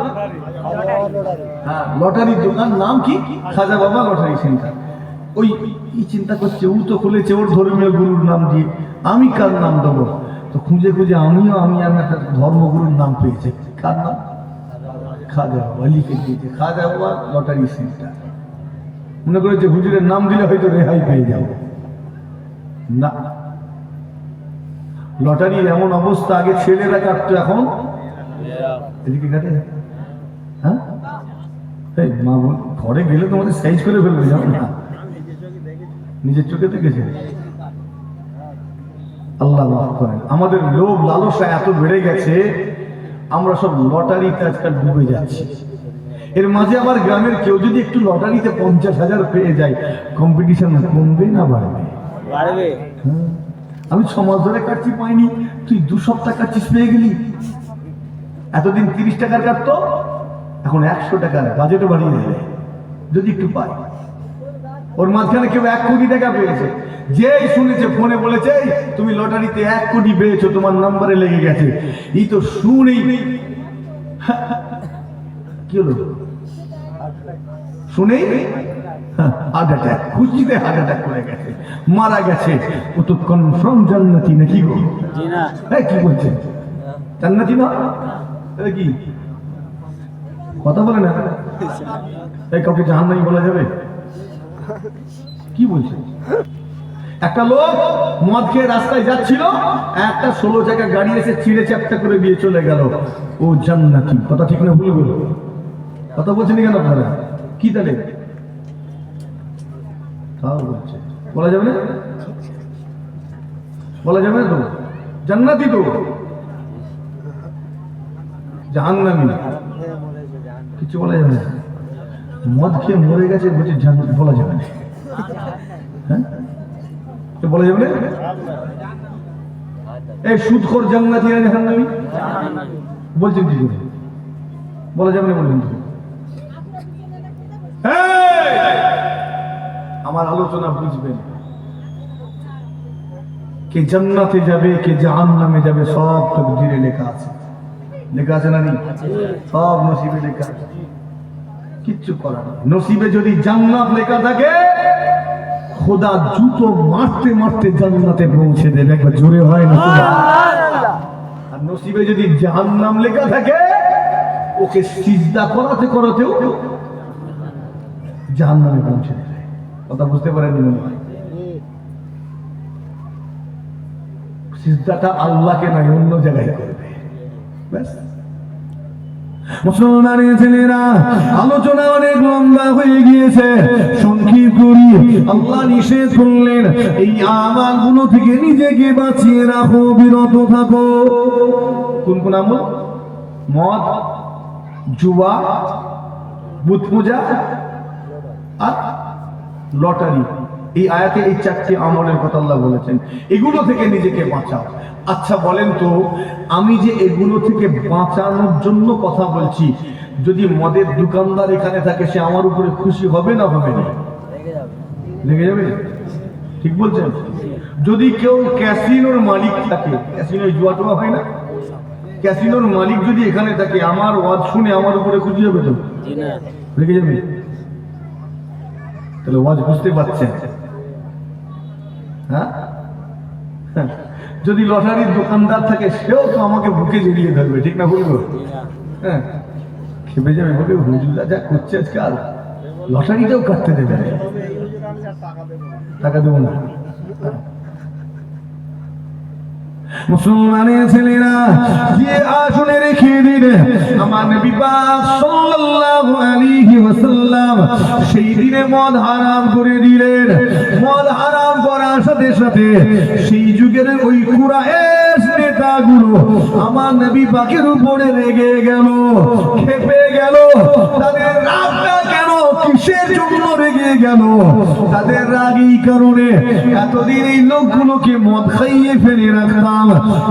হ্যাঁ, লটারির দোকান, নাম কি? খাজা বাবা লটারি সেন্টার। ওই চিন্তা করছে, ও তো খুলেছে ওর ধর্মীয় গুরুর নাম দিয়ে, আমি কার নাম দেবো? তো খুঁজে খুঁজে আমি একটা ধর্মগুরুর নাম পেয়েছি। কার নাম? খাজা বাবা। লিখে দিয়েছে খাজা বাবা লটারি সেন্টার। মনে করেছে হুজুরের নাম দিলে হয়তো রেহাই পেয়ে যাবো। না, লটারির এমন অবস্থা, আগে ছেলেরা কাটতো, এখন এদিকে কাটে। হ্যাঁ, মা বোন ঘরে গেলে তোমাদের সাইজ করে ফেলবে, জানো না? নিজের চোখে দেখেছে। আল্লাহ মাফ করেন। আমাদের লোভ লালসা এত বেড়ে গেছে, আমরা সব লটারিতে আজকাল ডুবে যাচ্ছি। এর মাঝে আবার গ্রামের কেউ যদি একটু লটারিতে 50,000 পেয়ে যায়, কম্পিটিশন কমবে না বাড়বে? আমি 6 মাস ধরে কাটছি, পাইনি, তুই 2 সপ্তাহ কাটছিস, পেয়ে গেলি। এতদিন 30 টাকার কাটতো, এখন 100 টাকার, বাজেটও বাড়িয়ে দেবে যদি একটু পাই। ওর মাঝখানে কেউ 1 কোটি টাকা পেয়েছে, যেই শুনেছে ফোনে বলেছে, তুমি লটারিতে 1 কোটি পেয়েছো, তোমার নাম্বারে লেগে গেছে। এই তো শুনেই কি হলো, শুনেই হার্ট অ্যাটাক, খুশিতে হার্ট অ্যাটাক করে গেছে, মারা গেছে। ও তো কনফার্ম জান্নাতি নাকি গো? কি বলছেন, জান্নাতি না? কি কথা বলে না? এই কাউকে জাহান্নামী বলা যাবে? কি বলছে? একটা লোক মদ খেয়ে রাস্তায় যাচ্ছিল, একটা 16 চাকা গাড়ি এসে ছিঁড়ে চ্যাপটা করে দিয়ে চলে গেল, ও জান্নাতি। কথা ঠিক না ভুল বলো? কথা বলছেন কেন আপনারা? কি তাহলে তাও বলছে, বলা যাবে না? বলা যাবে না তো? জান্নাতি তো জাহান্নামী কিছু বলা যাবে না। মদ খেয়ে মরে গেছে বলছে বলা যাবে না। হ্যাঁ, বলা যাবে না? এই সুদখোর জান্নাতি না জাহান্নামী? বলছেন কি করে? বলা যাবে না বললেন তো? আমার আলোচনা বুঝবেন। কে জান্নাতে যাবে কে জাহান্নামে যাবে সব তাকদীরে লেখা আছে। লেখা আছে না? নেই? সব নসিবে লেখা আছে, কিচ্ছু করার নেই। নসিবে যদি জান্নাত লেখা থাকে, খোদা জুতো মারতে মারতে জান্নাতে পৌঁছে দেবে। একবার জোরে হয় না? আর নসিবে যদি জাহান্নাম লেখা থাকে, ওকে সিজদা করাতে করাতেও জাহান্নামে পৌঁছে দেবে। কথা বুঝতে পারেন? সিজদাটা আল্লাহকে নয়, অন্য জায়গায় করবে। ব্যাস। মুসলমানের ছেলেরা, আলোচনা অনেক লম্বা হয়ে গিয়েছে, সংক্ষিপ্ত করি। আল্লাহ নিষেধ করলেন এই আমলগুলো থেকে নিজেকে বাঁচিয়ে রাখো, বিরত থাকো। কোন কোন আমল? মদ, জুয়া, বুত পূজা আর লটারি। এই আয়াতে এই চারটি আমলের কথা আল্লাহ বলেছেন, এগুলো থেকে নিজেকে বাঁচাও। আচ্ছা বলেন তো, আমি যে এগুলো থেকে বাঁচানোর জন্য কথা বলছি, যদি মদের দোকানদার এখানে থাকে, সে আমার উপরে খুশি হবে না হবে না? লেগে যাবে। ঠিক বলছেন? যদি কেউ ক্যাসিনোর মালিক থাকে, ক্যাসিনোয় জুয়া টুয়া হয় না, ক্যাসিনোর মালিক যদি এখানে থাকে, আমার ওয়াজ শুনে আমার উপরে খুশি হবে তো? লেগে যাবে। তাহলে ওয়াজ বুঝতে পারছেন? হ্যাঁ, যদি লটারির দোকানদার থাকে, সেও তো আমাকে বুকে জড়িয়ে ধরবে, ঠিক না বলবো? হ্যাঁ, খেপে যাবে, বলবে হুজুরা যা করছে আজকাল, লটারিটাও কাটতে দেবে, টাকা দেবো না। মুসলমানের ছেলেরা, যে আসনে রেখে দিন আমার নবী পাক সাল্লাল্লাহু আলাইহি ওয়াসাল্লাম সেই দিনে মদ হারাম করে দিলেন। মদ হারাম করার সাথে সাথে সেই যুগের ওই কুরাইশ নেতাগুলো আমার নবী পাকের উপরে রেগে গেল, ক্ষেপে গেল। তাদের রাগটা কেন, কিসের জন্য রেগে গেল? তাদের রাগ এই কারণে, এতদিন এই লোকগুলোকে মদ খাইয়ে ফেলে রাখতাম,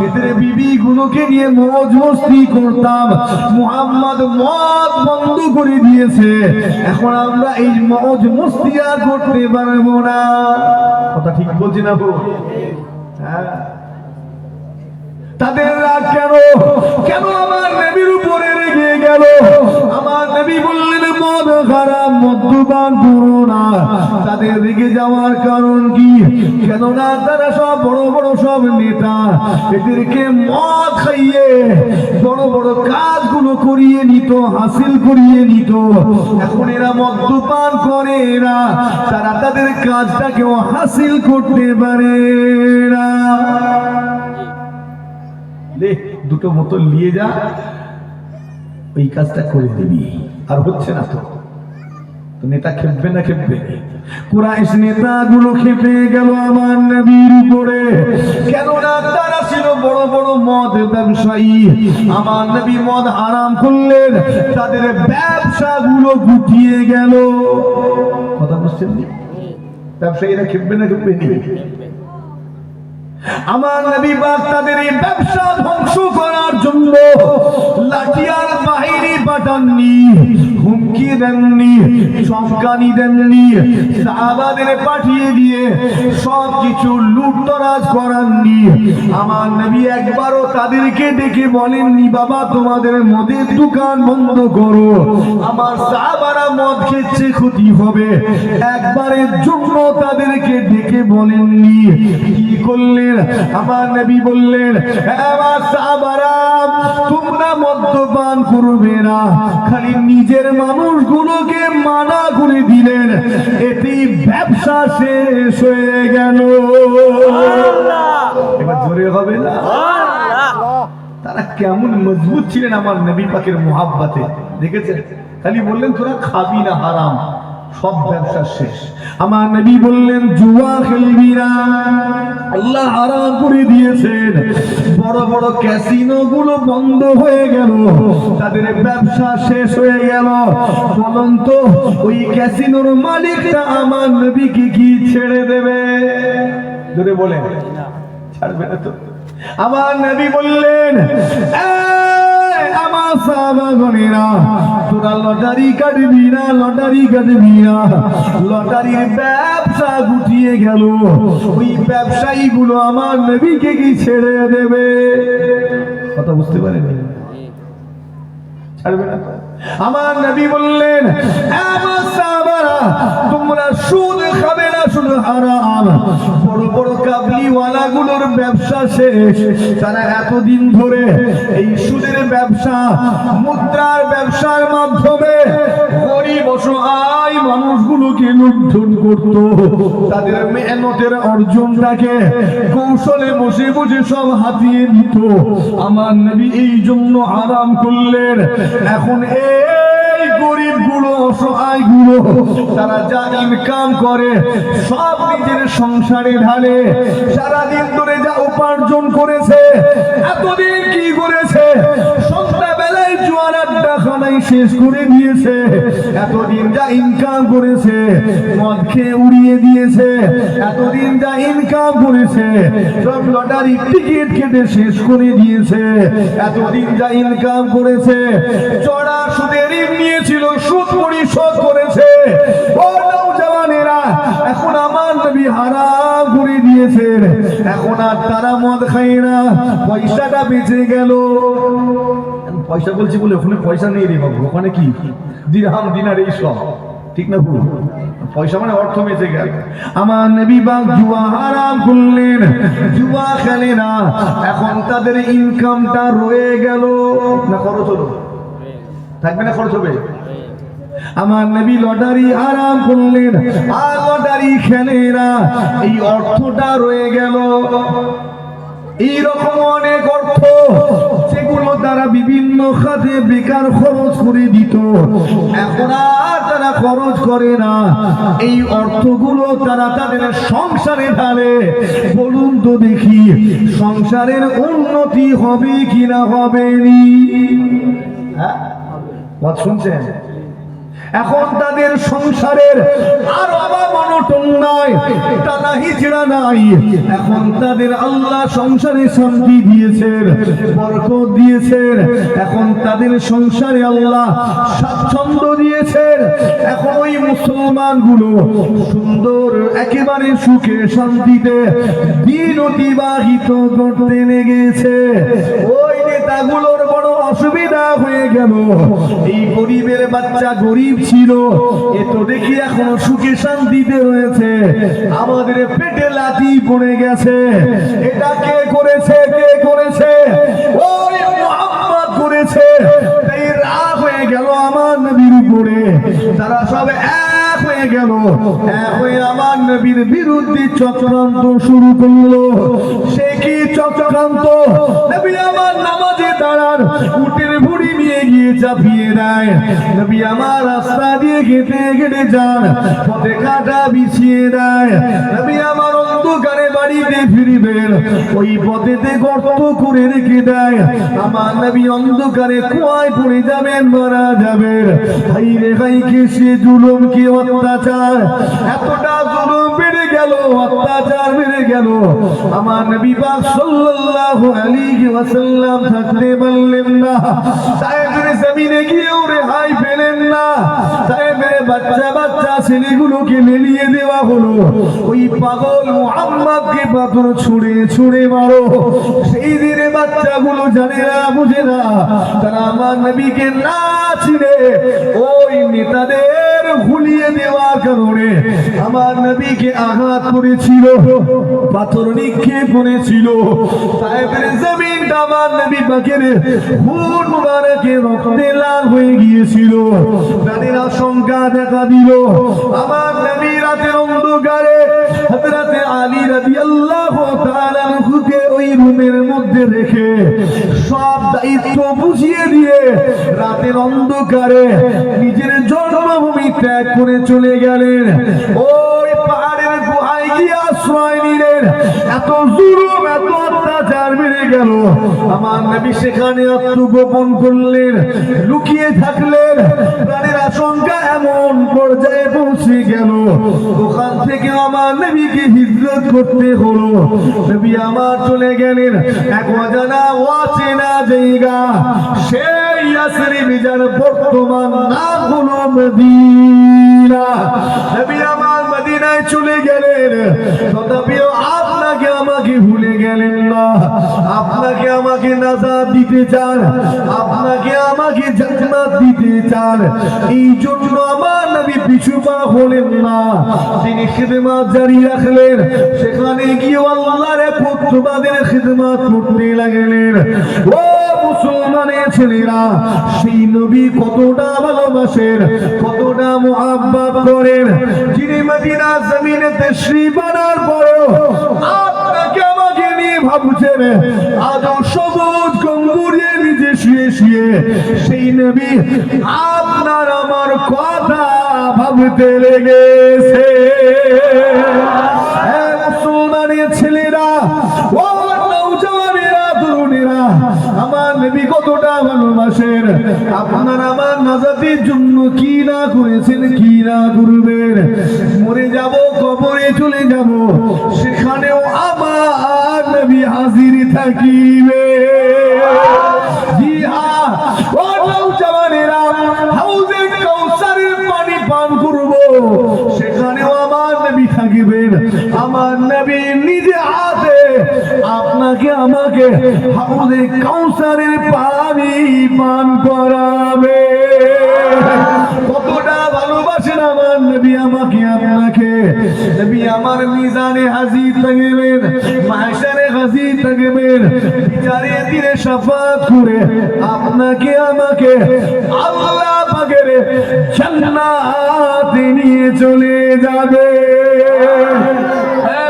এদের বিবি গুলোকে নিয়ে মौज মস্তি করতাম, মুহাম্মদ মদ বন্ধ করে দিয়েছে, এখন আমরা এই মौज মস্তি আর করতে পারবো না। কথা ঠিক বলছি না? হ্যাঁ। তাদের রাগ কেন, কেন আমার নবীর উপরে রেগে গেল? আমার নবী বললেন মদ হারাম, মদ্যপান করো না। তাদের রেগে যাওয়ার কারণ কি? কেননা তারা সব বড় বড় সব নেতা, এদেরকে মদ খাইয়ে বড় বড় কাজগুলো করিয়ে নিত, হাসিল করিয়ে নিত। এখন এরা মদ্যপান করে, এরা তারা তাদের কাজটাকেও হাসিল করতে পারে না। দুটো বোতল নিয়ে যা, ওই কাজটা করে দিবি। আর হচ্ছে না তো, নেতা খেপবে না? খেপবে। কুরাইশ নেতাগুলো খেপে গেল আমার নবীর উপরে, কেননা তারা ছিল বড় বড় মদ ব্যবসায়ী। আমার নবী মদ হারাম করলেন, তাদের ব্যবসাগুলো গুটিয়ে গেল। কথা বুঝছেন? ব্যবসায়ীরা খেপবে না? খেপবে না? আমার নবী পাক তাদের এই ব্যবসা ধ্বংস করার জন্য লাঠিয়ার বাহিনী পাঠাননি, হুমকি দেননি, চমকানি দেননি, সাহাবাদের পাঠিয়ে দিয়ে সবকিছু লুটতরাজ করাননি। আমার নবী একবারও তাদেরকে ডেকে বলেননি, বাবা তোমাদের মদের দোকান বন্ধ করো, আমার সাহাবারা মদ খেচ্ছে, ক্ষতি হবে। একবারের জন্য তাদেরকে ডেকে বলেননি। কি করলেন? আমার নবী বললেন, আমার সাহাবারা তোমরা মদ্যপান করবে না, খালি নিজের মানুষগুলোকে মানা করে দিলেন। এতেই ব্যবসা শেষ হয়ে গেল। এবার জোরে হবে না? তারা কেমন মজবুত ছিলেন আমার নবী পাকের মুহাব্বতে, দেখেছেন? খালি বললেন তোরা খাবি না হারাম, সব ব্যবসা শেষ। আমার নবী বললেন জুয়া খেলবি না, আল্লাহ হারাম করে দিয়েছেন। বড় বড় ক্যাসিনো গুলো বন্ধ হয়ে গেল, তাদের ব্যবসা শেষ হয়ে গেল। বলুন তো ওই ক্যাসিনোর মালিকটা আমার নবীকে কি ছেড়ে দেবে? জোরে বলেন, ছাড়বে না তো। আমার নবী বললেন আমার সাহাবাগণেরা, তোরা লটারি কাটবি না, লটারি কাটবি না। লটারির ব্যবসা গুটিয়ে গেল, ওই ব্যবসায়ী গুলো আমার নবীকে কি ছেড়ে দেবে? কথা বুঝতে পারেন? ছাড়বে না। আমার নবী বললেন, আমার সাহাবারা, তোমরা সুদ খাবে না, শুধু হারাম। বড় বড় কাবলিওয়ালা গুলোর ব্যবসা শেষ, তারা এতদিন ধরে এই সুদের ব্যবসা, মুদ্রার ব্যবসার মাধ্যমে গরিব অসহায় মানুষগুলোকে লুণ্ঠন করত। তাদের মেহনতের অর্জনটাকে কৌশলে বসে বসে সব হাতিয়ে নিত। আমার নবী এই জন্য আরাম করলেন। এখন এই গরিব গুলো, অসহায় গুলো, তারা যা ইনকাম করে সব নিজের সংসারে ঢালে। সারাদিন ধরে যা উপার্জন করেছে, এতদিন কি করেছে? সন্ধ্যাবেলায় জোয়ার আড্ডা খানাই শেষ করে দিয়েছে। এতদিন যা ইনকাম করেছে মদ খেয়ে উড়িয়ে দিয়েছে। এতদিন যা ইনকাম করেছে সব লটারি টিকিট কেটে শেষ করে দিয়েছে। এতদিন যা ইনকাম করেছে চড়া সুদের ঋণ নিয়েছিল, সুদ পরিশোধ করেছে। ও নওজওয়ানেরা, এখন আমার নবী হারাম করে দিয়েছেন। এখন আর তারা মদ খায় না, পয়সাটা বেঁচে গেল। পয়সা বলছি বলে ওখানে পয়সা নেই রে বাবু, ওখানে কি দিরহাম দিনার এই সব, ঠিক না ভুল? পয়সা মানে অর্থ বেঁচে গেল। আমার নবী বাগ জুয়া হারাম করলেন, জুয়া খেলে না। এখন তাদের ইনকামটা রয়ে গেল না, খরচ হলো? থাকবে না, খরচ হবে। আমার নবী লটারি আরাম করলেন, আর লটারি খেলে না, এই অর্থটা রয়ে গেল। এইরকম অনেক অর্থ যেগুলো তারা বিভিন্ন খাতে বেকার খরচ করে দিত, এখন আর তারা খরচ করে না। এই অর্থগুলো তারা তাদের সংসারে ঢালে। বলুন তো দেখি, সংসারের উন্নতি হবে কিনা হবে নি? কথা শুনছেন? এখন তাদের সংসারের আর অভাব অনটন নাই, টানা হিজড়া নাই। এখন তাদের আল্লাহ সংসারে শান্তি দিয়েছেন, বরকত দিয়েছেন। এখন তাদের সংসারে আল্লাহ স্বাচ্ছন্দ্য দিয়েছেন। এখন ওই মুসলমান গুলো সুন্দর একেবারে সুখে শান্তিতে দিন অতিবাহিত করতে লেগেছে। ওই নেতাগুলোর বড় অসুবিধা হয়ে গেল। এই গরিবের বাচ্চা গরিব ছিল, এ তো দেখি এখনো সুখে শান্তিতে রয়েছে, আমাদের পেটে লাথি পড়ে গেছে। এটা কে করেছে? কে করেছে? ওই মুহাম্মদ করেছে। তাই রাগ হয়ে গেল আমার নবীর উপরে। তারা সব এক হয়ে গেল, এক হয়ে আমার নবীর বিরুদ্ধে চক্রান্ত শুরু করলো। সে কি চক্রান্ত? নবী আমার নামাজে দাঁড়ান, উটের ভুঁড়ি নিয়ে গিয়ে চাপিয়ে দেয়। নবী আমার রাস্তা দিয়ে হেঁটে হেঁটে যান, পথে কাঁটা বিছিয়ে দেয়। নবী আমার অন্ধকারে বাড়িতে ফিরবেন, ওই পথেতে গর্ত করে রেখে দেয়। আমার নবী অন্ধকারে কুয়ায় পড়ে যাবেন, মারা যাবেন। ভাই রে ভাই, কে সে জুলুম, কি অত্যাচার! এতটা জুলুম বেড়ে গেল, অত্যাচার বেড়ে গেল। আমার নবী পাক সাল্লাল্লাহু আলাইহি ওয়াসাল্লাম থাকতে বললেন না, সাহেবের জমিনে গিয়েও রেহাই পেলেন না। সাহেবের বাচ্চা বাচ্চা ছেলেগুলোকে মেলিয়ে দেওয়া হলো। ওই পাগল মুহাম্মদকে পাথর ছুঁড়ে ছুঁড়ে মারো। সেই দিনে বাচ্চাগুলো জানে না, বুঝে না, তারা আমার নবীকে না চিনে ওই নেতাদের ভুলিয়ে দেওয়ার কারণে আমার নবীকে আঘাত করেছিল, পাথর নিক্ষেপ করেছিল। সাহেবের জমিনটা আমার নবী পাকের খুন মুবারকে রক্তে লাল হয়ে গিয়েছিল। তাদের আশঙ্কা দেখা দিল। আমার নবী রাতের অন্ধকারে হযরত আলী রাদিয়াল্লাহু তাআলা আনহুকে ওই রুমের মধ্যে রেখে সব দায়িত্ব বুঝিয়ে দিয়ে রাতের অন্ধকারে নিজের জন্মভূমি ত্যাগ করে চলে গেলেন। ওই পাহাড়ের গুহায় গিয়ে আশ্রয় নিলেন। এত জুলুম, এত অত্যাচার বেড়ে গেল, আমার নবী সেখানে আত্মগোপন করলেন, লুকিয়ে থাকলেন। প্রাণের আশঙ্কা এমন পর্যায়ে পৌঁছে গেল, ওখান থেকে আমার নবীকে হিজরত করতে হলো। নবী আমার চলে গেলেন এক অজানা অচেনা জায়গা। সে ইয়াসরিব যার বর্তমান নাম হলো মদিনা। নবী আমার মদিনায় চলে গেলেন, তথাপিও আপনাকে আমাকে ভুলে গেলেন না। আপনাকে আমাকে নাজাত দিতে চান, আপনাকে আমাকে জান্নাত দিতে চান। এই জন্য আমার নবী পিছু পা হলেন না, তিনি খিদমত জারি রাখলেন। সেখানে গিয়ে আল্লাহর পুত্রবাদের খিদমত করতে লাগলেন। ও মুসলমানের ছেলেরা, সেই নবী কতটা ভালোবাসেন, কতটা মুহাব্বত করেন, যিনি মদিনা জমিনে তাশরীফ আনার পরেও আপনাকে আমাকে নিয়ে ভাবছেন। আজ সবুজ গম্বুজের নিচে শুয়ে শুয়ে সেই নবী আপনার আমার কথা ভাবতে লেগেছে। মুসলমানের ছেলেরা, ও নওজওয়ানেরা, তরুণেরা, আমার নবী কতটা ভালোবাসেন। আপনার আমার নাজাতের জন্য কি না করেছেন, কি না করবেন। মরে যাব, কবরে চলে যাব, সেখানেও আমার নবী হাজির থাকিবে। জি হ্যাঁ, ও নওজওয়ানেরা, হাউজে কাউসারের পানি পান করব, সেখানেও আমার নবী থাকবেন। আমার নবী নিজে হাতে আপনাকে আমাকে হাউজে কাউসারের পানি পান করাবে। কতটা ভালোবাসেন আমার নবী আমাকে আপনাকে। নবী আমার মিজানে হাজির থাকবেন, মাহশারে হাজির থাকবেন, বিচারের দিনে শাফাত করে আপনাকে আমাকে আল্লাহ পাকের জান্নাতে নিয়ে চলে যাবে।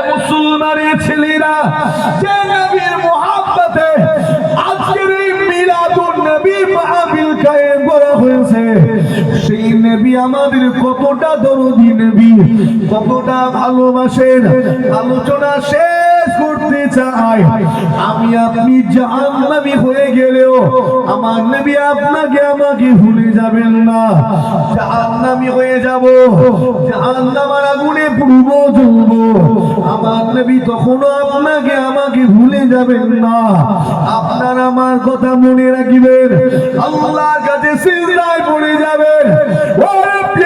মুসলমানের ছেলেরা, যে নবীর মুহাব্বতে আজকের এই মিলাদুন নবী মাহফিল কায়েম করা হয়েছে, সেই নবী আমাদের কতটা দরদি নবী, কতটা ভালোবাসেন। আলোচনা শেষ করতে চাই। আমি আপনি জাহান্নামী হয়ে গেলেও আমার নবী আপনাকে আমাকে ভুলে যাবেন না। জাহান্নামী হয়ে যাব, জাহান্নামের আগুনে পুড়ব জ্বলব, আমার নবী তখনও আপনাকে আমাকে ভুলে যাবেন না। আপনার আমার কথা মনে রাখবেন, আল্লাহর কাছে সিজদায় পড়ে যাবেন। ও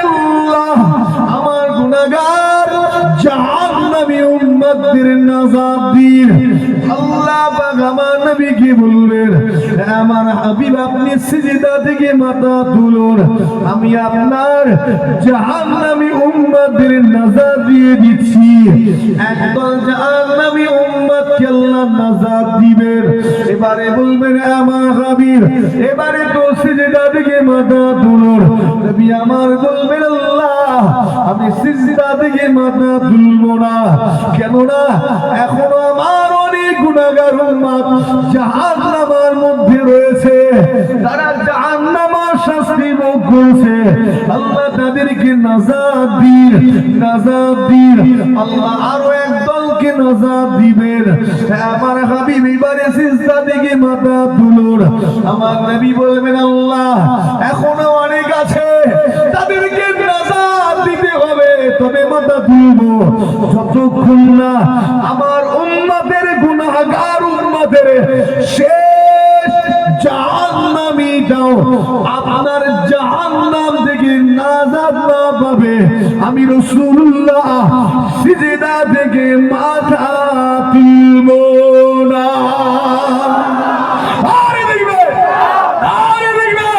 আল্লাহ, আমার গুনাহগার জাহান্নামী উম্মতদের নাজাত দিন। আল্লাহ পাক আমার নবীকে বলবেন, আমার হাবিব আপনি সিজদা থেকে মাথা তুলুন, আমি আপনার জাহান্নামী উম্মতদের নাজাত দিয়ে দিচ্ছি। একদল জাহান্নামী উম্মতকে আল্লাহ নাজাত দিবেন। এবারে বলবেন, আমার হাবিব এবারে তো সিজদা থেকে মাথা তুলুন। নবী আমার বলবেন, আল্লাহ আমি সিজদা থেকে মাথা তুলব না। কেননা এখনো আমার অনেক গুনাহগার উম্মত জাহান্নামের মধ্যে রয়েছে, তারা জাহান্নামের শাস্তি ভোগ করছে। আল্লাহ তাদেরকে নাজাত দিন, নাজাত দিন। আল্লাহ আরো একদলকে নাজাত দিবেন। আমার হাবিব এবারে সিজদা থেকে মাথা তুলুন। আমার নবী বলবেন, আল্লাহ এখনো অনেক আছে, তাদেরকে নাজাত দিতে হবে, তবে মাথা তুলব যতক্ষণ না আমার উম্মতের গুনাহগার উম্মতের শেষ জাহান্নামীটাও আপনার জাহান্নাম থেকে নাজাত না পাবে। আমি রাসূলুল্লাহ সিজদা থেকে মাথা তুলব না। আরে দেখবে, আরে দেখবে,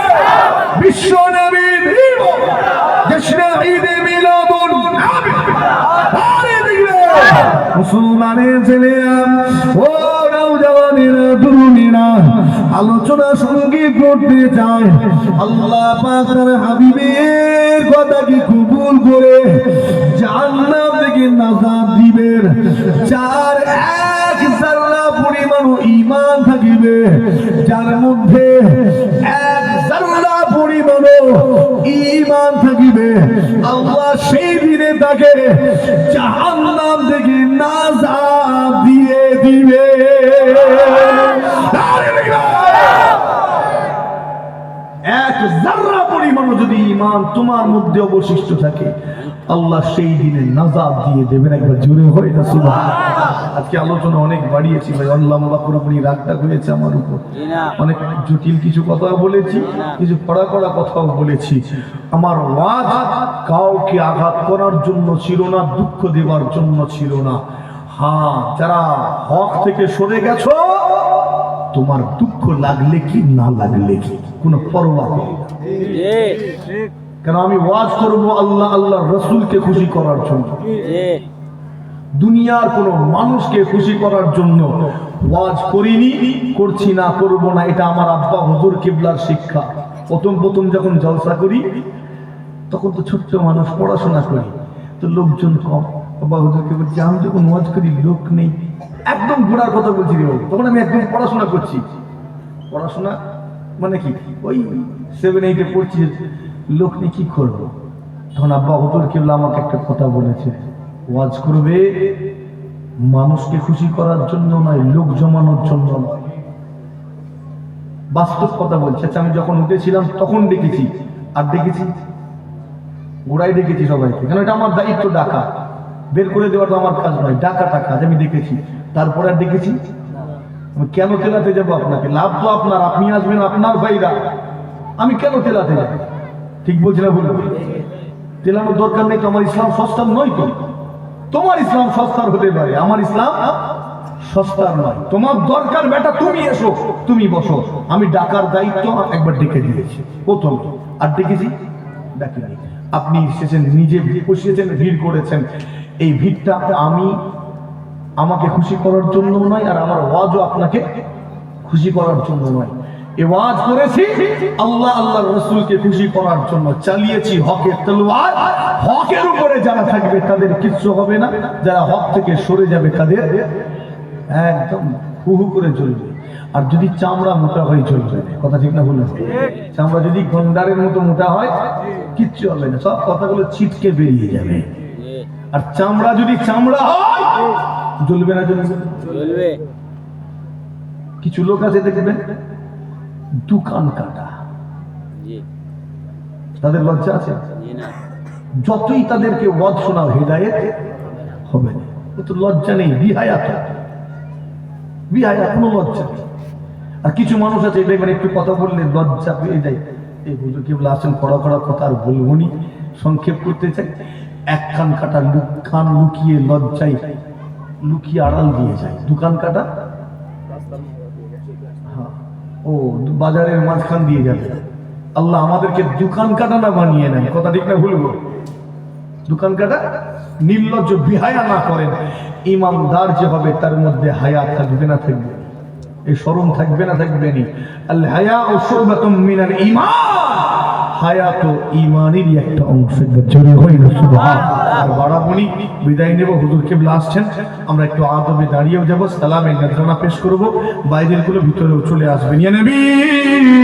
বিশ্ব নবী দিব জশ্নে ঈদে মিলাদুন নবী। আরে দেখবে, মুসলমানের ছেলেরা, ও নওজওয়ানেরা, তরুণেরা, আলোচনা সঙ্গে করতে চায়। আল্লাহ পাক তার হাবিবের কথা কি কবুল করে জান্নাত থেকে নাজাত দিবেন। যার এক যারা পরিমাণ ঈমান থাকিবে, যার মধ্যে এক যারা পরিমাণ ঈমান থাকিবে, আল্লাহ সেই দিনে তাকে জাহান্নাম থেকে নাজাত দিয়ে দিবে। এক যারা পরিমাণ যদি ঈমান তোমার মধ্যে অবশিষ্ট থাকে, আল্লাহ সেই দিনে নাজাত দিয়ে দেবেন। একবার জোরে হয় না সুবহানাল্লাহ। আজকে আলোচনা অনেক বাড়িয়েছি ভাই, লম্বা পুরোপুরি রাগটা হয়েছে আমার উপর। জি না। অনেক জটিল কিছু কথা বলেছি, কিছু কড়া কড়া কথাও বলেছি। আমার ওয়াজ কাউকে আঘাত করার জন্য ছিল না, দুঃখ দেওয়ার জন্য ছিল না। হ্যাঁ, যারা হক থেকে সরে গেছো, তোমার দুঃখ লাগলে কি না লাগলে কি কোনো পরোয়া নেই। জি কেন আমি ওয়াজ করবো আল্লাহ আল্লাহ রসুলকে খুশি করার জন্য, জি দুনিয়ার কোনো মানুষকে খুশি করার জন্য ওয়াজ করিনি, করছি না, করবো না। এটা আমার আব্বা হুজুর কিবলার শিক্ষা। প্রথম যখন জলসা করি তখন তো ছোট্ট মানুষ, পড়াশোনা করি তো লোকজন কম। আব্বা হুজুরকে বলছি আমি যখন ওয়াজ করি লোক নেই, একদম ঘোরার কথা বলছি রে, তখন আমি একদম পড়াশোনা করছি। পড়াশোনা মানে কি, ওই 7-8 পড়ছি, লোক নেই কি করবো। তখন আব্বা হুজুর কিবলা আমাকে একটা কথা বলেছে, ওয়াজ করবে মানুষকে খুশি করার জন্য নয়, লোক জমানোর জন্য নয়। বাস্তব কথা বলছে। আচ্ছা, আমি যখন উঠেছিলাম তখন ডেকেছি, আর ডেকেছি গোড়াই ডেকেছি সবাইকে, কেন এটা আমার দায়িত্ব। ডাকা বের করে দেওয়া তো আমার কাজ নয়, ডাকাটা কাজ। আমি ডেকেছি, তারপরে আর ডেকেছি আমি কেন তেলাতে যাবো আপনাকে? লাভ তো আপনার, আপনি আসবেন, আপনার ভাইরা, আমি কেন তেলাতে যাব? ঠিক বলছি না ভুল? তেলানোর দরকার নেই তো, আমার ইসলাম সস্তার নয় তো। তোমার ইসলাম সস্তার হতে পারে, আমার ইসলাম সস্তার নয়। তোমার দরকার বেটা তুমি এসো, তুমি বসো। আমি ডাকার দায়িত্ব একবার ডেকে দিয়েছি প্রথম, আর ডেকেছি ডাকিনি। আপনি এসেছেন, নিজে বসিয়েছেন, ভিড় করেছেন। এই ভিড়টা আমাকে খুশি করার জন্য নয়, আর আমার ওয়াজও আপনাকে খুশি করার জন্য নয়। এই ওয়াজ করেছি আল্লাহ আল্লাহ রসুলকে খুশি করার জন্য, চালিয়েছি হকের তলোয়ার। হকের উপরে যারা থাকবে তাদের কিচ্ছু হবে না, যারা হক থেকে সরে যাবে তাদের একদম হু হু করে চলবে। আর যদি চামড়া মোটা হয়ে চলবে, কথা ঠিক না বললেন? চামড়া যদি গন্ডারের মতো মোটা হয় কিচ্ছু হবে না, সব কথাগুলো ছিটকে বেরিয়ে যাবে। আর চামড়া যদি চামড়া হয় জ্বলবে না, চলবে। কিছু লোক আছে দেখবেন দোকান কাটা, জি তাদের লজ্জা আছে? জি না। যতই তাদেরকে ওয়াজ শোনাও হেদায়েত হবে না, ও তো লজ্জা নেই, বিহায়া, কোনো লজ্জা নেই। আর কিছু মানুষ আছে দেখবেন একটু কথা বললে লজ্জা পেয়ে যায়। এই হুজুর কেবল আসেন, কড়া কড়া কথা আর বলবো নি, সংক্ষেপ করতে চাই। এক কান কাটা কান লুকিয়ে লজ্জায় লুকিয়ে আড়াল দিয়ে যায়। দোকান কাটা ও বাজারের মাঝখান দিয়ে যাবে। আল্লাহ আমাদেরকে দোকান কাটা না বানিয়ে নেন, কথা ঠিক না ভুলবো? দোকান কাটা নির্লজ্জ বিহায়া না করেন। ইমানদার যে হবে তার মধ্যে হায়া থাকবে না থাকবে, এই শরম থাকবে না থাকবে নি। আল হায়া ও শুবাতুম মিনাল ঈমান, হায়া তো ঈমানেরই একটা অংশ। জোরে হই না সুবহানাল্লাহ। আর বাড়াবনি, বিদায় নেব। হুজুর কিবলা আসছেন, আমরা একটু আদবে দাঁড়িয়েও যাব, সালামের নজরানা পেশ করব। বাইরের গুলো ভিতরেও চলে আসবেন। ইয়া নবী